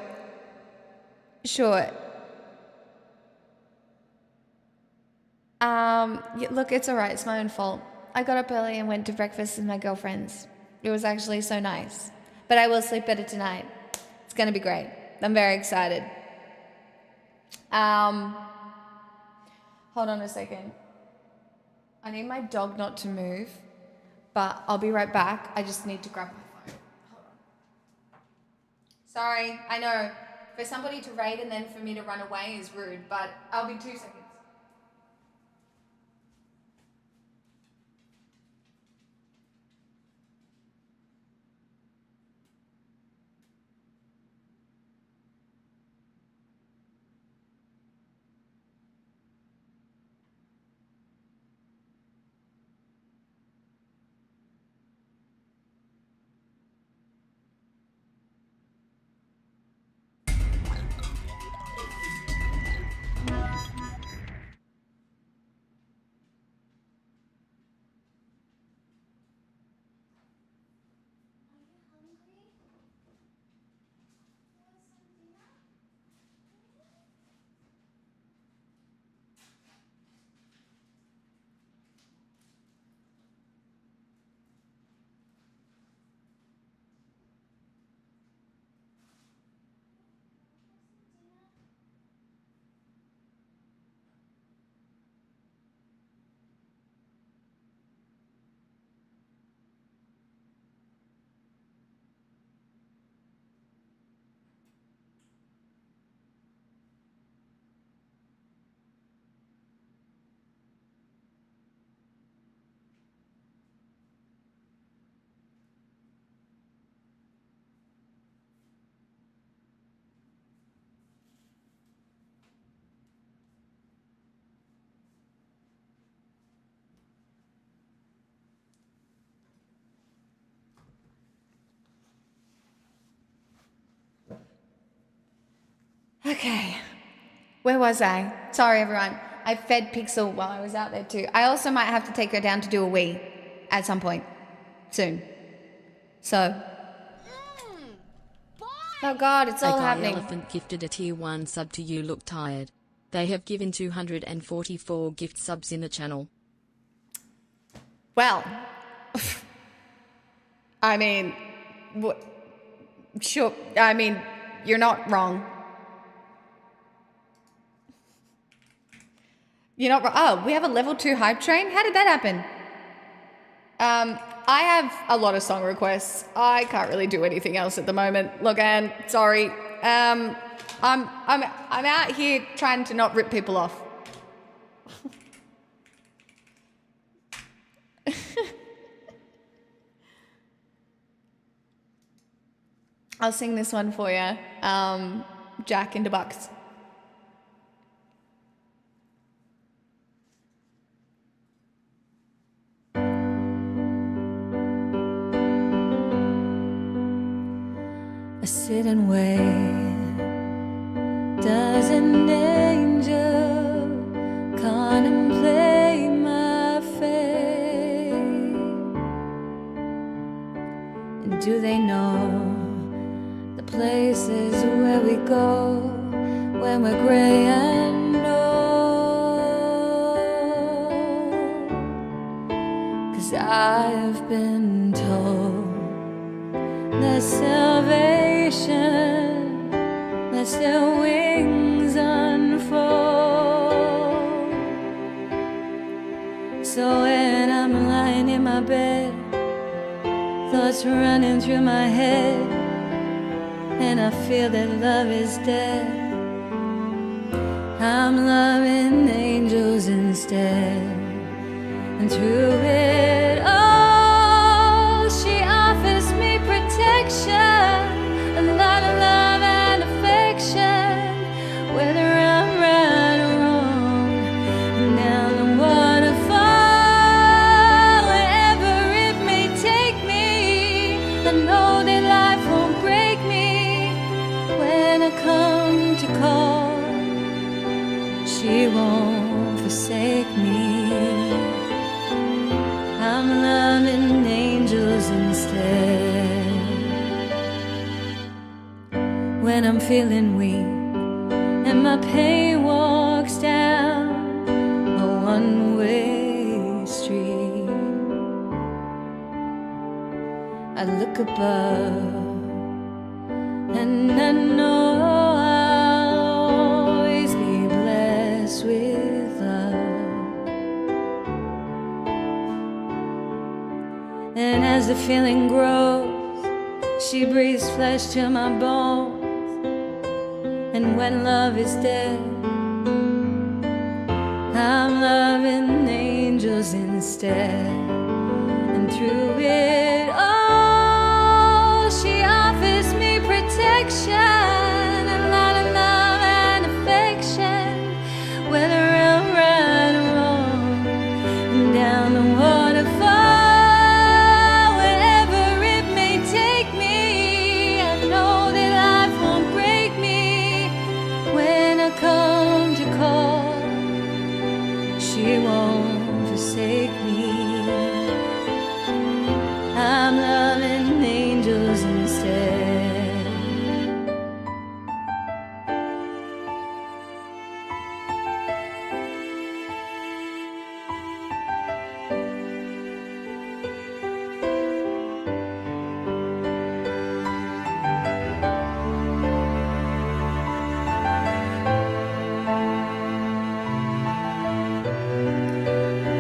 Look, it's alright, it's my own fault. I got up early and went to breakfast with my girlfriends. It was actually so nice. But I will sleep better tonight. It's gonna be great. I'm very excited. Hold on a second. I need my dog not to move, but I'll be right back. I just need to grab my phone. Hold on. Sorry, I know. For somebody to raid and then for me to run away is rude, but I'll be 2 seconds. Okay, where was I? Sorry, everyone. I fed Pixel while I was out there too. I also might have to take her down to do a wee at some point soon. So, oh God, it's all A guy happening. Elephant gifted a tier 1 sub to You Look Tired. They have given 244 gift subs in the channel. Well, I mean, sure. I mean, you're not wrong. You're not wrong. Oh, we have a level 2 hype train? How did that happen? I have a lot of song requests. I can't really do anything else at the moment. Look, Anne, sorry. I'm out here trying to not rip people off. I'll sing this one for you. Jack in the Box. I sit and wait. Does an angel contemplate my fate? And do they know the places where we go when we're gray and old? 'Cause I've been told there's salvation, lets their wings unfold. So when I'm lying in my bed, thoughts running through my head, and I feel that love is dead, I'm loving angels instead. And through it all, she offers me protection, a lot of love and affection, whether I'm right or wrong. And down the waterfall, wherever it may take me, I know that life won't break me. When I come to call, she won't forsake me. I'm loving angels instead. When I'm feeling weak and my pain walks down a one-way street, I look above and I know as the feeling grows, she breathes flesh to my bones. And when love is dead, I'm loving angels instead. And through it all, she offers me protection, a lot of love and affection, whether I'm right or wrong. And down the waterfall, wherever it may take me, I know that life won't break me. When I come to call, she won't forsake me. I'm loving angels instead.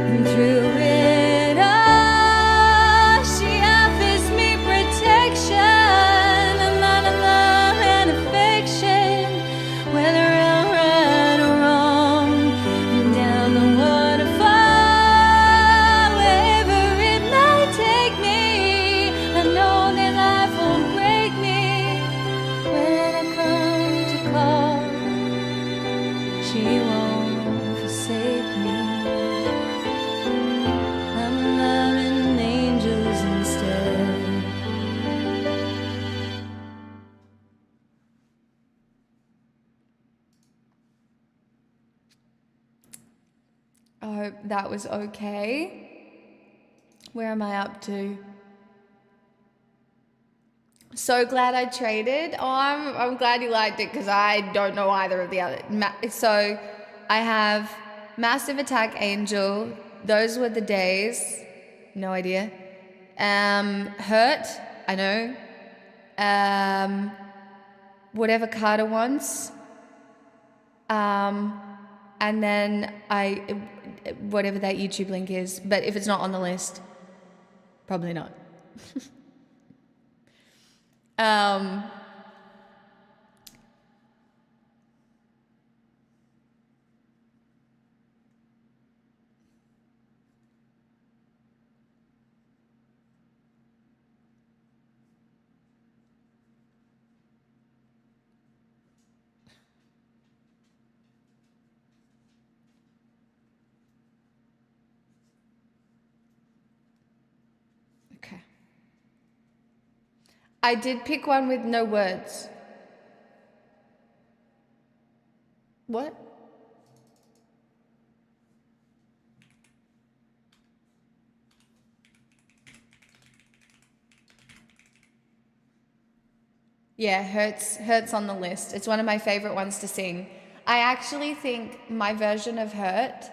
And through it all, she offers me protection, a lot of love and affection, whether I'm right or wrong. And down the waterfall, wherever it might take me, I know that life won't break me. When I come to call, she won't forsake me. I'm loving angels instead. I hope that was okay. Where am I up to? So glad I traded. Oh, I'm glad you liked it because I don't know either of the other. So I have Massive Attack Angel. Those were the days. No idea. Hurt. I know. Whatever Carter wants. And then whatever that YouTube link is. But if it's not on the list, probably not. Okay. I did pick one with no words. What? Yeah, Hurt's on the list. It's one of my favorite ones to sing. I actually think my version of Hurt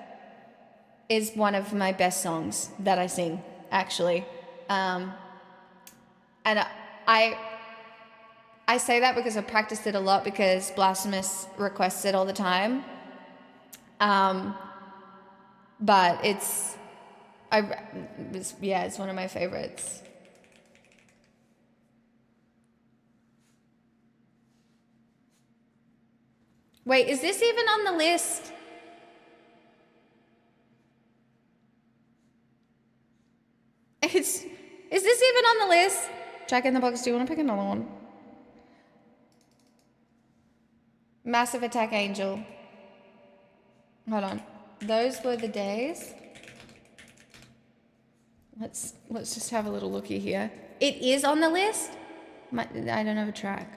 is one of my best songs that I sing, actually. And I say that because I practiced it a lot because Blasphemous requests it all the time. But it's one of my favorites. Wait, is this even on the list? Is this even on the list? Jack in the Box, do you want to pick another one? Massive Attack Angel. Hold on. Those were the days. Let's just have a little looky here. It is on the list? I don't have a track.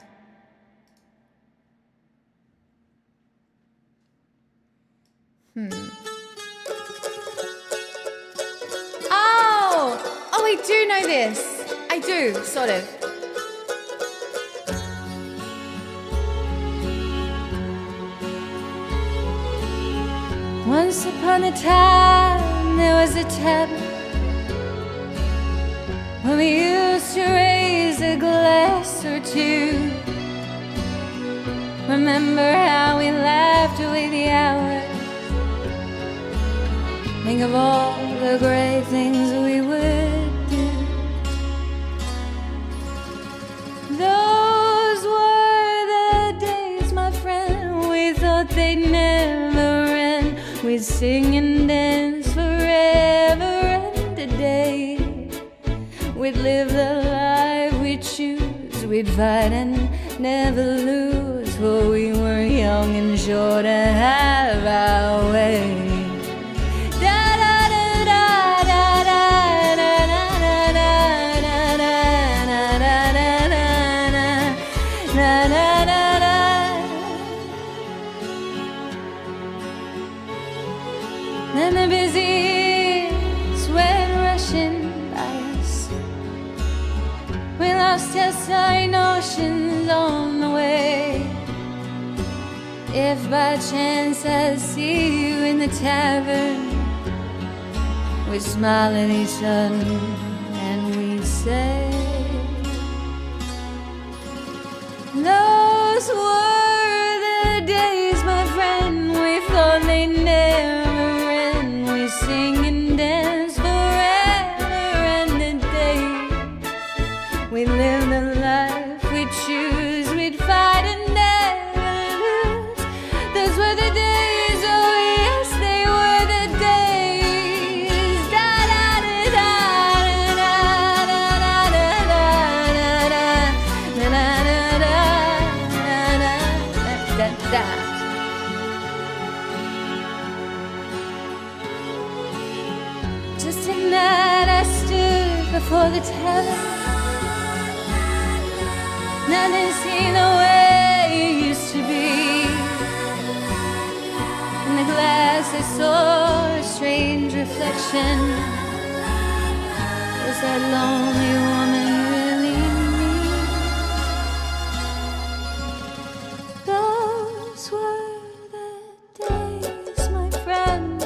Oh, I do know this. I do, sort of. Once upon a time, there was a tap when we used to raise a glass or two. Remember how we laughed away the hours. Think of all the great things we would do. We'd sing and dance forever and a day. We'd live the life we choose. We'd fight and never lose, for we were young and sure to have our way. Then the busy sweat rushing by us. We lost our side notions on the way. If by chance I see you in the tavern, we smile at each other and we say, those were the days, my friend, we thought they'd never end. We sing and dance forever and a day. We live the life we choose. We'd fight and never lose. Those were the days, oh yes, they were the days. Da da da da da da da da da da da da. Just in that I stood before the tavern. Nothing seemed the way it used to be. In the glass I saw a strange reflection. Was that lonely woman really me? Those were the days, my friend.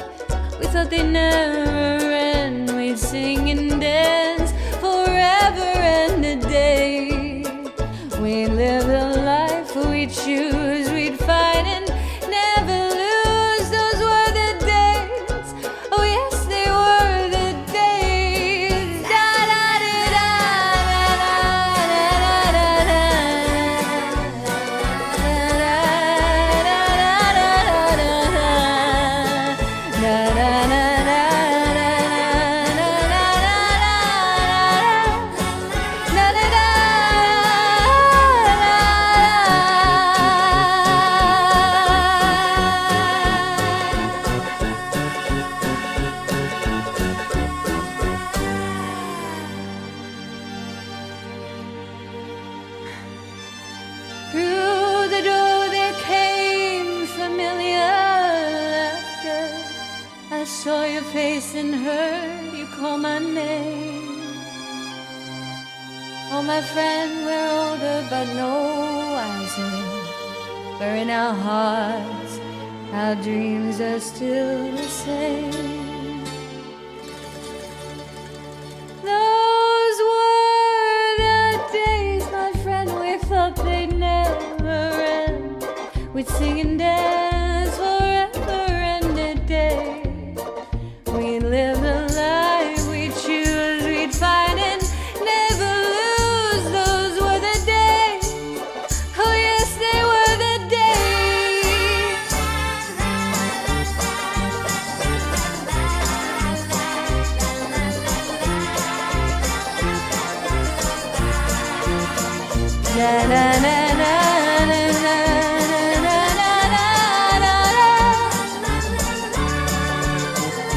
We thought they'd never end. We'd sing and dance forever and a day. We'd live the life we choose. We'd fight and never lose. Those were the days. Oh yes, they were the days. Da da da da da da da Through the door there came familiar laughter. I saw your face and heard you call my name. Oh, my friend, we're older but no wiser. For in our hearts, our dreams are still the same. Those were the days, my friend, we thought they'd never end. We'd sing and dance forever and a day. We'd live the life we choose. We'd fight and never lose. Those were the days. Oh yes, they were the days. Na na na na na na na na na na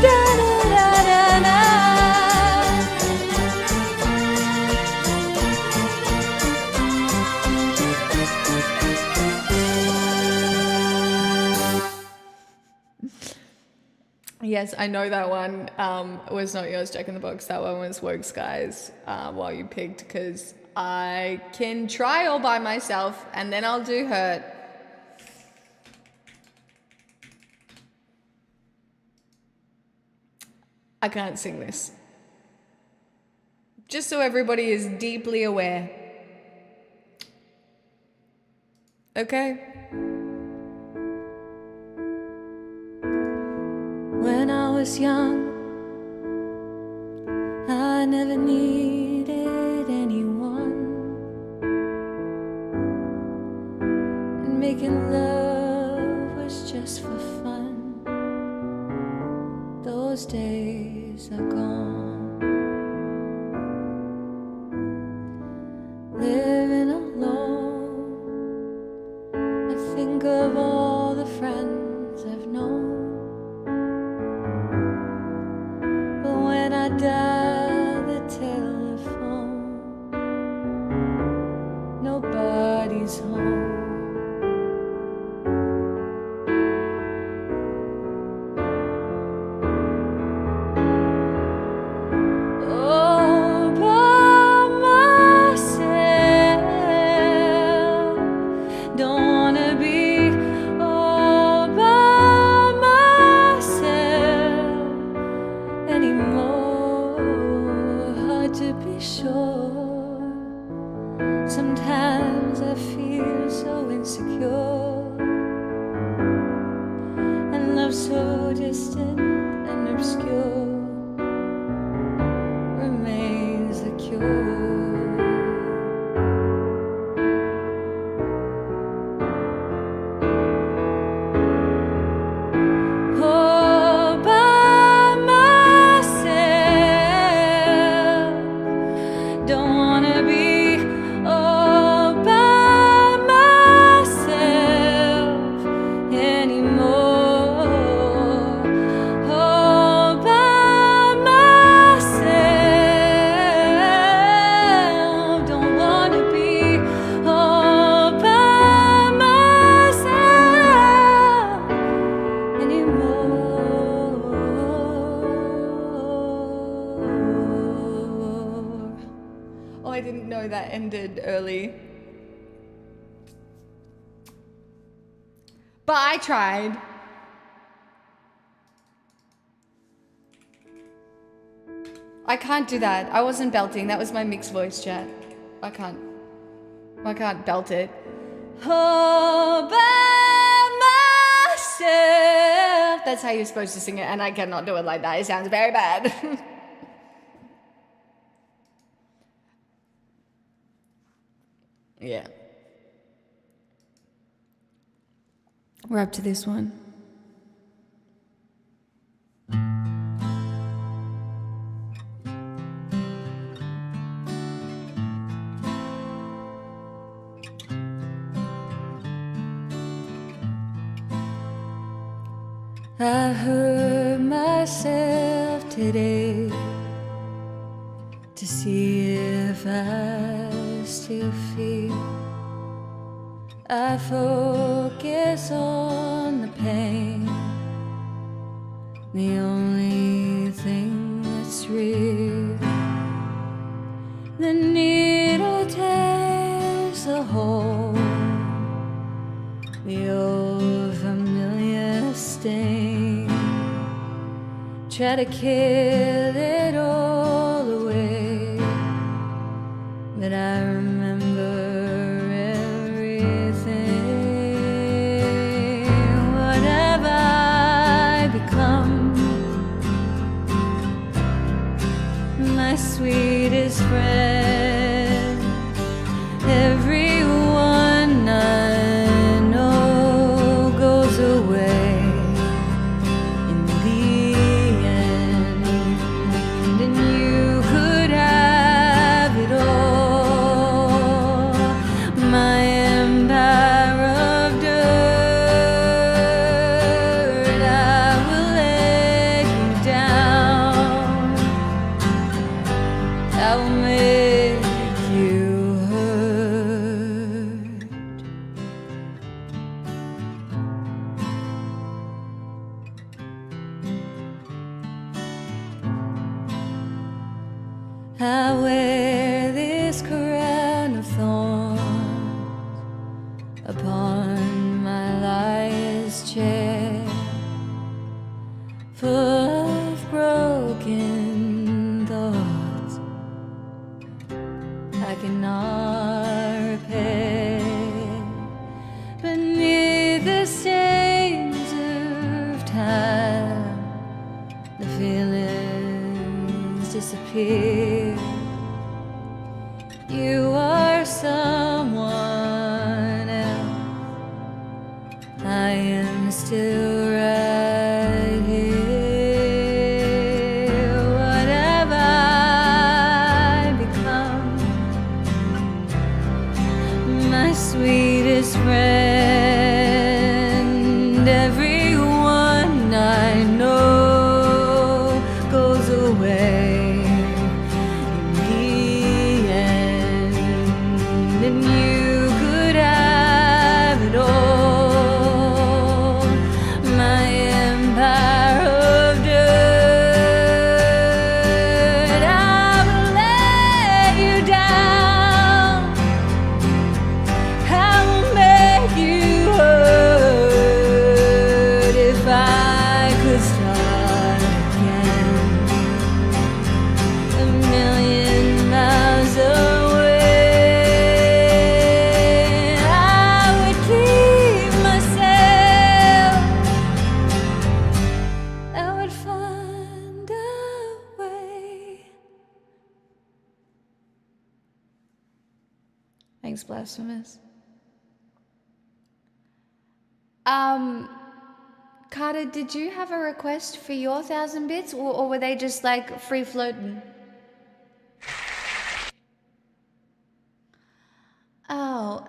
da da da da da. Yes, I know that one was not yours, Jack in the Box. That one was Woke Skies, while you picked, because I can try all by myself and then I'll do Hurt. I can't sing this. Just so everybody is deeply aware. Okay? When I was young, I never needed anyone, and making love was just for fun. those days are gone. Living alone, I think of all the friends I've known. But when I dial the telephone, nobody's home. All by myself, don't wanna be all by myself anymore. Hard to be sure. Sometimes I feel so insecure, and love so distant and obscure remains the cure. All by myself, don't wanna be all by myself anymore. All by myself, don't wanna be all by myself anymore. Oh, I didn't know that ended early. But I tried. I can't do that. I wasn't belting. That was my mixed voice, chat. I can't belt it. All by myself. That's how you're supposed to sing it, and I cannot do it like that. It sounds very bad. Yeah. We're up to this one. I hurt myself today to see if I still feel. I focus on the pain, the only thing that's real. The needle tears the hole, the old familiar stain. Try to kill it all away, but I remember everything. What have I become? My sweetest friend, everyone I know goes away in the end, and you could have it all. My empire of dirt, I will let you down. I will make you hurt. I wear this crown of thorns upon my liar's chair, full of broken thoughts I cannot repair. Beneath the stains of time, the feelings disappear. You are someone else, I am still right here. Thanks, Blasphemous. Carter, did you have a request for your 1,000 bits, or were they just like free floating? Oh,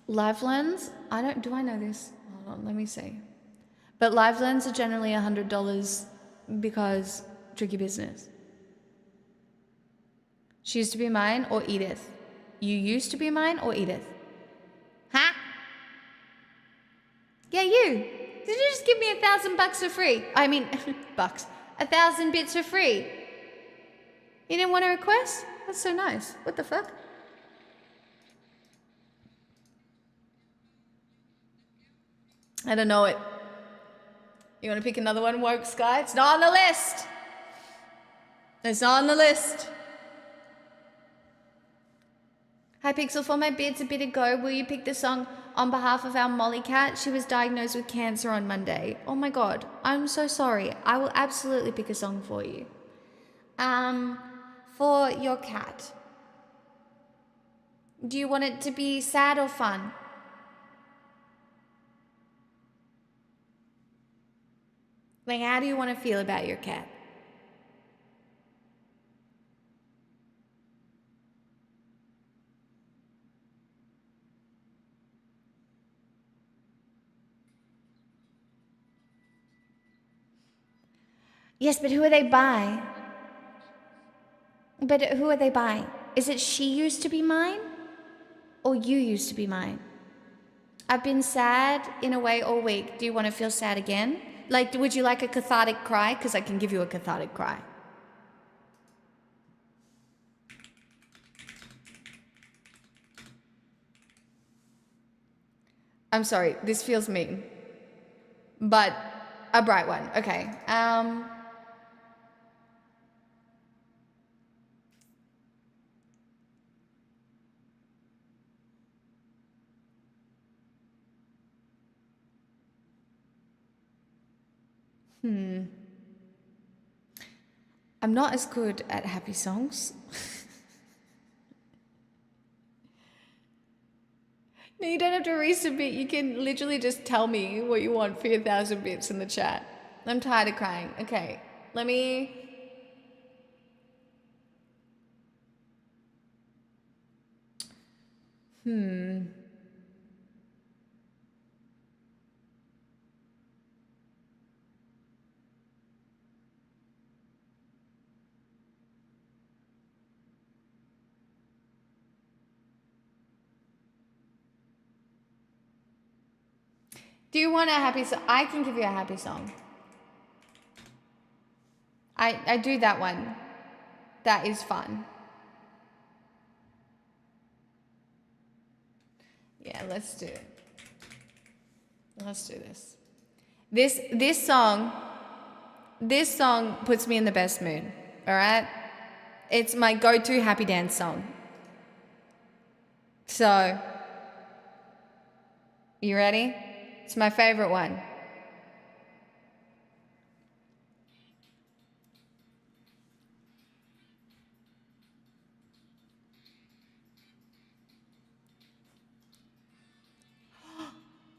Lifelines? Do I know this? Hold on, let me see. But Lifelines are generally $100 because tricky business. She used to be mine or Edith? You used to be mine or Edith? Huh? Yeah, you. Did you just give me $1,000 for free? I mean, bucks. 1,000 bits for free. You didn't want a request? That's so nice. What the fuck? I don't know it. You want to pick another one, Woke Sky? It's not on the list. It's not on the list. Hi Pixel, for my bids a bit ago, will you pick the song on behalf of our Molly cat? She was diagnosed with cancer on Monday. Oh my god, I'm so sorry. I will absolutely pick a song for you. For your cat. Do you want it to be sad or fun? Like, how do you want to feel about your cat? Yes, but who are they by? But who are they by? Is it she used to be mine? Or you used to be mine? I've been sad in a way all week. Do you want to feel sad again? Like, would you like a cathartic cry? Because I can give you a cathartic cry. I'm sorry, this feels mean. But a bright one. Okay. I'm not as good at happy songs. No, you don't have to resubmit. You can literally just tell me what you want for your 1,000 bits in the chat. I'm tired of crying. Okay, let me... Do you want a happy song? I can give you a happy song. I do that one. That is fun. Yeah, let's do it. Let's do this. This song puts me in the best mood. All right? It's my go-to happy dance song. So, you ready? It's my favorite one.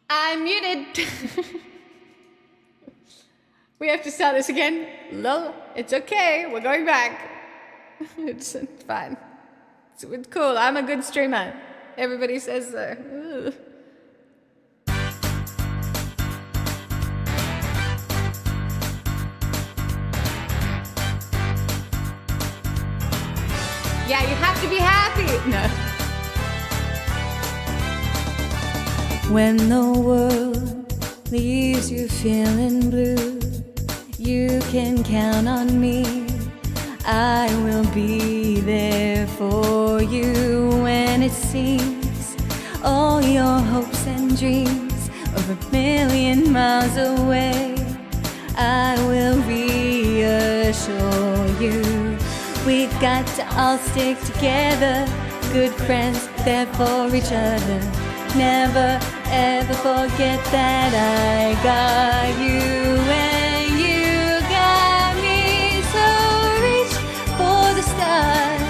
I'm muted. We have to start this again. Lol, it's okay. We're going back. It's fine. It's cool. I'm a good streamer. Everybody says so. Ugh. Yeah, you have to be happy. No. When the world leaves you feeling blue, you can count on me. I will be there for you when it seems all your hopes and dreams are a million miles away. I will reassure you. We got to all stick together, good friends there for each other. Never ever forget that I got you and you got me. So reach for the stars,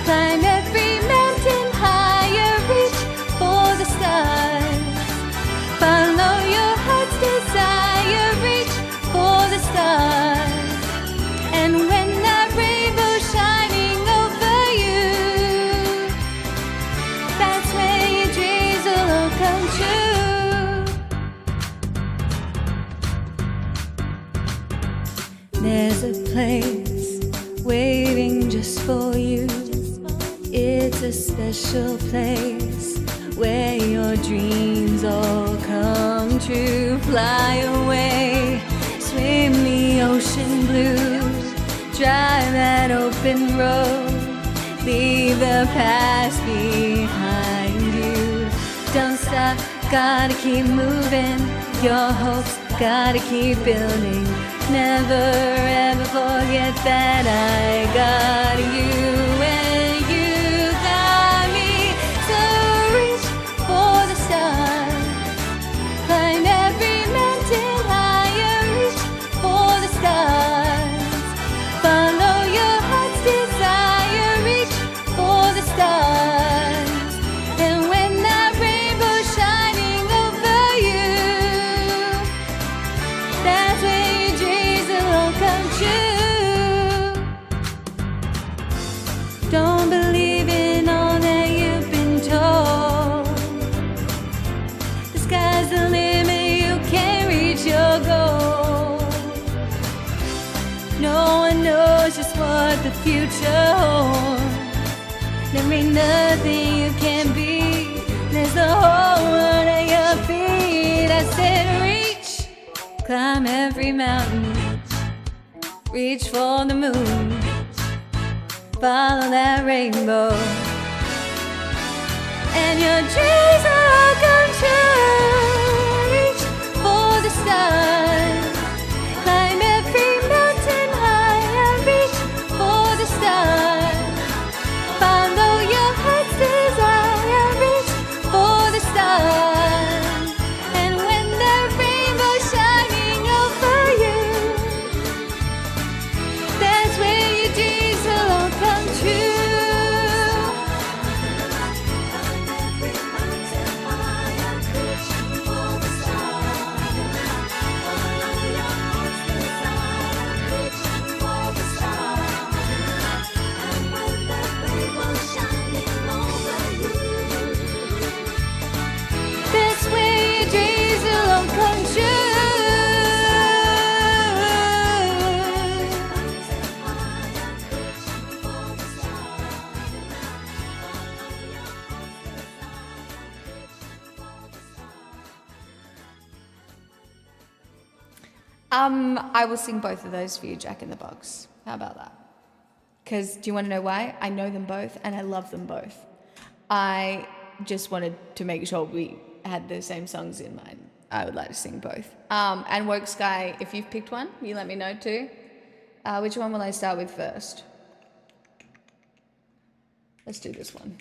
climb every mountain There's a place waiting just for you. It's a special place where your dreams all come true. Fly away, swim the ocean blue, drive that open road, leave the past behind you. Don't stop, gotta keep moving, your hopes gotta keep building. Never ever forget that I got you and you got me. So reach for the stars, climb every mountain higher, reach for the stars, follow your heart's desire, reach for the stars. And when that rainbow's shining over you, that's when your dreams will all come true. Don't believe in all that you've been told. The sky's the limit, you can't reach your goal. No one knows just what the future holds. There ain't nothing you can't be. There's the whole world at your feet. I said reach, climb every mountain, reach for the moon, follow that rainbow, and your dreams will all come true. Reach for the stars, climb every mountain high and reach for the stars, follow your heart's desire, reach for the stars. And when the rainbow's shining over you, that's where your dreams will all come true. That's where your dreams will all come true. I will sing both of those for you, Jack in the Box. How about that? Because do you want to know why? I know them both and I love them both. I just wanted to make sure we had the same songs in mind. I would like to sing both. And Woke Sky, if you've picked one, you let me know too. Which one will I start with first? Let's do this one.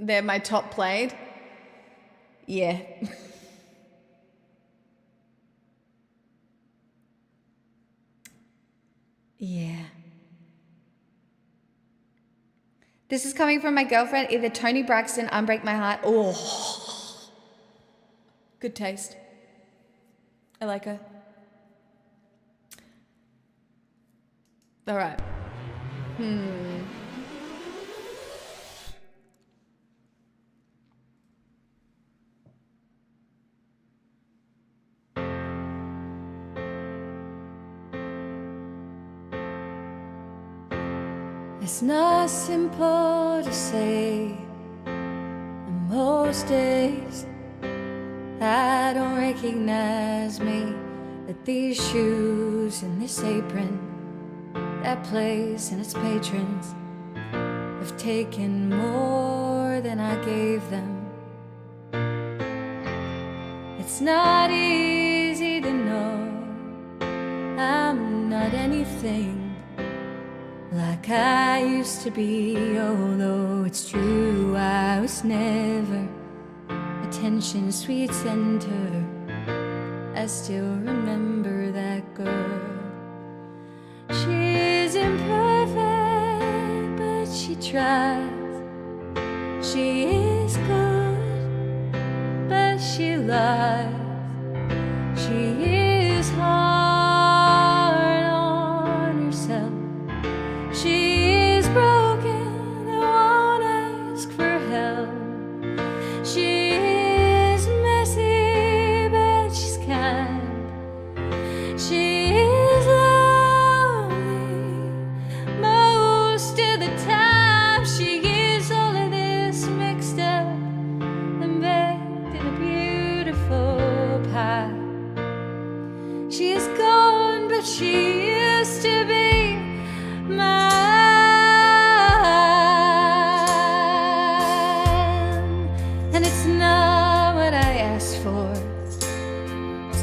They're my top played. Yeah. Yeah. This is coming from my girlfriend, either Toni Braxton, Unbreak My Heart. Oh, good taste. I like her. All right. It's not simple to say, and most days I don't recognize me. That these shoes and this apron, that place and its patrons have taken more than I gave them. It's not easy to know I'm not anything like I used to be, although it's true I was never attention's sweet center. I still remember that girl. She's imperfect, but she tries. She is good, but she lies. She is hard on herself. She is broken and won't ask for help.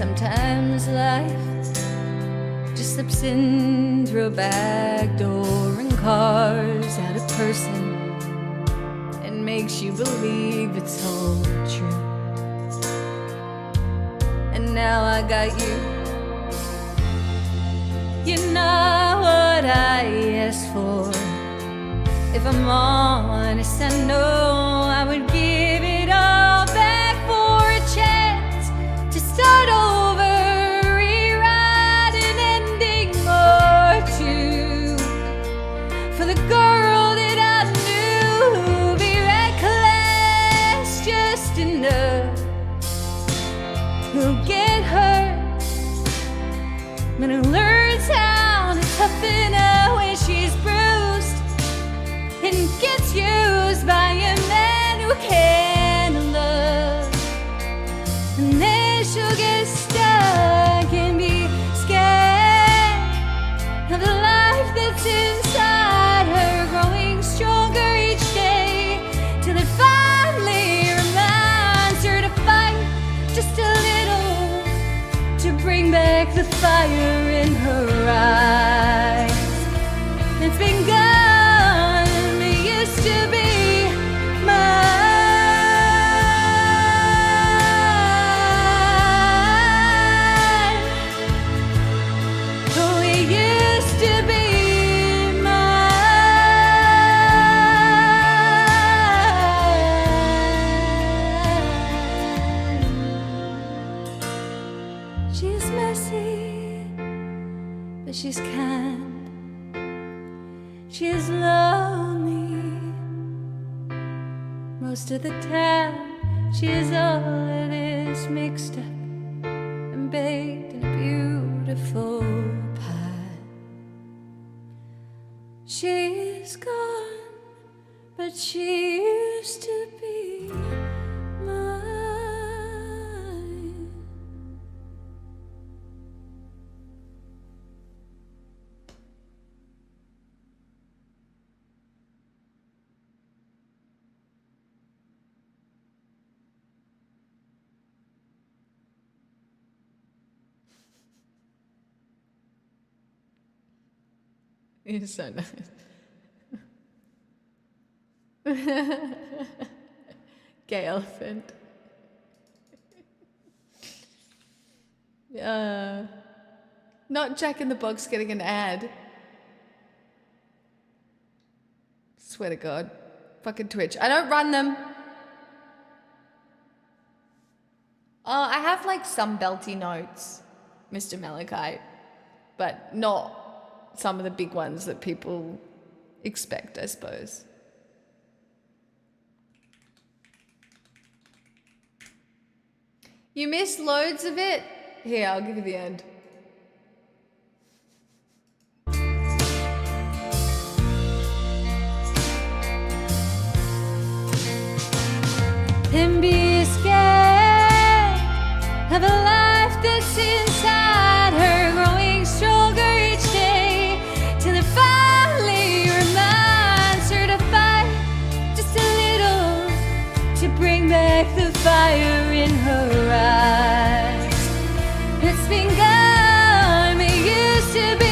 Sometimes life just slips in through a back door and carves out a person and makes you believe it's all true. And now I got you. You're not what I asked for. If I'm honest, I know I would give it all back for a chance to start over, rewrite an ending or two. For the girl that I knew, be reckless just enough. Who'll get hurt, but who learns how to toughen up when she's bruised and gets used by a man who can't love. And then she'll get stuck and be scared of the life that's inside her, growing stronger each day, till it finally reminds her to fight just a little, to bring back the fire in her eyes. It's been gone, it used to be mine. Oh, it used to be mine. She's messy, but she's kind. She is lonely most of the time. She is all that is mixed up and baked in a beautiful pie. She's gone, but she used to be mine. It's so nice. Gay elephant. Not Jack in the Box getting an ad. Swear to God. Fucking Twitch. I don't run them. I have like some belty notes, Mr. Malachi, but not some of the big ones that people expect, I suppose. You missed loads of it? Here, I'll give you the end. And be scared of a life that's inside her, growing stronger each day, till it finally reminds her to fight just a little, to bring back the fire in her eyes. It's been gone, it used to be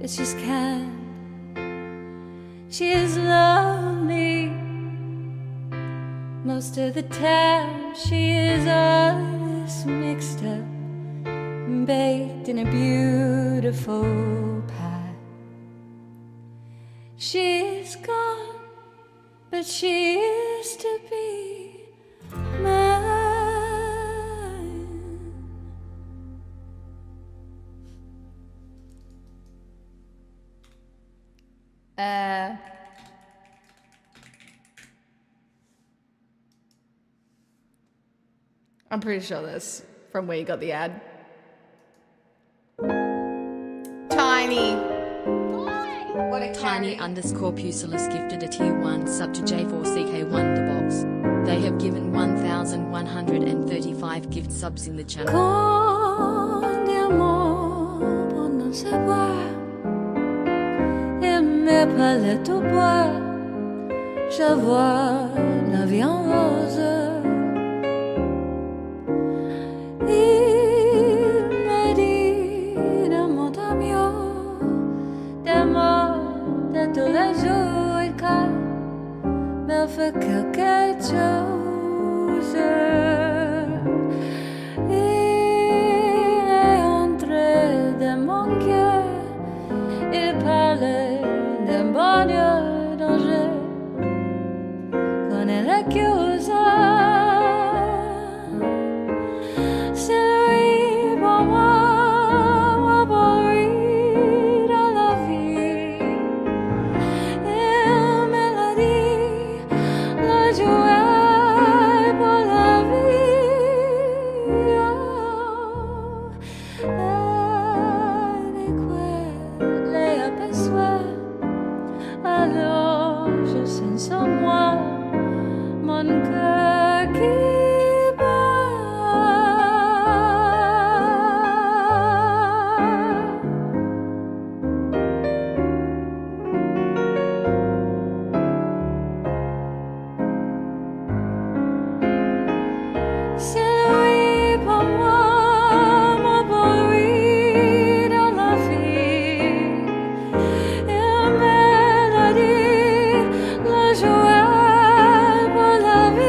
she's kind, she is lonely most of the time. She is all this mixed up and baked in a beautiful pie. She's gone, but she used to be mine. I'm pretty sure that's from where you got the ad. Tiny. Boy! What a Tiny carry. _ Pusillus gifted a tier 1 sub to J4CK1 The Box. They have given 1,135 gift subs in the channel. Quand des mots pour nous savoir et mes palettes au bois, je vois la vie en rose. Il me dit de mon mieux, des mots de tous les jours et quand me fait quelque chose. Il est entré dans mon cœur, il parlait d'un bonheur dont je connais la cause. C'est lui pour moi, pour lui dans la vie. Il me l'a dit, le jouet pour la vie. Les aperçoit, alors je sens en moi mon cœur qui bat. C'est lui pour moi pour lui dans la vie. Il me l'a dit, le jouet pour la vie.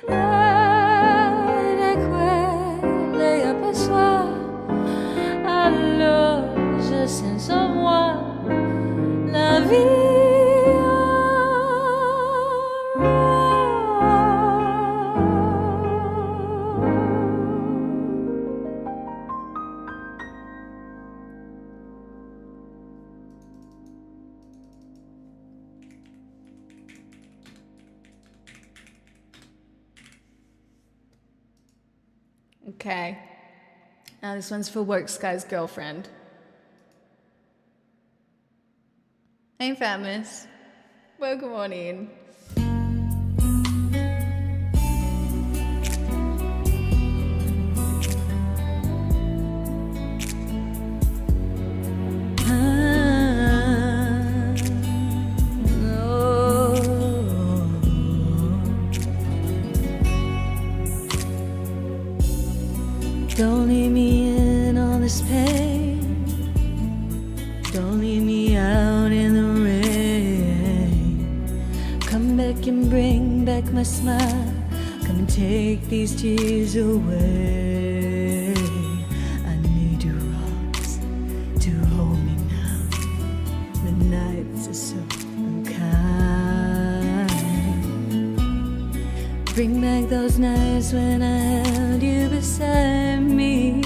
Et les aperçoit, alors je sens en moi la vie. Okay. Now this one's for Works Guy's girlfriend. Hey, famous. Welcome on in. Don't leave me in all this pain. Don't leave me out in the rain. Come back and bring back my smile. Come and take these tears away. I need your arms to hold me now. The nights are so unkind. Bring back those nights when I held you beside me.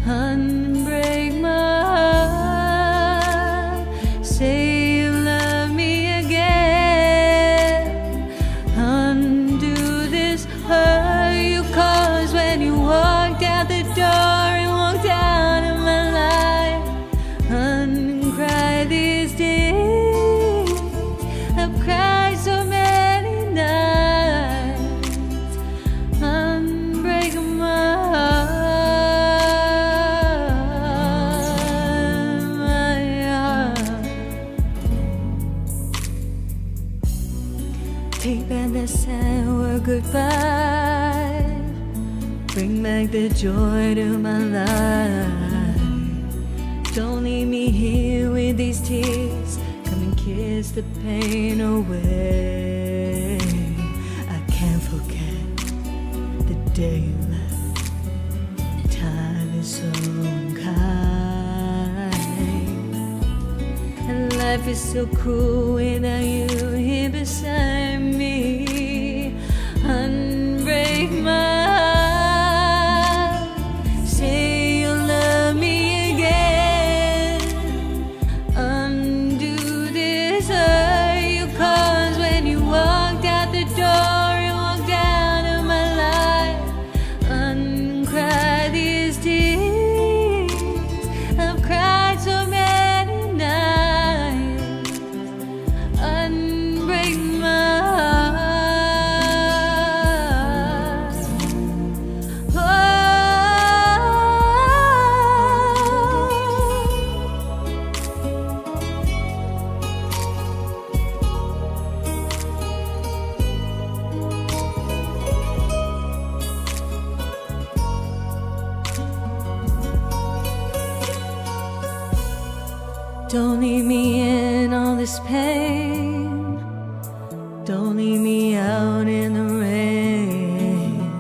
Unbreak my heart. Say you love me again. Undo this hurt you caused when you walked out the door and walked out of my life. Uncry these tears. I've cried so many nights. Unbreak my heart. Take back the sour goodbye. Bring back the joy to my life. Don't leave me here with these tears. Come and kiss the pain away. I can't forget the day you left. Time is so unkind. And life is so cruel without you here beside me. Unbreak my heart. Say you love me again. Undo this hurt you caused when you walked out the door and walked out of my life. Uncry these tears. Don't leave me in all this pain. Don't leave me out in the rain.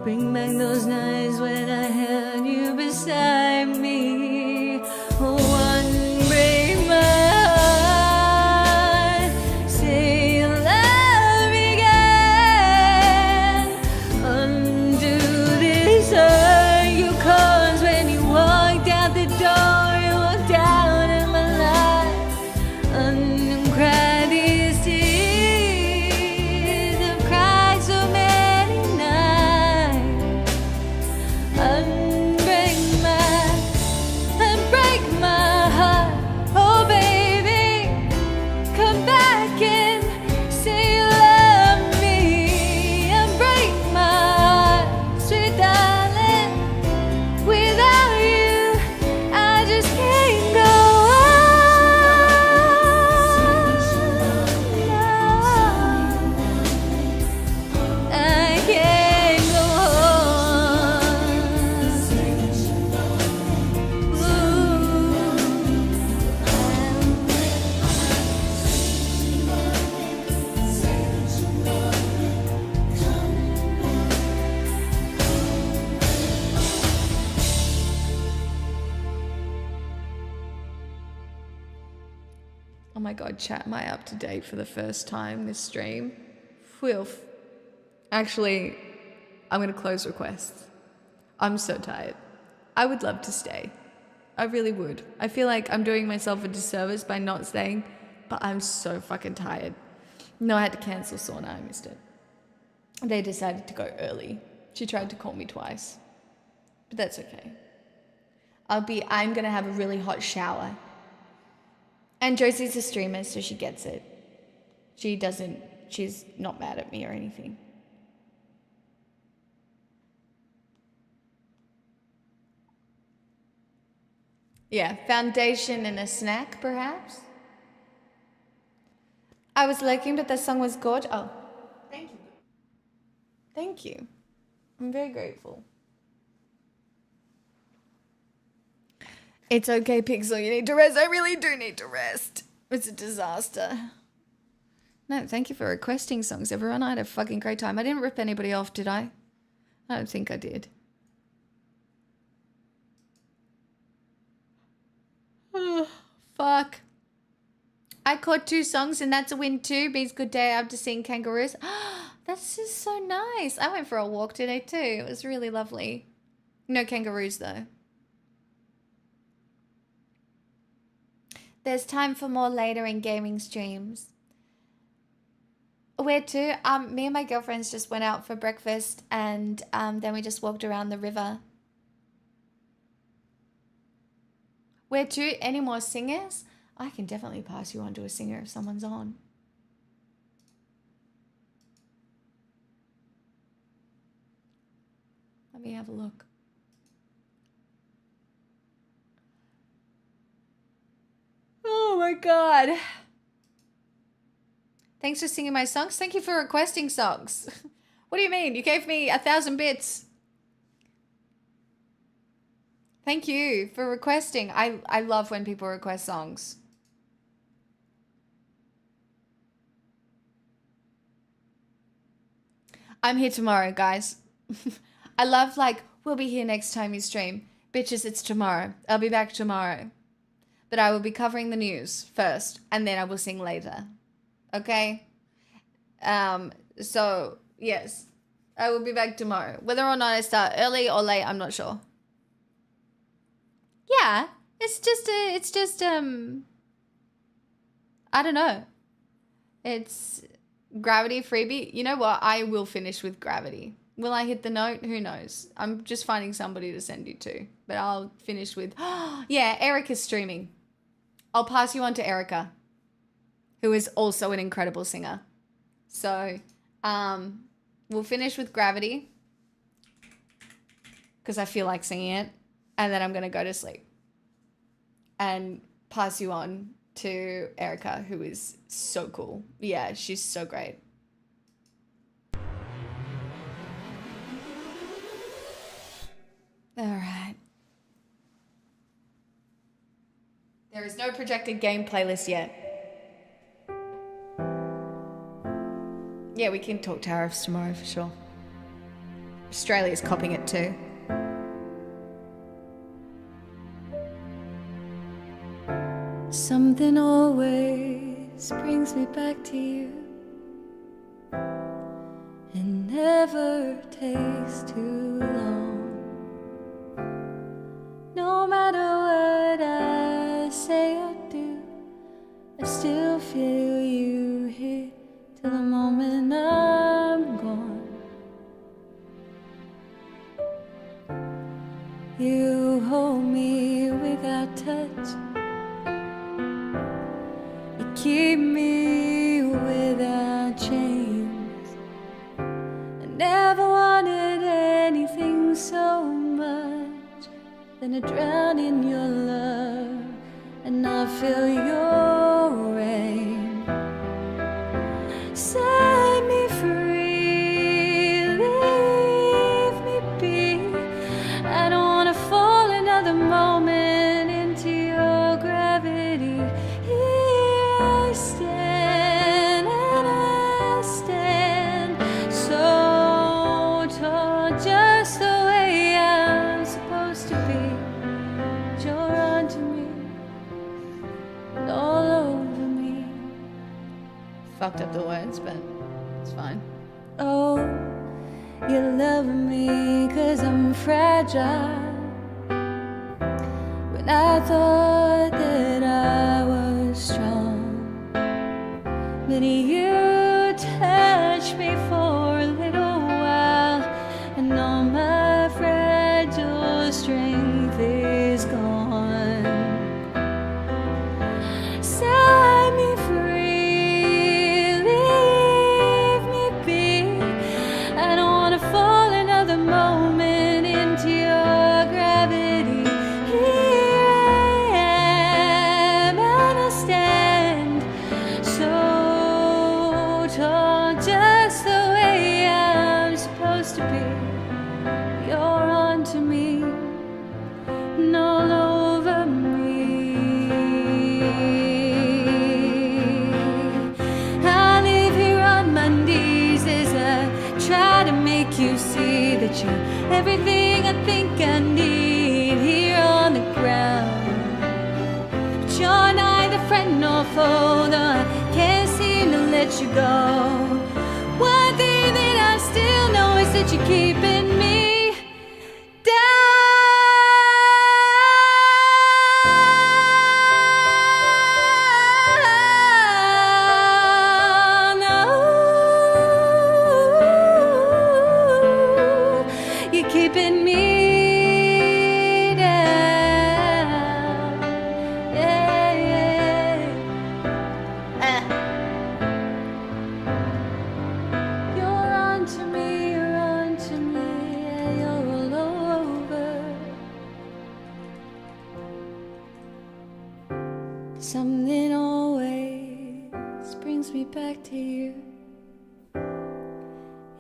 Bring back those nights when I held you beside me. One break my heart. Say you love me again. Undo this hurt you caused when you walked out the door. You walked out in my life. Uncry these tears. I've cried so many nights. Unbreak my heart. Oh baby, come back and say you love me. Unbreak my heart, sweet darling. Without you, I just can't go on. I can't go Oh my god, chat, am I up to date for the first time this stream? Whew. Actually, I'm gonna close requests. I'm so tired. I would love to stay. I really would. I feel like I'm doing myself a disservice by not staying, but I'm so fucking tired. No, I had to cancel sauna, I missed it. They decided to go early. She tried to call me twice. But that's okay. I'm gonna have a really hot shower. And Josie's a streamer, so she gets it. She's not mad at me or anything. Yeah, foundation and a snack, perhaps? I was looking, but the song was good. Oh, thank you. Thank you. I'm very grateful. It's okay, Pixel. You need to rest. I really do need to rest. It's a disaster. No, thank you for requesting songs, everyone. I had a fucking great time. I didn't rip anybody off, did I? I don't think I did. Oh, fuck. I caught 2 songs and that's a win too. Means good day after seeing kangaroos. That's just so nice. I went for a walk today too. It was really lovely. No kangaroos though. There's time for more later in gaming streams. Where to? Me and my girlfriends just went out for breakfast and then we just walked around the river. Where to? Any more singers? I can definitely pass you on to a singer if someone's on. Let me have a look. Oh my god. Thanks for singing my songs. Thank you for requesting songs. What do you mean? You gave me 1,000 bits. Thank you for requesting. I love when people request songs. I'm here tomorrow, guys. I love we'll be here next time you stream. Bitches, it's tomorrow. I'll be back tomorrow. But I will be covering the news first and then I will sing later. Okay? So, yes. I will be back tomorrow. Whether or not I start early or late, I'm not sure. Yeah, it's just I don't know. It's Gravity freebie. You know what? I will finish with Gravity. Will I hit the note? Who knows? I'm just finding somebody to send you to. But I'll finish with, yeah, Erica's streaming. I'll pass you on to Erica, who is also an incredible singer. So, we'll finish with Gravity because I feel like singing it. And then I'm going to go to sleep and pass you on to Erica, who is so cool. Yeah, she's so great. All right. There There is no projected game playlist yet. Yeah, we can talk tariffs tomorrow for sure. Australia's copping it too. Something always brings me back to you. It never takes too long. No matter what I say or do, I still feel you here till the moment I'm gone. You hold me without touch. You keep me without chains. I never wanted anything so much than to drown in your love and not feel your rain. Set me free, leave me be. I don't wanna fall another moment into your gravity. Here I stand and I stand so tall, just the way I'm supposed to be. You're onto me, and all over me. Fucked up the words, but it's fine. Oh, you love me 'cause I'm fragile. When I thought that I was strong, but you touched me for a little while, and all my fragile strength is gone. Set me free, leave me be. I don't wanna fall another moment into your gravity. Here I am, and I stand so tall, just the way I'm supposed to be. You're onto me, and all over me. I live here on my knees as I try to make you see that you're everything I think I need here on the ground. But you're neither friend nor foe, though I can't seem to let you go. One thing that I still know is that you're keeping me down. Oh, you're keeping me down. Yeah, yeah. You're onto me, yeah, you're all over. Something always brings me back to you.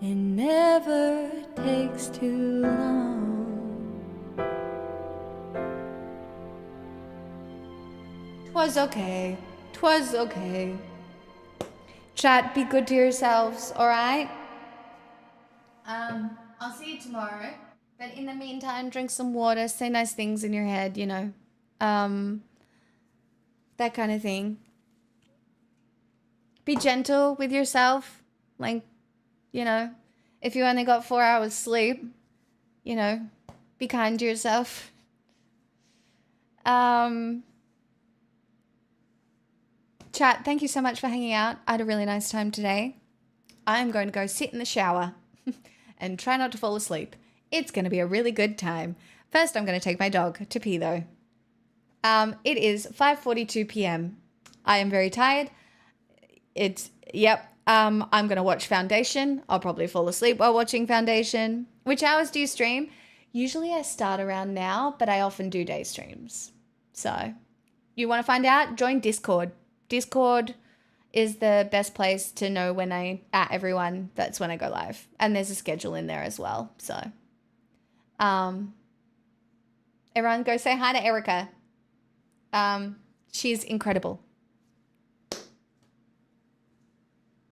It never takes too long. Twas okay. Twas okay. Chat, be good to yourselves, alright? I'll see you tomorrow. But in the meantime, drink some water, say nice things in your head, you know. That kind of thing. Be gentle with yourself. Like, you know, if you only got 4 hours sleep, you know, be kind to yourself. Chat, thank you so much for hanging out. I had a really nice time today. I'm going to go sit in the shower and try not to fall asleep. It's going to be a really good time. First, I'm going to take my dog to pee though. It is 5:42 p.m. I am very tired. I'm going to watch Foundation. I'll probably fall asleep while watching Foundation. Which hours do you stream? Usually I start around now, but I often do day streams. So, you want to find out? Join Discord. Discord is the best place to know when I at everyone. That's when I go live. And there's a schedule in there as well. So, everyone go say hi to Erica. She's incredible.